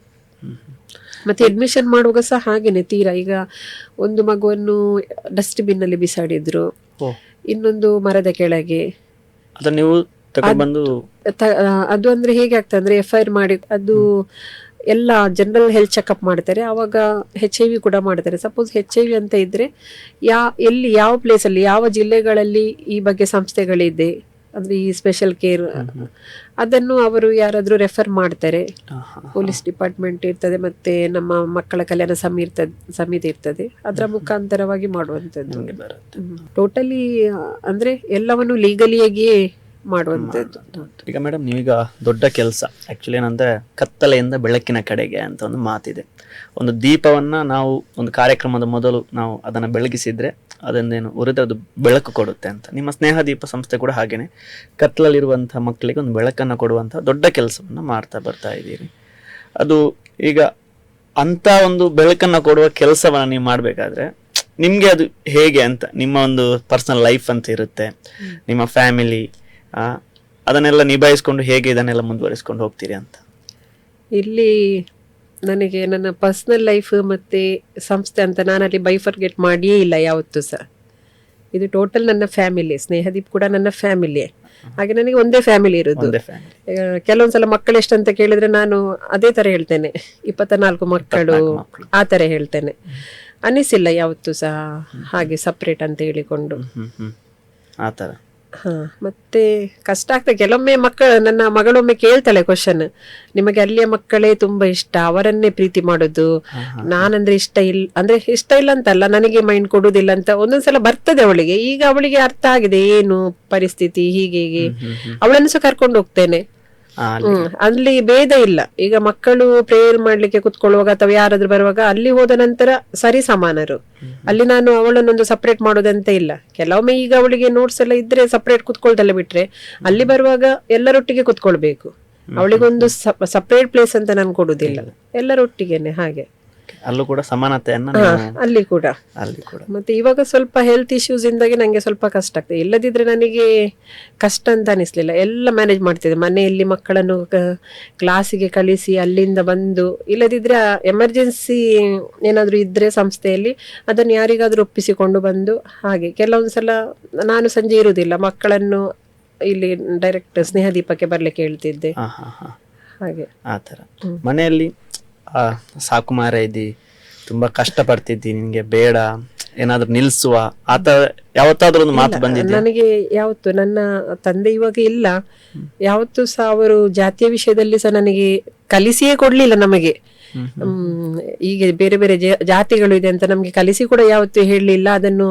ಮತ್ತೆ ಅಡ್ಮಿಷನ್ ಮಾಡುವಾಗ ಸಹ ಹಾಗೇನೆ ತೀರಾ, ಈಗ ಒಂದು ಮಗುವನ್ನು ಡಸ್ಟ್ಬಿನ್ ಅಲ್ಲಿ ಬಿಸಾಡಿದ್ರು, ಇನ್ನೊಂದು ಮರದ ಕೆಳಗೆ. ನೀವು ತಗೊಂಡ್ಬಂದು ಅದು ಅಂದ್ರೆ ಹೇಗೆ ಆಗ್ತದೆ ಅಂದ್ರೆ FIR ಮಾಡಿ ಅದು ಎಲ್ಲ ಜನರಲ್ ಹೆಲ್ತ್ ಚೆಕಪ್ ಮಾಡ್ತಾರೆ, ಆವಾಗ HIV ಕೂಡ ಮಾಡ್ತಾರೆ. ಸಪೋಸ್ HIV ಅಂತ ಇದ್ರೆ ಎಲ್ಲಿ ಯಾವ ಪ್ಲೇಸ್ ಅಲ್ಲಿ ಯಾವ ಜಿಲ್ಲೆಗಳಲ್ಲಿ ಈ ಬಗ್ಗೆ ಸಂಸ್ಥೆಗಳಿದೆ ಅಂದ್ರೆ ಈ ಸ್ಪೆಷಲ್ ಕೇರ್, ಅದನ್ನು ಅವರು ಯಾರಾದ್ರೂ ರೆಫರ್ ಮಾಡ್ತಾರೆ. ಪೊಲೀಸ್ ಡಿಪಾರ್ಟ್ಮೆಂಟ್ ಇರ್ತದೆ, ಮತ್ತೆ ನಮ್ಮ ಮಕ್ಕಳ ಕಲ್ಯಾಣ ಸಮಿತಿ ಇರ್ತದೆ, ಅದರ ಮುಖಾಂತರವಾಗಿ ಮಾಡುವಂಥದ್ದು. ಟೋಟಲಿ ಅಂದ್ರೆ ಎಲ್ಲವನ್ನು ಲೀಗಲಿಯಾಗಿಯೇ ಮಾಡುವಂಥದ್ದು. ಈಗ ಮೇಡಮ್, ನೀವೀಗ ದೊಡ್ಡ ಕೆಲಸ ಆಕ್ಚುಲಿ ಏನಂದ್ರೆ ಕತ್ತಲೆಯಿಂದ ಬೆಳಕಿನ ಕಡೆಗೆ ಅಂತ ಒಂದು ಮಾತಿದೆ. ಒಂದು ದೀಪವನ್ನ ನಾವು ಒಂದು ಕಾರ್ಯಕ್ರಮದ ಮೊದಲು ನಾವು ಅದನ್ನ ಬೆಳಗಿಸಿದ್ರೆ ಅದನ್ನೇನು ಉರಿದದು ಬೆಳಕು ಕೊಡುತ್ತೆ ಅಂತ. ನಿಮ್ಮ ಸ್ನೇಹ ದೀಪ ಸಂಸ್ಥೆ ಕೂಡ ಹಾಗೇನೆ ಕತ್ತಲಲ್ಲಿರುವಂತಹ ಮಕ್ಕಳಿಗೆ ಒಂದು ಬೆಳಕನ್ನು ಕೊಡುವಂತಹ ದೊಡ್ಡ ಕೆಲಸವನ್ನ ಮಾಡ್ತಾ ಬರ್ತಾ ಇದ್ದೀರಿ. ಅದು ಈಗ ಅಂತ ಒಂದು ಬೆಳಕನ್ನು ಕೊಡುವ ಕೆಲಸವನ್ನ ನೀವು ಮಾಡ್ಬೇಕಾದ್ರೆ ನಿಮ್ಗೆ ಅದು ಹೇಗೆ ಅಂತ, ನಿಮ್ಮ ಒಂದು ಪರ್ಸನಲ್ ಲೈಫ್ ಅಂತ ಇರುತ್ತೆ, ನಿಮ್ಮ ಫ್ಯಾಮಿಲಿ, ಅದನ್ನೆಲ್ಲ ನಿಭಾಯಿಸ್ಕೊಂಡು ಹೇಗೆ ಇದನ್ನೆಲ್ಲ ಮುಂದುವರಿಸ್ಕೊಂಡು ಹೋಗ್ತೀರಿ ಅಂತ? ಇಲ್ಲಿ ನನಗೆ ನನ್ನ ಪರ್ಸನಲ್ ಲೈಫ್ ಮತ್ತೆ ಸಂಸ್ಥೆ ಅಂತ ನಾನಲ್ಲಿ ಬೈಫರ್ಗೆಟ್ ಮಾಡಿಯೇ ಇಲ್ಲ ಯಾವತ್ತೂ ಸಹ. ಇದು ಟೋಟಲ್ ನನ್ನ ಫ್ಯಾಮಿಲಿ. ಸ್ನೇಹದೀಪ್ ಕೂಡ ನನ್ನ ಫ್ಯಾಮಿಲಿ. ಹಾಗೆ ನನಗೆ ಒಂದೇ ಫ್ಯಾಮಿಲಿ ಇರೋದು. ಕೆಲವೊಂದ್ಸಲ ಮಕ್ಕಳು ಎಷ್ಟಂತ ಕೇಳಿದ್ರೆ ನಾನು ಅದೇ ತರ ಹೇಳ್ತೇನೆ, 24 ಮಕ್ಕಳು ಆ ತರ ಹೇಳ್ತೇನೆ. ಅನಿಸಿಲ್ಲ ಯಾವತ್ತೂ ಸಹ ಹಾಗೆ ಸಪ್ರೇಟ್ ಅಂತ ಹೇಳಿಕೊಂಡು. ಆತರ ಮತ್ತೆ ಕಷ್ಟ ಆಗ್ತದೆ ಕೆಲವೊಮ್ಮೆ. ನನ್ನ ಮಗಳೊಮ್ಮೆ ಕೇಳ್ತಾಳೆ ಕ್ವಶನ್, ನಿಮಗೆ ಅಲ್ಲಿಯ ಮಕ್ಕಳೇ ತುಂಬಾ ಇಷ್ಟ, ಅವರನ್ನೇ ಪ್ರೀತಿ ಮಾಡೋದು, ನಾನಂದ್ರೆ ಇಷ್ಟ ಇಲ್ಲ ಅಂತಲ್ಲ, ನನಗೆ ಮೈಂಡ್ ಕೊಡುದಿಲ್ಲ ಅಂತ ಒಂದೊಂದ್ಸಲ ಬರ್ತದೆ ಅವಳಿಗೆ. ಈಗ ಅವಳಿಗೆ ಅರ್ಥ ಆಗಿದೆ ಏನು ಪರಿಸ್ಥಿತಿ, ಹೀಗೆ ಅವಳನ್ನು ಸಹ ಕರ್ಕೊಂಡು ಹೋಗ್ತೇನೆ. ಅಲ್ಲಿ ಭೇದ ಇಲ್ಲ. ಈಗ ಮಕ್ಕಳು ಪ್ರೇಯರ್ ಮಾಡ್ಲಿಕ್ಕೆ ಕುತ್ಕೊಳ್ಳುವಾಗ ಅಥವಾ ಯಾರಾದ್ರೂ ಬರುವಾಗ ಅಲ್ಲಿ ಹೋದ ನಂತರ ಸರಿ ಸಮಾನರು. ಅಲ್ಲಿ ನಾನು ಅವಳನ್ನೊಂದು ಸಪರೇಟ್ ಮಾಡೋದಂತ ಇಲ್ಲ. ಕೆಲವೊಮ್ಮೆ ಈಗ ಅವಳಿಗೆ ನೋಟ್ಸ್ ಎಲ್ಲ ಇದ್ರೆ ಸಪರೇಟ್ ಕುತ್ಕೊಳ್ತಲ್ಲ, ಬಿಟ್ರೆ ಅಲ್ಲಿ ಬರುವಾಗ ಎಲ್ಲರೊಟ್ಟಿಗೆ ಕುತ್ಕೊಳ್ಬೇಕು. ಅವಳಿಗೊಂದು ಸಪರೇಟ್ ಪ್ಲೇಸ್ ಅಂತ ನಾನು ಕೊಡುದಿಲ್ಲ, ಎಲ್ಲರೊಟ್ಟಿಗೆನೆ. ಹಾಗೆ ಅಲ್ಲೂ ಕೂಡ ಸಮಾನತೆಯನ್ನ ಅಲ್ಲಿ ಕೂಡ. ಮತ್ತೆ ಇವಾಗ ಸ್ವಲ್ಪ ಹೆಲ್ತ್ ಇಶ್ಯೂಸ್ ಇಂದಾಗಿ ನಂಗೆ ಸ್ವಲ್ಪ ಕಷ್ಟ ಆಗ್ತದೆ. ಇಲ್ಲದಿದ್ರೆ ನನಗೆ ಕಷ್ಟ ಅಂತ ಅನಿಸ್ಲಿಲ್ಲ, ಎಲ್ಲ ಮ್ಯಾನೇಜ್ ಮಾಡ್ತಿದ್ದೆ. ಮನೆಯಲ್ಲಿ ಮಕ್ಕಳನ್ನು ಕ್ಲಾಸಿಗೆ ಕಳಿಸಿ ಅಲ್ಲಿಂದ ಬಂದು, ಇಲ್ಲದಿದ್ರೆ ಎಮರ್ಜೆನ್ಸಿ ಏನಾದ್ರು ಇದ್ರೆ ಸಂಸ್ಥೆಯಲ್ಲಿ ಅದನ್ನು ಯಾರಿಗಾದ್ರೂ ಒಪ್ಪಿಸಿಕೊಂಡು ಬಂದು. ಹಾಗೆ ಕೆಲವೊಂದ್ಸಲ ನಾನು ಸಂಜೆ ಇರುವುದಿಲ್ಲ, ಮಕ್ಕಳನ್ನು ಇಲ್ಲಿ ಡೈರೆಕ್ಟ್ ಸ್ನೇಹದೀಪಕ್ಕೆ ಬರ್ಲಿಕ್ಕೆ ಹೇಳ್ತಿದ್ದೆ. ಹಾಗೆ ಆತರ ಮನೆಯಲ್ಲಿ ಸಾಕು ಮಾರ ಇದ್ದಿ, ತುಂಬಾ ಕಷ್ಟ ಪಡ್ತಿದ್ದಿ, ನಿನ್ಗೆ ಬೇಡ ಏನಾದ್ರು ನಿಲ್ಸುವ ಆತರ ಯಾವತ್ತಾದ್ರೂ ಒಂದು ಮಾತು ಬಂದಿದೆ? ನನಗೆ ಯಾವತ್ತು ನನ್ನ ತಂದೆ ಇವಾಗ ಇಲ್ಲ, ಯಾವತ್ತೂ ಸಹ ಅವರು ಜಾತಿಯ ವಿಷಯದಲ್ಲಿ ಸಹ ನನಗೆ ಕಲಿಸಿಯೇ ಕೊಡ್ಲಿಲ್ಲ ನಮಗೆ. ಈಗ ಬೇರೆ ಬೇರೆ ಜಾತಿಗಳು ಇದೆ ಅಂತ ನಮ್ಗೆ ಕಲಿಸಿ ಕೂಡ ಯಾವತ್ತೂ ಹೇಳಲಿಲ್ಲ, ಅದನ್ನು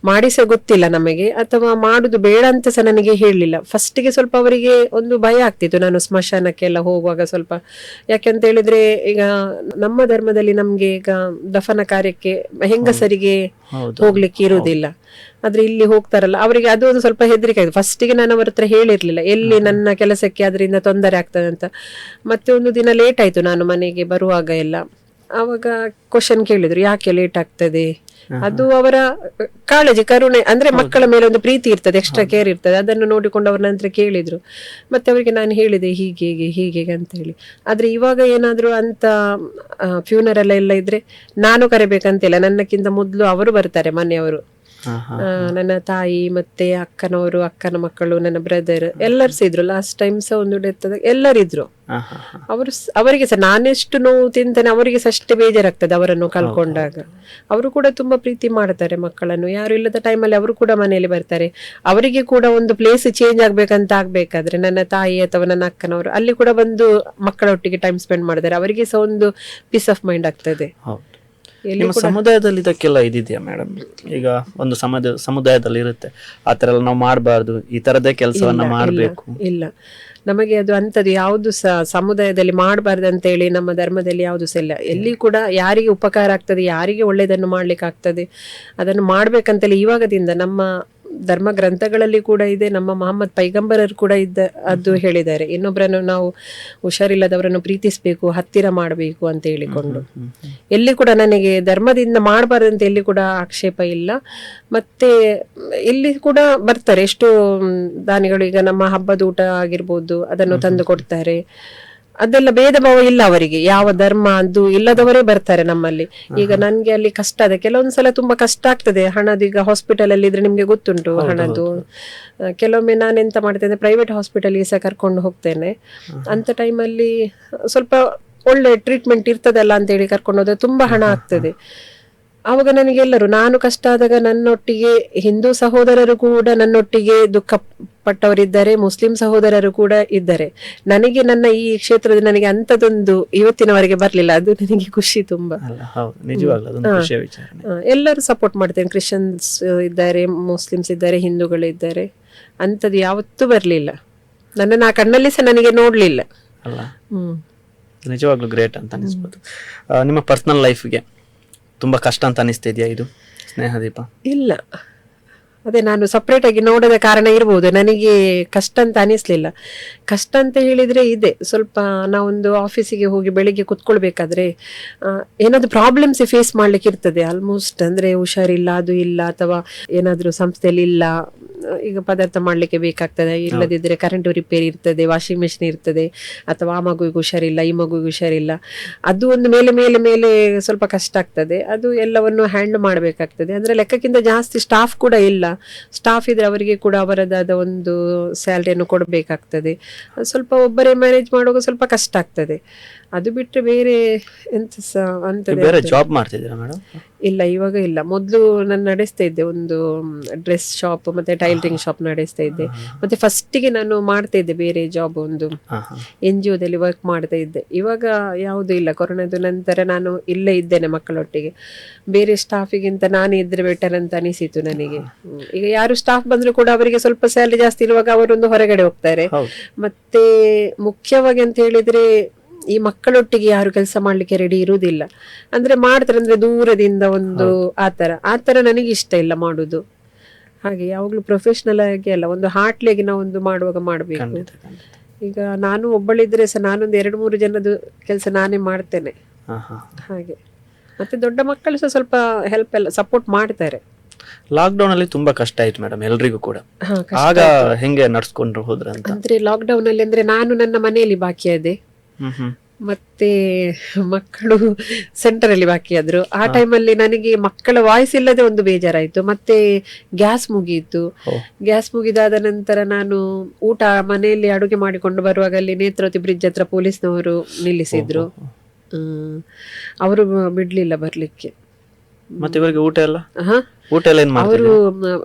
ಮಾಡಿಸ ಗೊತ್ತಿಲ್ಲ ನಮಗೆ, ಅಥವಾ ಮಾಡುದು ಬೇಡ ಅಂತ ಸಹ ನನಗೆ ಹೇಳಲಿಲ್ಲ. ಫಸ್ಟಿಗೆ ಸ್ವಲ್ಪ ಅವರಿಗೆ ಒಂದು ಭಯ ಆಗ್ತಿತ್ತು ನಾನು ಸ್ಮಶಾನಕ್ಕೆಲ್ಲ ಹೋಗುವಾಗ ಸ್ವಲ್ಪ. ಯಾಕೆಂತ ಹೇಳಿದ್ರೆ ಈಗ ನಮ್ಮ ಧರ್ಮದಲ್ಲಿ ನಮ್ಗೆ ಈಗ ದಫನ ಕಾರ್ಯಕ್ಕೆ ಹೆಂಗಸರಿಗೆ ಹೋಗ್ಲಿಕ್ಕೆ ಇರುವುದಿಲ್ಲ, ಆದ್ರೆ ಇಲ್ಲಿ ಹೋಗ್ತಾರಲ್ಲ ಅವರಿಗೆ ಅದು ಒಂದು ಸ್ವಲ್ಪ ಹೆದರಿಕೆ ಆಗಿದೆ. ಫಸ್ಟಿಗೆ ನಾನು ಅವ್ರ ಹತ್ರ ಹೇಳಿರ್ಲಿಲ್ಲ ಎಲ್ಲಿ ನನ್ನ ಕೆಲಸಕ್ಕೆ ಅದರಿಂದ ತೊಂದರೆ ಆಗ್ತದೆ ಅಂತ. ಮತ್ತೆ ಒಂದು ದಿನ ಲೇಟ್ ಆಯ್ತು ನಾನು ಮನೆಗೆ ಬರುವಾಗ ಎಲ್ಲ. ಆವಾಗ ಕ್ವಶನ್ ಕೇಳಿದ್ರು, ಯಾಕೆ ಲೇಟ್ ಆಗ್ತದೆ? ಅದು ಅವರ ಕಾಳಜಿ, ಕರುಣೆ, ಅಂದ್ರೆ ಮಕ್ಕಳ ಮೇಲೆ ಒಂದು ಪ್ರೀತಿ ಇರ್ತದೆ, ಎಕ್ಸ್ಟ್ರಾ ಕೇರ್ ಇರ್ತದೆ, ಅದನ್ನು ನೋಡಿಕೊಂಡು ಅವ್ರ ನಂತರ ಕೇಳಿದ್ರು. ಮತ್ತೆ ಅವರಿಗೆ ನಾನು ಹೇಳಿದೆ ಹೀಗೆ ಅಂತ ಹೇಳಿ. ಆದ್ರೆ ಇವಾಗ ಏನಾದ್ರು ಅಂತ ಫ್ಯೂನರಲ್ ಎಲ್ಲ ಇದ್ರೆ ನಾನು ಕರಿಬೇಕಂತಿಲ್ಲ, ನನ್ನಕ್ಕಿಂತ ಮೊದ್ಲು ಅವರು ಬರ್ತಾರೆ ಮನೆಯವರು. ನನ್ನ ತಾಯಿ ಮತ್ತೆ ಅಕ್ಕನವರು, ಅಕ್ಕನ ಮಕ್ಕಳು, ನನ್ನ ಬ್ರದರ್ ಎಲ್ಲರೂ ಸಹ ಇದ್ರು. ಲಾಸ್ಟ್ ಟೈಮ್ ಸಹ ಒಂದು ಡೆತ್ ಎಲ್ಲರಿದ್ರು. ಅವರಿಗೆ ಸಹ ನಾನೆಷ್ಟು ನೋವು ತಿಂತೇನೆ, ಅವರಿಗೆ ಸಹ ಅಷ್ಟೇ ಬೇಜಾರಾಗ್ತದೆ ಅವರನ್ನು ಕಳ್ಕೊಂಡಾಗ. ಅವರು ಕೂಡ ತುಂಬಾ ಪ್ರೀತಿ ಮಾಡ್ತಾರೆ ಮಕ್ಕಳನ್ನು. ಯಾರು ಇಲ್ಲದ ಟೈಮಲ್ಲಿ ಅವರು ಕೂಡ ಮನೆಯಲ್ಲಿ ಬರ್ತಾರೆ. ಅವರಿಗೆ ಕೂಡ ಒಂದು ಪ್ಲೇಸ್ ಚೇಂಜ್ ಆಗ್ಬೇಕಾದ್ರೆ ನನ್ನ ತಾಯಿ ಅಥವಾ ನನ್ನ ಅಕ್ಕನವರು ಅಲ್ಲಿ ಕೂಡ ಬಂದು ಮಕ್ಕಳೊಟ್ಟಿಗೆ ಟೈಮ್ ಸ್ಪೆಂಡ್ ಮಾಡ್ತಾರೆ. ಅವರಿಗೆ ಸಹ ಒಂದು ಪೀಸ್ ಆಫ್ ಮೈಂಡ್ ಆಗ್ತದೆ. ನಿಮ್ಮ ಸಮುದಾಯದಲ್ಲಿ ಇದಕ್ಕೆಲ್ಲ ಇದಿದೆಯಾ ಮೇಡಮ್? ಈಗ ಒಂದು ಸಮುದಾಯದಲ್ಲಿ ಇರುತ್ತೆ ಆತರ ಎಲ್ಲ ನಾವು ಮಾಡಬಾರ್ದು, ಈ ತರದೇ ಕೆಲಸವನ್ನ ಮಾಡಬೇಕು. ಇಲ್ಲ, ನಮಗೆ ಅದು ಅಂತದ್ದು ಯಾವುದು ಸಹ ಸಮುದಾಯದಲ್ಲಿ ಮಾಡಬಾರ್ದು ಅಂತ ಹೇಳಿ ನಮ್ಮ ಧರ್ಮದಲ್ಲಿ ಯಾವುದು ಸಹ ಇಲ್ಲ. ಎಲ್ಲಿ ಕೂಡ ಯಾರಿಗೆ ಉಪಕಾರ ಆಗ್ತದೆ, ಯಾರಿಗೆ ಒಳ್ಳೆಯದನ್ನು ಮಾಡ್ಲಿಕ್ಕೆ ಆಗ್ತದೆ ಅದನ್ನು ಮಾಡ್ಬೇಕಂತೇಳಿ ಇವಾಗದಿಂದ ನಮ್ಮ ಧರ್ಮ ಗ್ರಂಥಗಳಲ್ಲಿ ಕೂಡ ಇದೆ, ನಮ್ಮ ಮಹಮ್ಮದ್ ಪೈಗಂಬರರು ಕೂಡ ಅದು ಹೇಳಿದ್ದಾರೆ, ಇನ್ನೊಬ್ಬರನ್ನು ನಾವು ಹುಷಾರಿಲ್ಲದವರನ್ನು ಪ್ರೀತಿಸಬೇಕು, ಹತ್ತಿರ ಮಾಡಬೇಕು ಅಂತ ಹೇಳಿಕೊಂಡು. ಎಲ್ಲಿ ಕೂಡ ನನಗೆ ಧರ್ಮದಿಂದ ಮಾಡಬಾರ್ದು ಅಂತ ಎಲ್ಲಿ ಕೂಡ ಆಕ್ಷೇಪ ಇಲ್ಲ. ಮತ್ತೆ ಇಲ್ಲಿ ಕೂಡ ಬರ್ತಾರೆ ಎಷ್ಟೋ ದಾನಿಗಳು, ಈಗ ನಮ್ಮ ಹಬ್ಬದ ಊಟ ಆಗಿರ್ಬೋದು ಅದನ್ನು ತಂದು ಕೊಡ್ತಾರೆ. ಅದೆಲ್ಲ ಭೇದ ಭಾವ ಇಲ್ಲ ಅವರಿಗೆ, ಯಾವ ಧರ್ಮ ಅದು ಇಲ್ಲದವರೇ ಬರ್ತಾರೆ ನಮ್ಮಲ್ಲಿ. ಈಗ ನನ್ಗೆ ಅಲ್ಲಿ ಕಷ್ಟ ಇದೆ, ಕೆಲವೊಂದ್ಸಲ ತುಂಬಾ ಕಷ್ಟ ಆಗ್ತದೆ ಹಣದ್ದು. ಈಗ ಹಾಸ್ಪಿಟಲ್ ಅಲ್ಲಿ ಇದ್ರೆ ನಿಮ್ಗೆ ಗೊತ್ತುಂಟು ಹಣದ್ದು. ಕೆಲವೊಮ್ಮೆ ನಾನು ಎಂತ ಮಾಡ್ತೇನೆ, ಪ್ರೈವೇಟ್ ಹಾಸ್ಪಿಟಲ್ಗೆ ಸಹ ಕರ್ಕೊಂಡು ಹೋಗ್ತೇನೆ. ಅಂತ ಟೈಮಲ್ಲಿ ಸ್ವಲ್ಪ ಒಳ್ಳೆ ಟ್ರೀಟ್ಮೆಂಟ್ ಇರ್ತದಲ್ಲ ಅಂತ ಹೇಳಿ ಕರ್ಕೊಂಡು ಹೋದ್ರೆ ತುಂಬಾ ಹಣ ಆಗ್ತದೆ. ಆವಾಗ ನನಗೆ ಎಲ್ಲರೂ, ನಾನು ಕಷ್ಟ ಆದಾಗ ನನ್ನೊಟ್ಟಿಗೆ ಹಿಂದೂ ಸಹೋದರರು ಕೂಡ ನನ್ನೊಟ್ಟಿಗೆ ದುಃಖ ಪಟ್ಟವರಿದ್ದಾರೆ, ಮುಸ್ಲಿಂ ಸಹೋದರರು ಕೂಡ ಇದ್ದಾರೆ. ನನಗೆ ನನ್ನ ಈ ಕ್ಷೇತ್ರದಲ್ಲಿ ನನಗೆ ಅಂಥದ್ದೊಂದು ಇವತ್ತಿನವರೆಗೆ ಬರ್ಲಿಲ್ಲ, ಅದು ನನಗೆ ಖುಷಿ ತುಂಬಾ. ಎಲ್ಲರೂ ಸಪೋರ್ಟ್ ಮಾಡ್ತೇನೆ, ಕ್ರಿಶ್ಚಿಯನ್ಸ್ ಇದ್ದಾರೆ, ಮುಸ್ಲಿಮ್ಸ್ ಇದ್ದಾರೆ, ಹಿಂದೂಗಳು ಇದ್ದಾರೆ. ಅಂಥದ್ದು ಯಾವತ್ತೂ ಬರ್ಲಿಲ್ಲ, ನನ್ನ ಆ ಕಣ್ಣಲ್ಲಿ ಸಹ ನನಗೆ ನೋಡ್ಲಿಲ್ಲ. ನಿಜವಾಗ್ಲೂ ಗ್ರೇಟ್ ಅಂತ ಅನಿಸ್ಬೋದು. ನಿಮ್ಮ ಪರ್ಸನಲ್ ಲೈಫ್ಗೆ ತುಂಬಾ ಕಷ್ಟ ಅಂತ ಅನಿಸ್ತಿದ್ಯಾ ಇದು ಸ್ನೇಹದೀಪ? ಇಲ್ಲ, ಅದೇ ನಾನು ಸಪ್ರೇಟ್ ಆಗಿ ನೋಡದ ಕಾರಣ ಇರ್ಬೋದು, ನನಗೆ ಕಷ್ಟ ಅಂತ ಅನಿಸ್ಲಿಲ್ಲ. ಕಷ್ಟ ಅಂತ ಹೇಳಿದ್ರೆ ಇದೆ ಸ್ವಲ್ಪ, ನಾವೊಂದು ಆಫೀಸಿಗೆ ಹೋಗಿ ಬೆಳಿಗ್ಗೆ ಕುತ್ಕೊಳ್ಬೇಕಾದ್ರೆ ಏನಾದ್ರು ಪ್ರಾಬ್ಲಮ್ಸ್ ಫೇಸ್ ಮಾಡ್ಲಿಕ್ಕೆ ಇರ್ತದೆ ಆಲ್ಮೋಸ್ಟ್. ಅಂದ್ರೆ ಹುಷಾರಿಲ್ಲ, ಅದು ಇಲ್ಲ, ಅಥವಾ ಏನಾದ್ರು ಸಂಸ್ಥೆಯಲ್ಲಿ ಇಲ್ಲ, ಈಗ ಪದಾರ್ಥ ಮಾಡ್ಲಿಕ್ಕೆ ಬೇಕಾಗ್ತದೆ, ಇಲ್ಲದಿದ್ರೆ ಕರೆಂಟ್ ರಿಪೇರಿ ಇರ್ತದೆ, ವಾಷಿಂಗ್ ಮೆಷಿನ್ ಇರ್ತದೆ, ಅಥವಾ ಆ ಮಗುವಿಗೆ ಹುಷಾರಿಲ್ಲ, ಈ ಮಗುವಿಗೆ ಹುಷಾರಿಲ್ಲ, ಅದು ಒಂದು ಮೇಲೆ ಮೇಲೆ ಮೇಲೆ ಸ್ವಲ್ಪ ಕಷ್ಟ ಆಗ್ತದೆ. ಅದು ಎಲ್ಲವನ್ನು ಹ್ಯಾಂಡಲ್ ಮಾಡಬೇಕಾಗ್ತದೆ. ಅಂದ್ರೆ ಲೆಕ್ಕಕ್ಕಿಂತ ಜಾಸ್ತಿ ಸ್ಟಾಫ್ ಕೂಡ ಇಲ್ಲ. ಸ್ಟಾಫ್ ಇದ್ರೆ ಅವರಿಗೆ ಕೂಡ ಅವರದಾದ ಒಂದು ಸ್ಯಾಲರಿಯನ್ನು ಕೊಡಬೇಕಾಗ್ತದೆ. ಸ್ವಲ್ಪ ಒಬ್ಬರೇ ಮ್ಯಾನೇಜ್ ಮಾಡುವಾಗ ಸ್ವಲ್ಪ ಕಷ್ಟ ಆಗ್ತದೆ. ಅದು ಬಿಟ್ಟರೆ ಬೇರೆ ಎಂತ ಬೇರೆ ಜಾಬ್ ಮಾಡ್ತಿದ್ದೀರಾ ಮೇಡಮ್? ಇಲ್ಲ, ಇವಾಗ ಇಲ್ಲ. ಮೊದಲು ನಾನು ನಡೆಸ್ತಾ ಇದ್ದೆ ಒಂದು ಡ್ರೆಸ್ ಶಾಪ್ ಮತ್ತೆ ಟೈಲರಿಂಗ್ ಶಾಪ್ ನಡೆಸ್ತಾ ಇದ್ದೆ. ಮತ್ತೆ ಫಸ್ಟಿಗೆ ನಾನು ಮಾಡ್ತಾ ಇದ್ದೆ ಬೇರೆ ಜಾಬ್, ಒಂದು NGO ದಲ್ಲಿ ವರ್ಕ್ ಮಾಡ್ತಾ ಇದ್ದೆ. ಇವಾಗ ಯಾವುದೂ ಇಲ್ಲ, ಕೊರೋನಾದ ನಂತರ ನಾನು ಇಲ್ಲೇ ಇದ್ದೇನೆ ಮಕ್ಕಳೊಟ್ಟಿಗೆ. ಬೇರೆ ಸ್ಟಾಫಿಗಿಂತ ನಾನೇ ಇದ್ರೆ ಬೆಟರ್ ಅಂತ ಅನಿಸಿತು ನನಗೆ. ಈಗ ಯಾರು ಸ್ಟಾಫ್ ಬಂದ್ರು ಕೂಡ ಅವರಿಗೆ ಸ್ವಲ್ಪ ಸ್ಯಾಲರಿ ಜಾಸ್ತಿ ಇರುವಾಗ ಅವರೊಂದು ಹೊರಗಡೆ ಹೋಗ್ತಾರೆ. ಮತ್ತೆ ಮುಖ್ಯವಾಗಿ ಅಂತ ಹೇಳಿದ್ರೆ ಈ ಮಕ್ಕಳೊಟ್ಟಿಗೆ ಯಾರು ಕೆಲಸ ಮಾಡ್ಲಿಕ್ಕೆ ರೆಡಿ ಇರುವುದಿಲ್ಲ. ಅಂದ್ರೆ ಮಾಡ್ತಾರೆ, ಅಂದ್ರೆ ದೂರದಿಂದ ಒಂದು ಆತರ ನನಗೆ ಇಷ್ಟ ಇಲ್ಲ ಮಾಡುದು. ಹಾಗೆ ಯಾವಾಗ್ಲೂ ಪ್ರೊಫೆಷನಲ್ ಆಗಿ ಅಲ್ಲ, ಒಂದು ಹಾರ್ಟ್ಲಿಗೆ ನಾವು ಒಂದು ಮಾಡುವಾಗ ಮಾಡ್ಬೇಕು. ಈಗ ನಾನು ಒಬ್ಬಳಿದ್ರೆ ಸಹ ನಾನೊಂದು 2-3 ಜನದ ಕೆಲಸ ನಾನೇ ಮಾಡ್ತೇನೆ ಹಾಗೆ. ಮತ್ತೆ ದೊಡ್ಡ ಮಕ್ಕಳು ಸಹ ಸ್ವಲ್ಪ ಹೆಲ್ಪ್ ಎಲ್ಲ ಸಪೋರ್ಟ್ ಮಾಡ್ತಾರೆ. ಲಾಕ್ಡೌನ್ ಅಲ್ಲಿ ತುಂಬಾ ಕಷ್ಟ ಆಯ್ತು ಮೇಡಮ್ ಎಲ್ರಿಗೂ ಕೂಡ, ಆಗ ಹೆಂಗೆ ನಡ್ಸ್ಕೊಂಡ್ರು ಹೋದ್ರ ಅಂತ? ಅಂದ್ರೆ ಲಾಕ್ಡೌನ್ ಅಲ್ಲಿ ಅಂದ್ರೆ ನಾನು ನನ್ನ ಮನೆಯಲ್ಲಿ ಬಾಕಿಯಾದೆ, ಮತ್ತೆ ಮಕ್ಕಳು ಸೆಂಟರ್ ಅಲ್ಲಿ ಬಾಕಿಯಾದ್ರು. ಆ ಟೈಮಲ್ಲಿ ನನಗೆ ಮಕ್ಕಳ ವಾಯ್ಸ್ ಇಲ್ಲದೆ ಒಂದು ಬೇಜಾರಾಯ್ತು. ಮತ್ತೆ ಗ್ಯಾಸ್ ಮುಗಿಯಿತು. ಗ್ಯಾಸ್ ಮುಗಿದಾದ ನಂತರ ನಾನು ಊಟ ಮನೆಯಲ್ಲಿ ಅಡುಗೆ ಮಾಡಿಕೊಂಡು ಬರುವಾಗ ಅಲ್ಲಿ ನೇತ್ರಾವತಿ ಬ್ರಿಡ್ಜ್ ಹತ್ರ ಪೊಲೀಸ್ನವರು ನಿಲ್ಲಿಸಿದ್ರು. ಅವರು ಬಿಡ್ಲಿಲ್ಲ ಬರ್ಲಿಕ್ಕೆ. ಮತ್ತೆ ಇವರಿಗೆ ಊಟ ಎಲ್ಲ ಅವರು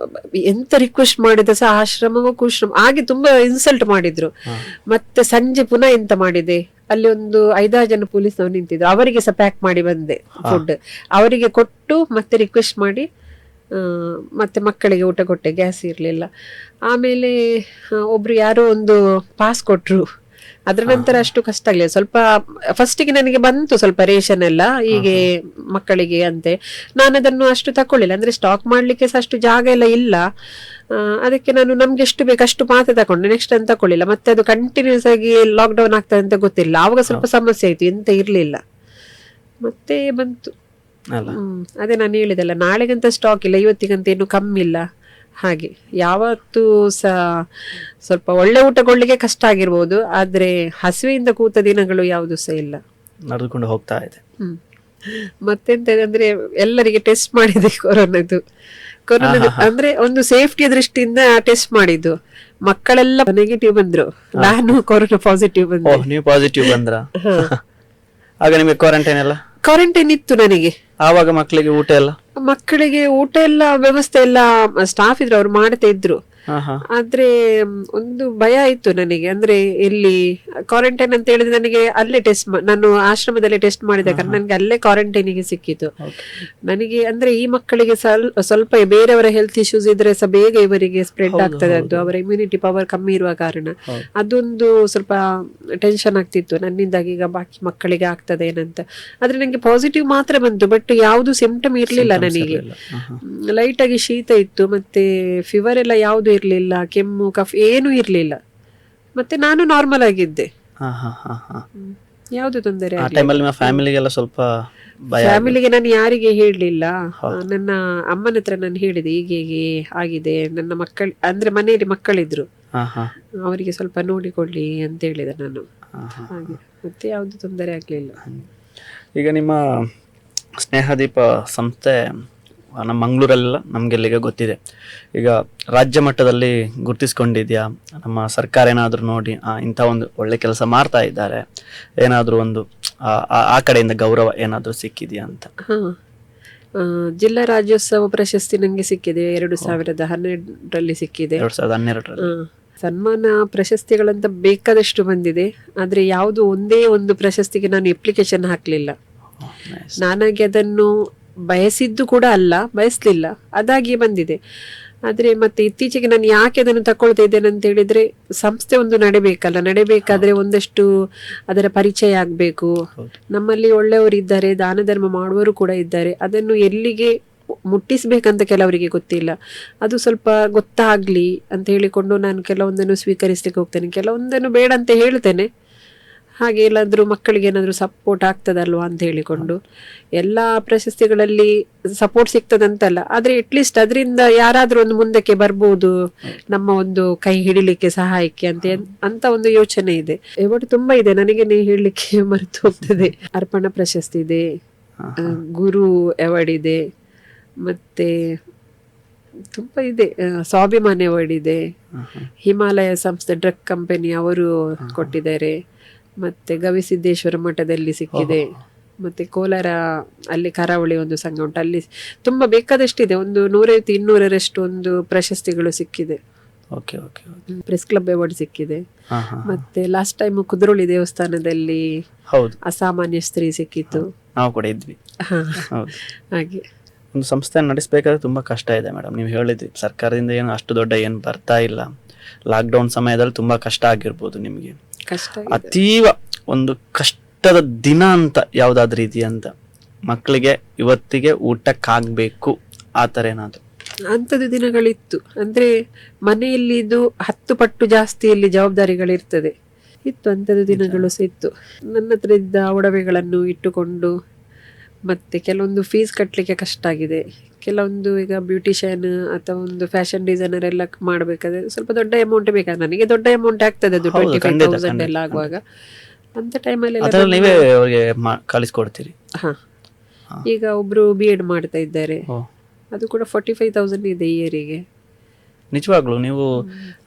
ಎಂತ ರಿಕ್ವೆಸ್ಟ್ ಮಾಡಿದ ಸಹ ಆಶ್ರಮ ಹಾಗೆ ತುಂಬಾ ಇನ್ಸಲ್ಟ್ ಮಾಡಿದ್ರು. ಮತ್ತೆ ಸಂಜೆ ಪುನಃ ಎಂತ ಮಾಡಿದೆ, ಅಲ್ಲಿ ಒಂದು 5-6 ಜನ ಪೊಲೀಸ್ನವ್ರು ನಿಂತಿದ್ರು, ಅವರಿಗೆ ಸಹ ಪ್ಯಾಕ್ ಮಾಡಿ ಬಂದೆ ಫುಡ್, ಅವರಿಗೆ ಕೊಟ್ಟು ಮತ್ತೆ ರಿಕ್ವೆಸ್ಟ್ ಮಾಡಿ ಮತ್ತೆ ಮಕ್ಕಳಿಗೆ ಊಟ ಕೊಟ್ಟೆ. ಗ್ಯಾಸ್ ಇರ್ಲಿಲ್ಲ. ಆಮೇಲೆ ಒಬ್ರು ಯಾರೋ ಒಂದು ಪಾಸ್ ಕೊಟ್ರು. ಅದ್ರ ನಂತರ ಅಷ್ಟು ಕಷ್ಟ ಆಗ್ಲಿಲ್ಲ. ಸ್ವಲ್ಪ ಫಸ್ಟಿಗೆ ನನಗೆ ಬಂತು ಸ್ವಲ್ಪ ರೇಷನ್ ಎಲ್ಲ ಹೀಗೆ ಮಕ್ಕಳಿಗೆ ಅಂತೆ. ನಾನು ಅದನ್ನು ಅಷ್ಟು ತಕೊಳ್ಳಿಲ್ಲ, ಅಂದ್ರೆ ಸ್ಟಾಕ್ ಮಾಡ್ಲಿಕ್ಕೆ ಸಹ ಅಷ್ಟು ಜಾಗ ಎಲ್ಲ ಇಲ್ಲ. ಅದಕ್ಕೆ ನಾನು ನಮ್ಗೆ ಎಷ್ಟು ಬೇಕು ಅಷ್ಟು ಮಾತ್ರ ತಕೊಂಡೆ, ನೆಕ್ಸ್ಟ್ ಅಂತ ತಕೊಳ್ಳಿಲ್ಲ. ಮತ್ತೆ ಅದು ಕಂಟಿನ್ಯೂಸ್ ಆಗಿ ಲಾಕ್ ಡೌನ್ ಆಗ್ತದೆ ಅಂತ ಗೊತ್ತಿಲ್ಲ, ಆವಾಗ ಸ್ವಲ್ಪ ಸಮಸ್ಯೆ ಆಯ್ತು, ಎಂತ ಇರ್ಲಿಲ್ಲ. ಮತ್ತೆ ಬಂತು. ಅದೇ ನಾನು ಹೇಳಿದಲ್ಲ, ನಾಳೆಗಂತ ಸ್ಟಾಕ್ ಇಲ್ಲ, ಇವತ್ತಿಗಂತ ಏನು ಕಮ್ಮಿ ಇಲ್ಲ. ಹಾಗೆ ಯಾವತ್ತೂ ಸಹ ಸ್ವಲ್ಪ ಒಳ್ಳೆ ಊಟ ಕೊಡ್ಲಿಕ್ಕೆ ಕಷ್ಟ ಆಗಿರ್ಬೋದು, ಆದ್ರೆ ಹಸಿವೆಯಿಂದ ಕೂತ ದಿನಗಳು ಯಾವುದು ಸಹ ಇಲ್ಲ, ನಡೆದುಕೊಂಡು ಹೋಗ್ತಾ ಇದೆ. ಮತ್ತೆಂತ ಅಂದ್ರೆ ಎಲ್ಲರಿಗೆ ಟೆಸ್ಟ್ ಮಾಡಿದೆ ಕೊರೋನಾದು ಅಂದ್ರೆ ಒಂದು ಸೇಫ್ಟಿಯ ದೃಷ್ಟಿಯಿಂದ ಟೆಸ್ಟ್ ಮಾಡಿದ್ದು. ಮಕ್ಕಳೆಲ್ಲ ನೆಗೆಟಿವ್ ಬಂದ್ರು, ನಾನು ಕೊರೋನಾ ಪಾಸಿಟಿವ್ ಬಂದೆ. ನೀವು ಪಾಸಿಟಿವ್ ಬಂದ್ರ? ಆಗ ನಿಮಗೆ ಕ್ವಾರಂಟೈನ್ ಇತ್ತು ನನಗೆ. ಆವಾಗ ಮಕ್ಕಳಿಗೆ ಊಟ ಎಲ್ಲ ವ್ಯವಸ್ಥೆ ಎಲ್ಲ ಸ್ಟಾಫ್ ಇದ್ರು, ಅವ್ರು ಮಾಡ್ತಾ ಇದ್ರು. ಆದ್ರೆ ಒಂದು ಭಯ ಆಯ್ತು ನನಗೆ, ಅಂದ್ರೆ ಇಲ್ಲಿ ಕ್ವಾರಂಟೈನ್ ಅಂತ ಹೇಳಿದ್ರೆ ನನಗೆ ಅಲ್ಲೇ ಟೆಸ್ಟ್, ನಾನು ಆಶ್ರಮದಲ್ಲಿ ಟೆಸ್ಟ್ ಮಾಡಿದ ಕಾರಣ ನನಗೆ ಅಲ್ಲೇ ಕ್ವಾರಂಟೈನಿಗೆ ಸಿಕ್ಕಿತು. ನನಗೆ ಅಂದ್ರೆ ಈ ಮಕ್ಕಳಿಗೆ ಸ್ವಲ್ಪ ಬೇರೆಯವರ ಹೆಲ್ತ್ ಇಶ್ಯೂಸ್ ಇದ್ರೆ ಸಹ ಬೇಗ ಇವರಿಗೆ ಸ್ಪ್ರೆಡ್ ಆಗ್ತದೆ, ಅದು ಅವರ ಇಮ್ಯುನಿಟಿ ಪವರ್ ಕಮ್ಮಿ ಇರುವ ಕಾರಣ ಅದೊಂದು ಸ್ವಲ್ಪ ಟೆನ್ಷನ್ ಆಗ್ತಿತ್ತು ನನ್ನಿಂದಾಗಿ ಈಗ ಬಾಕಿ ಮಕ್ಕಳಿಗೆ ಆಗ್ತದೆ ಏನಂತ. ಆದ್ರೆ ನಂಗೆ ಪಾಸಿಟಿವ್ ಮಾತ್ರ ಬಂತು, ಬಟ್ ಯಾವುದು ಸಿಂಪ್ಟಮ್ ಇರ್ಲಿಲ್ಲ ಅಣ್ಣನಿಗೆ. ಲೈಟ್ ಆಗಿ ಶೀತ ಇತ್ತು, ಮತ್ತೆ ಫೀವರ್ ಎಲ್ಲ ಯಾವುದು ಇರ್ಲಿಲ್ಲ, ಕೆಮ್ಮು ಕಫ್ ಏನೂ ಇರ್ಲಿಲ್ಲ. ಮತ್ತೆ ನಾನು ನಾರ್ಮಲ್ ಆಗಿದ್ದೆ, ಯಾವುದು ತೊಂದರೆ ಫ್ಯಾಮಿಲಿಗೆಲ್ಲ ಸ್ವಲ್ಪ ಫ್ಯಾಮಿಲಿಗೆ ನಾನು ಯಾರಿಗೆ ಹೇಳಲಿಲ್ಲ. ನನ್ನ ಅಮ್ಮನ ಹತ್ರ ನಾನು ಹೇಳಿದೆ, ಹೀಗೆ ಆಗಿದೆ, ನನ್ನ ಮಕ್ಕಳು ಅಂದ್ರೆ ಮನೆಯಲ್ಲಿ ಮಕ್ಕಳಿದ್ರು, ಅವರಿಗೆ ಸ್ವಲ್ಪ ನೋಡಿಕೊಳ್ಳಿ ಅಂತ ಹೇಳಿದೆ ನಾನು. ಹಾಗೆ ಮತ್ತೆ ಯಾವುದು ತೊಂದರೆ ಆಗ್ಲಿಲ್ಲ. ಈಗ ನಿಮ್ಮ ಸ್ನೇಹದೀಪ ಸಂಸ್ಥೆ ನಮ್ಮ ಮಂಗಳೂರಲ್ಲ ನಮಗೆಲ್ಲಿಗೆ ಗೊತ್ತಿದೆ. ಈಗ ರಾಜ್ಯ ಮಟ್ಟದಲ್ಲಿ ಗುರುತಿಸ್ಕೊಂಡಿದ್ಯಾ? ನಮ್ಮ ಸರ್ಕಾರ ಏನಾದರೂ ನೋಡಿ ಇಂಥ ಒಂದು ಒಳ್ಳೆ ಕೆಲಸ ಮಾಡ್ತಾ ಇದ್ದಾರೆ, ಏನಾದರೂ ಒಂದು ಆ ಕಡೆಯಿಂದ ಗೌರವ ಏನಾದರೂ ಸಿಕ್ಕಿದೆಯಾ ಅಂತ? ಜಿಲ್ಲಾ ರಾಜ್ಯೋತ್ಸವ ಪ್ರಶಸ್ತಿ ನಂಗೆ ಸಿಕ್ಕಿದೆ 2012ರಲ್ಲಿ ಸಿಕ್ಕಿದೆ. 2012ರಲ್ಲಿ ಸನ್ಮಾನ ಪ್ರಶಸ್ತಿಗಳಂತ ಬೇಕಾದಷ್ಟು ಬಂದಿದೆ, ಆದ್ರೆ ಯಾವುದು ಒಂದೇ ಒಂದು ಪ್ರಶಸ್ತಿಗೆ ನಾನು ಅಪ್ಲಿಕೇಶನ್ ಹಾಕ್ಲಿಲ್ಲ. ನಾನಾಗಿ ಅದನ್ನು ಬಯಸಿದ್ದು ಕೂಡ ಅಲ್ಲ, ಬಯಸ್ಲಿಲ್ಲ, ಅದಾಗಿ ಬಂದಿದೆ. ಆದ್ರೆ ಮತ್ತೆ ಇತ್ತೀಚೆಗೆ ನಾನು ಯಾಕೆ ಅದನ್ನು ತಕೊಳ್ತಾ ಇದ್ದೇನೆ ಅಂತ ಹೇಳಿದ್ರೆ, ಸಂಸ್ಥೆ ಒಂದು ನಡಿಬೇಕಾದ್ರೆ ಒಂದಷ್ಟು ಅದರ ಪರಿಚಯ ಆಗ್ಬೇಕು. ನಮ್ಮಲ್ಲಿ ಒಳ್ಳೆಯವರು ಇದ್ದಾರೆ, ದಾನ ಧರ್ಮ ಮಾಡುವವರು ಕೂಡ ಇದ್ದಾರೆ. ಅದನ್ನು ಎಲ್ಲಿಗೆ ಮುಟ್ಟಿಸ್ಬೇಕಂತ ಕೆಲವರಿಗೆ ಗೊತ್ತಿಲ್ಲ. ಅದು ಸ್ವಲ್ಪ ಗೊತ್ತಾಗ್ಲಿ ಅಂತ ಹೇಳಿಕೊಂಡು ನಾನು ಕೆಲವೊಂದನ್ನು ಸ್ವೀಕರಿಸ್ಲಿಕ್ಕೆ ಹೋಗ್ತೇನೆ, ಕೆಲವೊಂದನ್ನು ಬೇಡ ಅಂತ ಹೇಳ್ತೇನೆ. ಹಾಗೆ ಎಲ್ಲಾದ್ರೂ ಮಕ್ಕಳಿಗೆ ಏನಾದರೂ ಸಪೋರ್ಟ್ ಆಗ್ತದಲ್ವಾ ಅಂತ ಹೇಳಿಕೊಂಡು. ಎಲ್ಲ ಪ್ರಶಸ್ತಿಗಳಲ್ಲಿ ಸಪೋರ್ಟ್ ಸಿಗ್ತದಂತಲ್ಲ, ಆದ್ರೆ ಅಟ್ಲೀಸ್ಟ್ ಅದರಿಂದ ಯಾರಾದ್ರೂ ಒಂದು ಮುಂದಕ್ಕೆ ಬರ್ಬೋದು, ನಮ್ಮ ಒಂದು ಕೈ ಹಿಡಿಲಿಕ್ಕೆ ಸಹಾಯಕ್ಕೆ ಅಂತ ಒಂದು ಯೋಚನೆ ಇದೆ. ಇವತ್ತು ತುಂಬಾ ಇದೆ, ನನಗೆ ಹೇಳಲಿಕ್ಕೆ ಮರೆತು ಹೋಗ್ತದೆ. ಅರ್ಪಣಾ ಪ್ರಶಸ್ತಿ ಇದೆ, ಗುರು ಅವಾರ್ಡ್ ಇದೆ, ಮತ್ತೆ ತುಂಬಾ ಇದೆ, ಸ್ವಾಭಿಮಾನಿ ಅವಾರ್ಡ್ ಇದೆ, ಹಿಮಾಲಯ ಸಂಸ್ಥೆ ಡ್ರಗ್ ಕಂಪನಿ ಅವರು ಕೊಟ್ಟಿದ್ದಾರೆ, ಮತ್ತೆ ಗವಿಸಿದ್ದೇಶ್ವರ ಮಠದಲ್ಲಿ ಸಿಕ್ಕಿದೆ, ಮತ್ತೆ ಕೋಲಾರ ಅಲ್ಲಿ ಕರಾವಳಿ ಒಂದು ಸಂಘ ಉಂಟು, ಅಲ್ಲಿ ತುಂಬಾ ಬೇಕಾದಷ್ಟಿದೆ. ಒಂದು 150-200ರಷ್ಟು ಒಂದು ಪ್ರಶಸ್ತಿಗಳು ಸಿಕ್ಕಿದೆ. ಪ್ರೆಸ್ ಕ್ಲಬ್ ಅವಾರ್ಡ್ ಸಿಕ್ಕಿದೆ. ಮತ್ತೆ ಲಾಸ್ಟ್ ಟೈಮ್ ಕುದ್ರೋಳಿ ದೇವಸ್ಥಾನದಲ್ಲಿ ಅಸಾಮಾನ್ಯ ಸ್ತ್ರೀ ಸಿಕ್ಕಿತ್ತು, ನಾವು ಕೂಡ ಇದ್ವಿ. ಹಾಗೆ ಒಂದು ಸಂಸ್ಥೆ ನಡೆಸಬೇಕಾದ್ರೆ ತುಂಬಾ ಕಷ್ಟ ಇದೆ ಮೇಡಮ್. ನೀವು ಹೇಳಿದ್ರಿ ಸರ್ಕಾರದಿಂದ ಏನು ಅಷ್ಟು ದೊಡ್ಡ ಏನು ಬರ್ತಾ ಇಲ್ಲ, ಲಾಕ್ಡೌನ್ ಸಮಯದಲ್ಲಿ ತುಂಬಾ ಕಷ್ಟ ಆಗಿರ್ಬೋದು ನಿಮಗೆ. ಅತೀವ ಒಂದು ಕಷ್ಟದ ದಿನ ಅಂತ ಯಾವ್ದಾದ್ರು ಇದೆಯಾ ಅಂತ? ಮಕ್ಕಳಿಗೆ ಇವತ್ತಿಗೆ ಊಟಕ್ಕಾಗ್ಬೇಕು ಆ ತರ ಏನಾದ್ರು ಅಂಥದ್ದು ದಿನಗಳಿತ್ತು. ಅಂದ್ರೆ ಮನೆಯಲ್ಲಿ ಇದು 10 ಪಟ್ಟು ಜಾಸ್ತಿಯಲ್ಲಿ ಜವಾಬ್ದಾರಿಗಳಿರ್ತದೆ ಇತ್ತು, ಅಂಥದ್ದು ದಿನಗಳು ಸಹ ಇತ್ತು. ನನ್ನ ಹತ್ರ ಇದ್ದ ಒಡವೆಗಳನ್ನು ಇಟ್ಟುಕೊಂಡು, ಮತ್ತೆ ಕೆಲವೊಂದು ಫೀಸ್ ಕಟ್ಟಲಿಕ್ಕೆ ಕಷ್ಟ ಆಗಿದೆ. ಕೆಲವೊಂದು ಈಗ ಬ್ಯೂಟಿಷಿಯನ್ ಅಥವಾ ಒಂದು ಫ್ಯಾಷನ್ ಡಿಸೈನರ್ ಎಲ್ಲ ಮಾಡಬೇಕಾದ್ರೆ ಸ್ವಲ್ಪ ದೊಡ್ಡ ಅಮೌಂಟ್ ಬೇಕಾದ್ರೆ, ನನಗೆ ದೊಡ್ಡ ಅಮೌಂಟ್ ಆಗ್ತದೆ ಅದು 25,000 ಎಲ್ಲ ಆಗುವಾಗ. ಅಂತ ಟೈಮಲ್ಲಿ ಕಳಿಸ್ಕೊಡ್ತೀರಿ. ಈಗ ಒಬ್ರು B.Ed ಮಾಡ್ತಾ ಇದ್ದಾರೆ, ಅದು ಕೂಡ 45,000 ಇದೆ ಇಯರಿಗೆ. ನಿಜವಾಗ್ಲು ನೀವು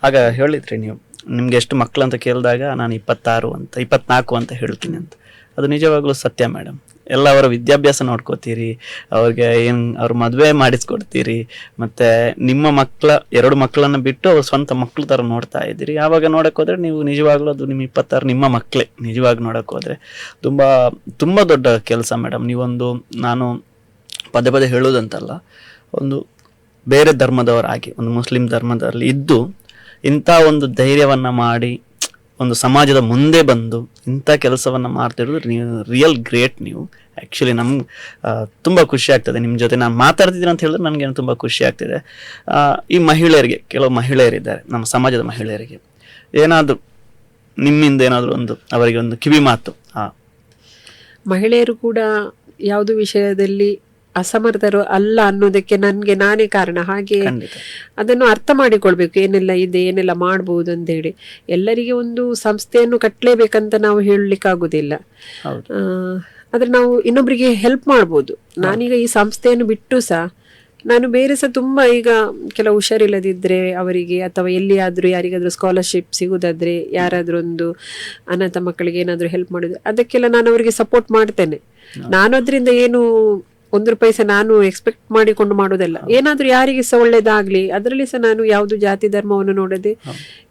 ಆಗ ಹೇಳಿದ್ರಿ, ನೀವು ನಿಮ್ಗೆ ಎಷ್ಟು ಮಕ್ಕಳು ಅಂತ ಕೇಳಿದಾಗ ನಾನು 26 ಅಂತ 24 ಅಂತ ಹೇಳ್ತೀನಿ ಅಂತ. ಅದು ನಿಜವಾಗ್ಲೂ ಸತ್ಯ ಮೇಡಮ್. ಎಲ್ಲ ಅವರ ವಿದ್ಯಾಭ್ಯಾಸ ನೋಡ್ಕೋತೀರಿ, ಅವ್ರಿಗೆ ಅವ್ರ ಮದುವೆ ಮಾಡಿಸ್ಕೊಡ್ತೀರಿ, ಮತ್ತೆ ನಿಮ್ಮ ಮಕ್ಕಳ 2 ಮಕ್ಕಳನ್ನ ಬಿಟ್ಟು ಅವ್ರ ಸ್ವಂತ ಮಕ್ಳ ತರ ನೋಡ್ತಾ ಇದ್ದೀರಿ. ಆವಾಗ ನೋಡಕ್ ಹೋದ್ರೆ ನೀವು ನಿಜವಾಗ್ಲೂ ಅದು ನಿಮ್ಮ 26 ನಿಮ್ಮ ಮಕ್ಕಳೇ. ನಿಜವಾಗಿ ನೋಡಕ್ ಹೋದ್ರೆ ತುಂಬಾ ದೊಡ್ಡ ಕೆಲಸ ಮೇಡಮ್. ನೀವೊಂದು, ನಾನು ಪದೇ ಹೇಳೋದಂತಲ್ಲ, ಒಂದು ಬೇರೆ ಧರ್ಮದವರಾಗಿ ಒಂದು ಮುಸ್ಲಿಂ ಧರ್ಮದಲ್ಲಿ ಇದ್ದು ಇಂಥ ಒಂದು ಧೈರ್ಯವನ್ನ ಮಾಡಿ ಒಂದು ಸಮಾಜದ ಮುಂದೆ ಬಂದು ಇಂಥ ಕೆಲಸವನ್ನ ಮಾಡ್ತಿರೋದು ನೀವು ರಿಯಲ್ ಗ್ರೇಟ್. ನೀವು ಆ್ಯಕ್ಚುಲಿ ನಮ್ಗೆ ತುಂಬ ಖುಷಿ ಆಗ್ತದೆ ನಿಮ್ಮ ಜೊತೆ ನಾನು ಮಾತಾಡ್ತಿದ್ದೀನಿ ಅಂತ ಹೇಳಿದ್ರೆ ನನಗೇನು ತುಂಬ ಖುಷಿ ಆಗ್ತಿದೆ. ಈ ಮಹಿಳೆಯರಿಗೆ, ಕೆಲವು ಮಹಿಳೆಯರಿದ್ದಾರೆ ನಮ್ಮ ಸಮಾಜದ ಮಹಿಳೆಯರಿಗೆ, ಏನಾದರೂ ನಿಮ್ಮಿಂದ ಏನಾದರೂ ಒಂದು ಅವರಿಗೆ ಒಂದು ಕಿವಿ ಮಾತು. ಮಹಿಳೆಯರು ಕೂಡ ಯಾವುದು ವಿಷಯದಲ್ಲಿ ಅಸಮರ್ಥರು ಅಲ್ಲ ಅನ್ನೋದಕ್ಕೆ ನಾನೇ ಕಾರಣ. ಹಾಗೆ ಅದನ್ನು ಅರ್ಥ ಮಾಡಿಕೊಳ್ಬೇಕು, ಏನೆಲ್ಲ ಇದೆ, ಏನೆಲ್ಲ ಮಾಡ್ಬೋದು ಅಂತ ಹೇಳಿ. ಎಲ್ಲರಿಗೆ ಒಂದು ಸಂಸ್ಥೆಯನ್ನು ಕಟ್ಟಲೇಬೇಕಂತ ನಾವು ಹೇಳಲಿಕ್ಕಾಗುದಿಲ್ಲ, ಆದ್ರೆ ನಾವು ಇನ್ನೊಬ್ಬರಿಗೆ ಹೆಲ್ಪ್ ಮಾಡ್ಬೋದು. ನಾನೀಗ ಈ ಸಂಸ್ಥೆಯನ್ನು ಬಿಟ್ಟು ಸಹ ನಾನು ಬೇರೆ ಸಹ ತುಂಬಾ, ಈಗ ಕೆಲವು ಹುಷಾರಿಲ್ಲದಿದ್ರೆ ಅವರಿಗೆ, ಅಥವಾ ಎಲ್ಲಿಯಾದ್ರೂ ಯಾರಿಗಾದ್ರೂ ಸ್ಕಾಲರ್ಶಿಪ್ ಸಿಗುದಾದ್ರೆ, ಯಾರಾದ್ರೂ ಒಂದು ಅನಾಥ ಮಕ್ಕಳಿಗೆ ಏನಾದ್ರೂ ಹೆಲ್ಪ್ ಮಾಡಿದ್ರೆ ಅದಕ್ಕೆಲ್ಲ ನಾನು ಅವರಿಗೆ ಸಪೋರ್ಟ್ ಮಾಡ್ತೇನೆ. ನಾನು ಅದರಿಂದ ಏನು 1 ರೂಪಾಯಿ ಸಹ ನಾನು ಎಕ್ಸ್ಪೆಕ್ಟ್ ಮಾಡಿಕೊಂಡು ಮಾಡೋದಲ್ಲ. ಏನಾದ್ರೂ ಯಾರಿಗೆ ಸಹ ಒಳ್ಳೇದಾಗ್ಲಿ, ಅದರಲ್ಲಿ ಸಹ ನಾನು ಯಾವುದು ಜಾತಿ ಧರ್ಮವನ್ನು ನೋಡದೆ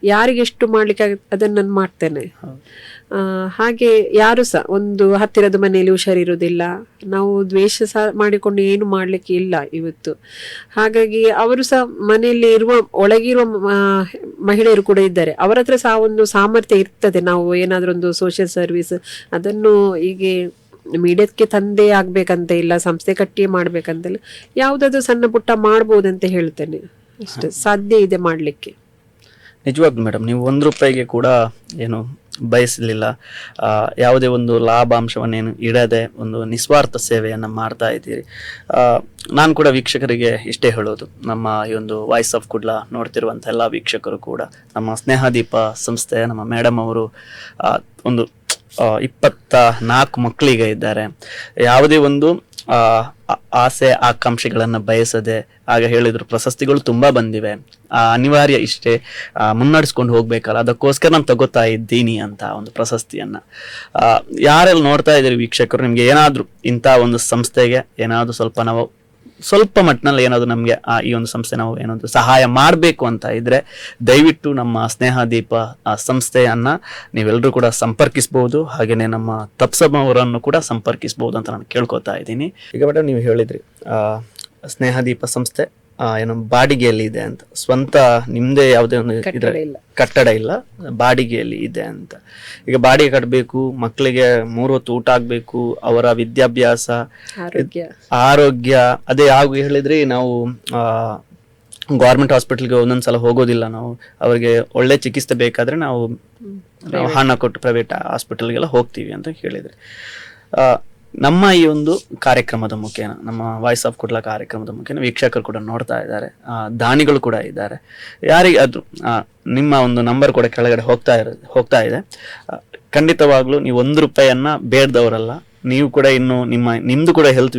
ಯಾರಿಗೆ ಎಷ್ಟು ಮಾಡ್ಲಿಕ್ಕೆ ಅದನ್ನ ನಾನು ಮಾಡ್ತೇನೆ. ಹಾಗೆ ಯಾರು ಸಹ ಒಂದು ಹತ್ತಿರದ ಮನೆಯಲ್ಲಿ ಹುಷಾರಿರುವುದಿಲ್ಲ, ನಾವು ದ್ವೇಷ ಸಹ ಮಾಡಿಕೊಂಡು ಏನು ಮಾಡ್ಲಿಕ್ಕೆ ಇಲ್ಲ ಇವತ್ತು. ಹಾಗಾಗಿ ಅವರು ಸಹ ಮನೆಯಲ್ಲಿ ಒಳಗಿರುವ ಮಹಿಳೆಯರು ಕೂಡ ಇದ್ದಾರೆ, ಅವರ ಹತ್ರ ಸಹ ಒಂದು ಸಾಮರ್ಥ್ಯ ಇರ್ತದೆ. ನಾವು ಏನಾದ್ರೂ ಒಂದು ಸೋಷಿಯಲ್ ಸರ್ವಿಸ್ ಅದನ್ನು ಹೀಗೆ ಮೀಡಿಯಕ್ಕೆ ತಂದೆ ಆಗ್ಬೇಕಂತ ಇಲ್ಲ, ಸಂಸ್ಥೆ ಕಟ್ಟಿಯೇ ಮಾಡ್ಬೇಕಂತ ಇಲ್ಲ, ಯಾವುದಾದ್ರು ಸಣ್ಣ ಪುಟ್ಟ ಮಾಡ್ಬೋದಂತ ಹೇಳ್ತೇನೆ ಅಷ್ಟೇ, ಸಾಧ್ಯ ಇದೆ ಮಾಡಲಿಕ್ಕೆ. ನಿಜವಾಗ್ಲೂ ಮೇಡಮ್, ನೀವು 1 ರೂಪಾಯಿಗೆ ಕೂಡ ಏನು ಬಯಸಲಿಲ್ಲ, ಯಾವುದೇ ಒಂದು ಲಾಭಾಂಶವನ್ನೇನು ಇಡದೆ ಒಂದು ನಿಸ್ವಾರ್ಥ ಸೇವೆಯನ್ನು ಮಾಡ್ತಾ ಇದ್ದೀರಿ. ನಾನು ಕೂಡ ವೀಕ್ಷಕರಿಗೆ ಇಷ್ಟೇ ಹೇಳೋದು, ನಮ್ಮ ಈ ಒಂದು ವಾಯ್ಸ್ ಆಫ್ ಕುಡ್ಲ ನೋಡ್ತಿರುವಂಥ ಎಲ್ಲ ವೀಕ್ಷಕರು ಕೂಡ ನಮ್ಮ ಸ್ನೇಹದೀಪ ಸಂಸ್ಥೆ, ನಮ್ಮ ಮೇಡಮ್ ಅವರು ಒಂದು 24 ಮಕ್ಕಳಿಗೆ ಇದ್ದಾರೆ. ಯಾವುದೇ ಒಂದು ಆಸೆ ಆಕಾಂಕ್ಷೆಗಳನ್ನು ಬಯಸದೆ, ಆಗ ಹೇಳಿದ್ರು ಪ್ರಶಸ್ತಿಗಳು ತುಂಬಾ ಬಂದಿವೆ, ಅನಿವಾರ್ಯ ಇಷ್ಟೇ, ಮುನ್ನಡೆಸ್ಕೊಂಡು ಹೋಗ್ಬೇಕಲ್ಲ, ಅದಕ್ಕೋಸ್ಕರ ನಾನು ತಗೋತಾ ಇದ್ದೀನಿ ಅಂತ ಒಂದು ಪ್ರಶಸ್ತಿಯನ್ನ. ಯಾರೆಲ್ಲ ನೋಡ್ತಾ ಇದ್ದೀರಿ ವೀಕ್ಷಕರು, ನಿಮ್ಗೆ ಏನಾದ್ರು ಇಂಥ ಒಂದು ಸಂಸ್ಥೆಗೆ ಏನಾದ್ರು ಸ್ವಲ್ಪ ಮಟ್ಟಿನಲ್ಲಿ ಏನಾದ್ರು ನಮಗೆ ಈ ಒಂದು ಸಂಸ್ಥೆ ನಾವು ಏನಾದ್ರು ಸಹಾಯ ಮಾಡಬೇಕು ಅಂತ ಇದ್ರೆ, ದಯವಿಟ್ಟು ನಮ್ಮ ಸ್ನೇಹದೀಪ ಸಂಸ್ಥೆಯನ್ನ ನೀವೆಲ್ಲರೂ ಕೂಡ ಸಂಪರ್ಕಿಸಬಹುದು. ಹಾಗೇನೆ ನಮ್ಮ ತಪ್ಸಮ್ ಅವರನ್ನು ಕೂಡ ಸಂಪರ್ಕಿಸಬಹುದು ಅಂತ ನಾನು ಕೇಳ್ಕೊತಾ ಇದ್ದೀನಿ. ಈಗ ಮೇಡಮ್, ನೀವು ಹೇಳಿದ್ರಿ ಸ್ನೇಹದೀಪ ಸಂಸ್ಥೆ ಏನು ಬಾಡಿಗೆಯಲ್ಲಿ ಇದೆ ಅಂತ, ಸ್ವಂತ ನಿಮ್ದೇ ಯಾವುದೇ ಒಂದು ಕಟ್ಟಡ ಇಲ್ಲ, ಬಾಡಿಗೆಯಲ್ಲಿ ಇದೆ ಅಂತ. ಈಗ ಬಾಡಿಗೆ ಕಟ್ಟಬೇಕು, ಮಕ್ಕಳಿಗೆ 3 ಹೊತ್ತು ಊಟ ಆಗ್ಬೇಕು, ಅವರ ವಿದ್ಯಾಭ್ಯಾಸ, ಆರೋಗ್ಯ, ಅದೇ ಹೇಳಿದ್ರಿ ನಾವು ಗೌರ್ಮೆಂಟ್ ಹಾಸ್ಪಿಟಲ್ಗೆ ಒಂದೊಂದ್ಸಲ ಹೋಗೋದಿಲ್ಲ ನಾವು, ಅವರಿಗೆ ಒಳ್ಳೆ ಚಿಕಿತ್ಸೆ ಬೇಕಾದ್ರೆ ನಾವು ಹಣ ಕೊಟ್ಟು ಪ್ರೈವೇಟ್ ಹಾಸ್ಪಿಟಲ್ಗೆಲ್ಲ ಹೋಗ್ತೀವಿ ಅಂತ ಹೇಳಿದ್ರಿ. ನಮ್ಮ ಈ ಒಂದು ಕಾರ್ಯಕ್ರಮದ ಮುಖೇನ, ನಮ್ಮ ವಾಯ್ಸ್ ಆಫ್ ಕುಡ್ಲ ಕಾರ್ಯಕ್ರಮದ ಮುಖೇನ ವೀಕ್ಷಕರು ಕೂಡ ನೋಡ್ತಾ ಇದ್ದಾರೆ, ದಾನಿಗಳು ಕೂಡ ಇದ್ದಾರೆ. ಯಾರಿಗೆ ಅದು ನಿಮ್ಮ ಒಂದು ನಂಬರ್ ಕೂಡ ಕೆಳಗಡೆ ಹೋಗ್ತಾ ಇದೆ. ಖಂಡಿತವಾಗ್ಲೂ ನೀವು 1 ರೂಪಾಯಿಯನ್ನ ಬೇಡದವರಲ್ಲ. ನೀವು ಕೂಡ ಇನ್ನು ನಿಮ್ದು ಕೂಡ ಹೆಲ್ತ್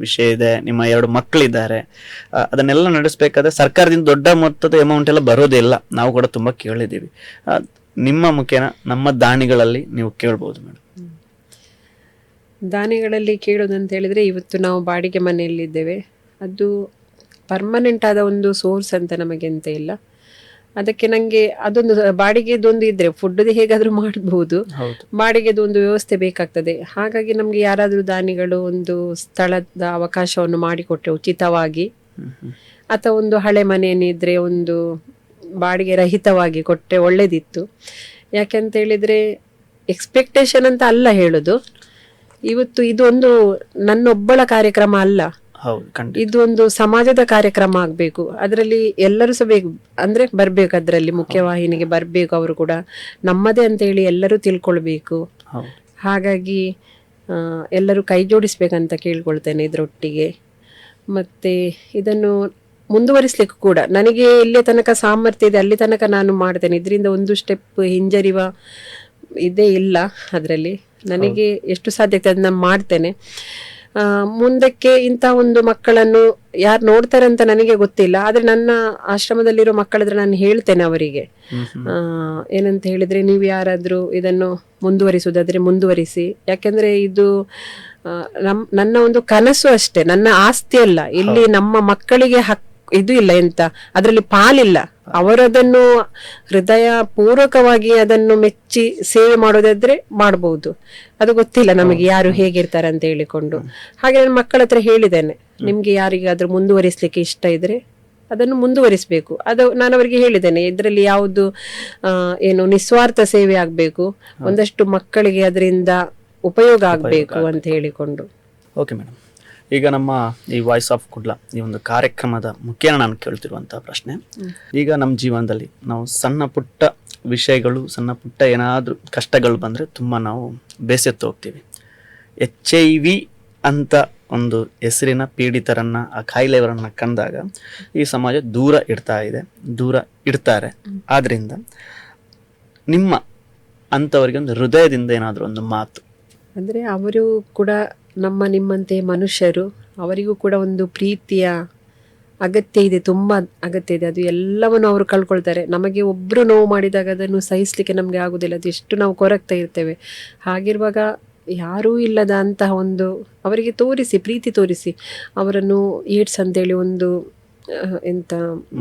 ವಿಷಯ ಇದೆ, ನಿಮ್ಮ 2 ಮಕ್ಕಳಿದ್ದಾರೆ, ಅದನ್ನೆಲ್ಲ ನಡೆಸಬೇಕಾದ್ರೆ ಸರ್ಕಾರದಿಂದ ದೊಡ್ಡ ಮೊತ್ತದ ಅಮೌಂಟ್ ಎಲ್ಲ ಬರೋದಿಲ್ಲ. ನಾವು ಕೂಡ ತುಂಬಾ ಕೇಳಿದ್ದೀವಿ. ನಿಮ್ಮ ಮುಖೇನ ನಮ್ಮ ದಾನಿಗಳಲ್ಲಿ ನೀವು ಕೇಳ್ಬೋದು ಮೇಡಮ್. ದಾನಿಗಳಲ್ಲಿ ಕೇಳೋದಂತ ಹೇಳಿದರೆ, ಇವತ್ತು ನಾವು ಬಾಡಿಗೆ ಮನೆಯಲ್ಲಿದ್ದೇವೆ, ಅದು ಪರ್ಮನೆಂಟ್ ಆದ ಒಂದು ಸೋರ್ಸ್ ಅಂತ ನಮಗೆ ಎಂತ ಇಲ್ಲ. ಅದಕ್ಕೆ ನನಗೆ ಅದೊಂದು ಬಾಡಿಗೆದೊಂದು ಇದ್ದರೆ ಫುಡ್ದು ಹೇಗಾದರೂ ಮಾಡ್ಬೋದು, ಬಾಡಿಗೆದೊಂದು ವ್ಯವಸ್ಥೆ ಬೇಕಾಗ್ತದೆ. ಹಾಗಾಗಿ ನಮಗೆ ಯಾರಾದರೂ ದಾನಿಗಳು ಒಂದು ಸ್ಥಳದ ಅವಕಾಶವನ್ನು ಮಾಡಿಕೊಟ್ರೆ ಉಚಿತವಾಗಿ, ಅಥವಾ ಒಂದು ಹಳೆ ಮನೆಯನ್ನಿದ್ರೆ ಒಂದು ಬಾಡಿಗೆ ರಹಿತವಾಗಿ ಕೊಟ್ಟರೆ ಒಳ್ಳೇದಿತ್ತು. ಯಾಕೆಂತ ಹೇಳಿದರೆ ಎಕ್ಸ್ಪೆಕ್ಟೇಷನ್ ಅಂತ ಅಲ್ಲ ಹೇಳೋದು, ಇವತ್ತು ಇದೊಂದು ನನ್ನೊಬ್ಬಳ ಕಾರ್ಯಕ್ರಮ ಅಲ್ಲ, ಇದು ಒಂದು ಸಮಾಜದ ಕಾರ್ಯಕ್ರಮ ಆಗ್ಬೇಕು. ಅದರಲ್ಲಿ ಎಲ್ಲರೂ ಸಹ ಬೇಕು, ಅಂದ್ರೆ ಬರ್ಬೇಕು, ಅದರಲ್ಲಿ ಮುಖ್ಯವಾಹಿನಿಗೆ ಬರ್ಬೇಕು. ಅವರು ಕೂಡ ನಮ್ಮದೇ ಅಂತ ಹೇಳಿ ಎಲ್ಲರೂ ತಿಳ್ಕೊಳ್ಬೇಕು. ಹಾಗಾಗಿ ಎಲ್ಲರೂ ಕೈ ಜೋಡಿಸ್ಬೇಕಂತ ಕೇಳ್ಕೊಳ್ತೇನೆ ಇದರೊಟ್ಟಿಗೆ. ಮತ್ತೆ ಇದನ್ನು ಮುಂದುವರಿಸ್ಲಿಕ್ಕೂ ಕೂಡ ನನಗೆ ಇಲ್ಲೇ ತನಕ ಸಾಮರ್ಥ್ಯ ಇದೆ, ಅಲ್ಲಿ ತನಕ ನಾನು ಮಾಡ್ತೇನೆ. ಇದರಿಂದ ಒಂದು ಸ್ಟೆಪ್ ಹಿಂಜರಿವ ಇದೇ ಇಲ್ಲ. ಅದರಲ್ಲಿ ನನಗೆ ಎಷ್ಟು ಸಾಧ್ಯತೆ ಅದನ್ನ ಮಾಡ್ತೇನೆ. ಮುಂದಕ್ಕೆ ಇಂಥ ಒಂದು ಮಕ್ಕಳನ್ನು ಯಾರು ನೋಡ್ತಾರೆ ಅಂತ ನನಗೆ ಗೊತ್ತಿಲ್ಲ, ಆದ್ರೆ ನನ್ನ ಆಶ್ರಮದಲ್ಲಿರೋ ಮಕ್ಕಳಾದ್ರೆ ನಾನು ಹೇಳ್ತೇನೆ ಅವರಿಗೆ, ಏನಂತ ಹೇಳಿದ್ರೆ, ನೀವು ಯಾರಾದ್ರೂ ಇದನ್ನು ಮುಂದುವರಿಸುವುದಾದ್ರೆ ಮುಂದುವರಿಸಿ. ಯಾಕೆಂದ್ರೆ ಇದು ನನ್ನ ಒಂದು ಕನಸು ಅಷ್ಟೇ, ನನ್ನ ಆಸ್ತಿ ಅಲ್ಲ. ಇಲ್ಲಿ ನಮ್ಮ ಮಕ್ಕಳಿಗೆ ಇದು ಇಲ್ಲ, ಎಂತ ಅದರಲ್ಲಿ ಪಾಲಿಲ್ಲ. ಅವರದನ್ನು ಹೃದಯ ಪೂರ್ವಕವಾಗಿ ಅದನ್ನು ಮೆಚ್ಚಿ ಸೇವೆ ಮಾಡೋದಾದ್ರೆ ಮಾಡಬಹುದು. ಅದು ಗೊತ್ತಿಲ್ಲ ನಮಗೆ ಯಾರು ಹೇಗಿರ್ತಾರೆ ಅಂತ ಹೇಳಿಕೊಂಡು. ಹಾಗೆ ನನ್ನ ಮಕ್ಕಳ ಹತ್ರ ಹೇಳಿದ್ದೇನೆ, ನಿಮ್ಗೆ ಯಾರಿಗಾದ್ರೂ ಮುಂದುವರಿಸ್ಲಿಕ್ಕೆ ಇಷ್ಟ ಇದ್ರೆ ಅದನ್ನು ಮುಂದುವರಿಸಬೇಕು. ಅದು ನಾನು ಅವರಿಗೆ ಹೇಳಿದ್ದೇನೆ, ಇದರಲ್ಲಿ ಯಾವುದು ಏನು ನಿಸ್ವಾರ್ಥ ಸೇವೆ ಆಗ್ಬೇಕು, ಒಂದಷ್ಟು ಮಕ್ಕಳಿಗೆ ಅದರಿಂದ ಉಪಯೋಗ ಆಗ್ಬೇಕು ಅಂತ ಹೇಳಿಕೊಂಡು. ಓಕೆ ಮೇಡಮ್, ಈಗ ನಮ್ಮ ಈ ವಾಯ್ಸ್ ಆಫ್ ಕುಡ್ಲ ಈ ಒಂದು ಕಾರ್ಯಕ್ರಮದ ಮುಖೇನ ನಾನು ಕೇಳ್ತಿರುವಂತಹ ಪ್ರಶ್ನೆ, ಈಗ ನಮ್ಮ ಜೀವನದಲ್ಲಿ ನಾವು ಸಣ್ಣ ಪುಟ್ಟ ವಿಷಯಗಳು, ಸಣ್ಣ ಪುಟ್ಟ ಏನಾದರೂ ಕಷ್ಟಗಳು ಬಂದರೆ ತುಂಬ ನಾವು ಬೇಸತ್ತು ಹೋಗ್ತೀವಿ. HIV ಅಂತ ಒಂದು ಹೆಸರಿನ ಪೀಡಿತರನ್ನ, ಆ ಕಾಯಿಲೆಯವರನ್ನ ಕಂಡಾಗ ಈ ಸಮಾಜ ದೂರ ಇಡ್ತಾರೆ. ಆದ್ರಿಂದ ನಿಮ್ಮ ಅಂಥವರಿಗೆ ಒಂದು ಹೃದಯದಿಂದ ಏನಾದರೂ ಒಂದು ಮಾತು ಅಂದರೆ, ಅವರು ಕೂಡ ನಿಮ್ಮಂತೆ ಮನುಷ್ಯರು, ಅವರಿಗೂ ಕೂಡ ಒಂದು ಪ್ರೀತಿಯ ಅಗತ್ಯ ಇದೆ, ತುಂಬ ಅಗತ್ಯ ಇದೆ. ಅದು ಎಲ್ಲವನ್ನು ಅವರು ಕಳ್ಕೊಳ್ತಾರೆ. ನಮಗೆ ಒಬ್ಬರು ನೋವು ಮಾಡಿದಾಗ ಅದನ್ನು ಸಹಿಸಲಿಕ್ಕೆ ನಮಗೆ ಆಗೋದಿಲ್ಲ, ಅದು ಎಷ್ಟು ನಾವು ಕೊರಗ್ತಾ ಇರ್ತೇವೆ. ಹಾಗಿರುವಾಗ ಯಾರೂ ಇಲ್ಲದ ಅಂತಹ ಒಂದು ಅವರಿಗೆ ಪ್ರೀತಿ ತೋರಿಸಿ, ಅವರನ್ನು ಏಡ್ಸ್ ಅಂತೇಳಿ ಒಂದು ಎಂತ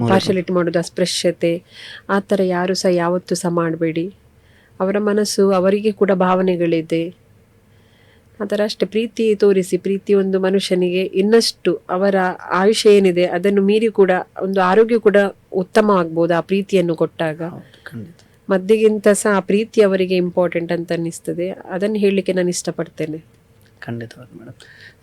ಪಾರ್ಶಾಲಿಟಿ ಮಾಡೋದು, ಅಸ್ಪೃಶ್ಯತೆ ಆ ಥರ ಯಾರು ಸಹ ಯಾವತ್ತೂ ಸಹ ಮಾಡಬೇಡಿ. ಅವರ ಮನಸ್ಸು, ಅವರಿಗೆ ಕೂಡ ಭಾವನೆಗಳಿದೆ, ಆ ಥರ ಅಷ್ಟೇ ಪ್ರೀತಿ ತೋರಿಸಿ. ಪ್ರೀತಿ ಒಂದು ಮನುಷ್ಯನಿಗೆ ಇನ್ನಷ್ಟು ಅವರ ಆಯುಷ್ಯ ಏನಿದೆ ಅದನ್ನು ಮೀರಿ ಕೂಡ ಒಂದು ಆರೋಗ್ಯ ಕೂಡ ಉತ್ತಮ ಆಗ್ಬೋದು ಆ ಪ್ರೀತಿಯನ್ನು ಕೊಟ್ಟಾಗ. ಮದ್ದಿಗಿಂತ ಸಹ ಆ ಪ್ರೀತಿ ಅವರಿಗೆ ಇಂಪಾರ್ಟೆಂಟ್ ಅಂತ ಅನ್ನಿಸ್ತದೆ. ಅದನ್ನು ಹೇಳಲಿಕ್ಕೆ ನಾನು ಇಷ್ಟಪಡ್ತೇನೆ. ಖಂಡಿತವಾಗಿ ಮೇಡಮ್.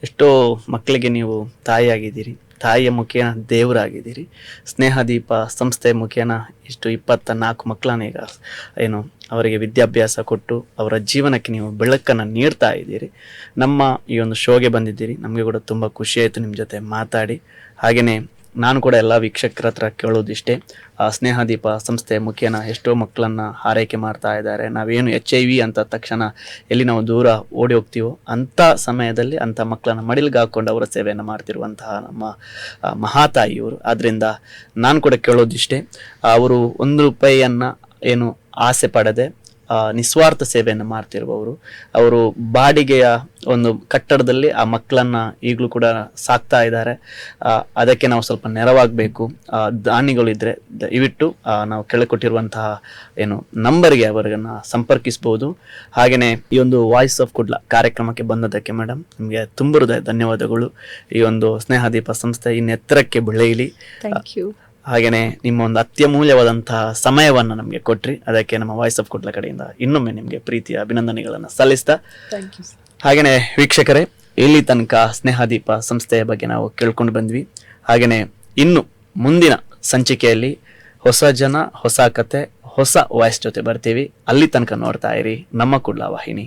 ಎಷ್ಟೋ ಮಕ್ಕಳಿಗೆ ನೀವು ತಾಯಿಯಾಗಿದ್ದೀರಿ, ತಾಯಿಯ ಮುಖೇನ ದೇವರಾಗಿದ್ದೀರಿ. ಸ್ನೇಹದೀಪ ಸಂಸ್ಥೆ ಮುಖೇನ ಇಷ್ಟು 24 ಮಕ್ಕಳನ್ನ ಈಗ ಏನು ಅವರಿಗೆ ವಿದ್ಯಾಭ್ಯಾಸ ಕೊಟ್ಟು ಅವರ ಜೀವನಕ್ಕೆ ನೀವು ಬೆಳಕನ್ನು ನೀಡ್ತಾ ಇದ್ದೀರಿ. ನಮ್ಮ ಈ ಒಂದು ಶೋಗೆ ಬಂದಿದ್ದೀರಿ, ನಮಗೆ ಕೂಡ ತುಂಬ ಖುಷಿ ಆಯಿತು ನಿಮ್ಮ ಜೊತೆ ಮಾತಾಡಿ. ಹಾಗೆಯೇ ನಾನು ಕೂಡ ಎಲ್ಲ ವೀಕ್ಷಕರ ಹತ್ರ ಕೇಳೋದಿಷ್ಟೇ, ಸ್ನೇಹದೀಪ ಸಂಸ್ಥೆ ಮುಖೇನ ಎಷ್ಟೋ ಮಕ್ಕಳನ್ನು ಆರೈಕೆ ಮಾಡ್ತಾ ಇದ್ದಾರೆ. ನಾವೇನು HIV ಅಂತ ತಕ್ಷಣ ಎಲ್ಲಿ ನಾವು ದೂರ ಓಡಿ ಹೋಗ್ತೀವೋ ಅಂಥ ಸಮಯದಲ್ಲಿ ಅಂಥ ಮಕ್ಕಳನ್ನು ಮಡಿಲಿಗೆ ಹಾಕ್ಕೊಂಡು ಅವರ ಸೇವೆಯನ್ನು ಮಾಡ್ತಿರುವಂತಹ ನಮ್ಮ ಮಹಾತಾಯಿಯವರು. ಆದ್ದರಿಂದ ನಾನು ಕೂಡ ಕೇಳೋದಿಷ್ಟೇ, ಅವರು 1 ರೂಪಾಯಿಯನ್ನು ಏನು ಆಸೆ ಪಡದೆ ನಿಸ್ವಾರ್ಥ ಸೇವೆಯನ್ನು ಮಾಡ್ತಿರುವವರು. ಅವರು ಬಾಡಿಗೆಯ ಒಂದು ಕಟ್ಟಡದಲ್ಲಿ ಆ ಮಕ್ಕಳನ್ನ ಈಗಲೂ ಕೂಡ ಸಾಕ್ತಾ ಇದ್ದಾರೆ. ಅದಕ್ಕೆ ನಾವು ಸ್ವಲ್ಪ ನೆರವಾಗಬೇಕು. ದಾನಿಗಳಿದ್ರೆ ದಯವಿಟ್ಟು ನಾವು ಕೆಳಕೊಟ್ಟಿರುವಂತಹ ಏನು ನಂಬರ್ಗೆ ಅವರನ್ನು ಸಂಪರ್ಕಿಸ್ಬೋದು. ಹಾಗೆಯೇ ಈ ಒಂದು ವಾಯ್ಸ್ ಆಫ್ ಕುಡ್ಲ ಕಾರ್ಯಕ್ರಮಕ್ಕೆ ಬಂದದಕ್ಕೆ ಮೇಡಮ್ ನಿಮಗೆ ತುಂಬ ಹೃದಯ ಧನ್ಯವಾದಗಳು. ಈ ಒಂದು ಸ್ನೇಹದೀಪ ಸಂಸ್ಥೆ ಇನ್ನೆತ್ತರಕ್ಕೆ ಬೆಳೆಯಲಿ. Thank you. ಹಾಗೆಯೇ ನಿಮ್ಮ ಒಂದು ಅತ್ಯಮೂಲ್ಯವಾದಂತಹ ಸಮಯವನ್ನು ನಮಗೆ ಕೊಟ್ರಿ, ಅದಕ್ಕೆ ನಮ್ಮ ವಾಯ್ಸ್ ಆಫ್ ಕುಡ್ಲ ಕಡೆಯಿಂದ ಇನ್ನೊಮ್ಮೆ ನಿಮಗೆ ಪ್ರೀತಿಯ ಅಭಿನಂದನೆಗಳನ್ನು ಸಲ್ಲಿಸ್ತಾ, ಥ್ಯಾಂಕ್ ಯು. ಹಾಗೆಯೇ ವೀಕ್ಷಕರೇ, ಇಲ್ಲಿ ತನಕ ಸ್ನೇಹದೀಪ ಸಂಸ್ಥೆಯ ಬಗ್ಗೆ ನಾವು ಕೇಳ್ಕೊಂಡು ಬಂದ್ವಿ. ಹಾಗೆಯೇ ಇನ್ನು ಮುಂದಿನ ಸಂಚಿಕೆಯಲ್ಲಿ ಹೊಸ ಜನ, ಹೊಸ ಕತೆ, ಹೊಸ ವಾಯ್ಸ್ ಜೊತೆ ಬರ್ತೀವಿ. ಅಲ್ಲಿ ತನಕ ನೋಡ್ತಾ ಇರಿ ನಮ್ಮ ಕುಡ್ಲ ವಾಹಿನಿ.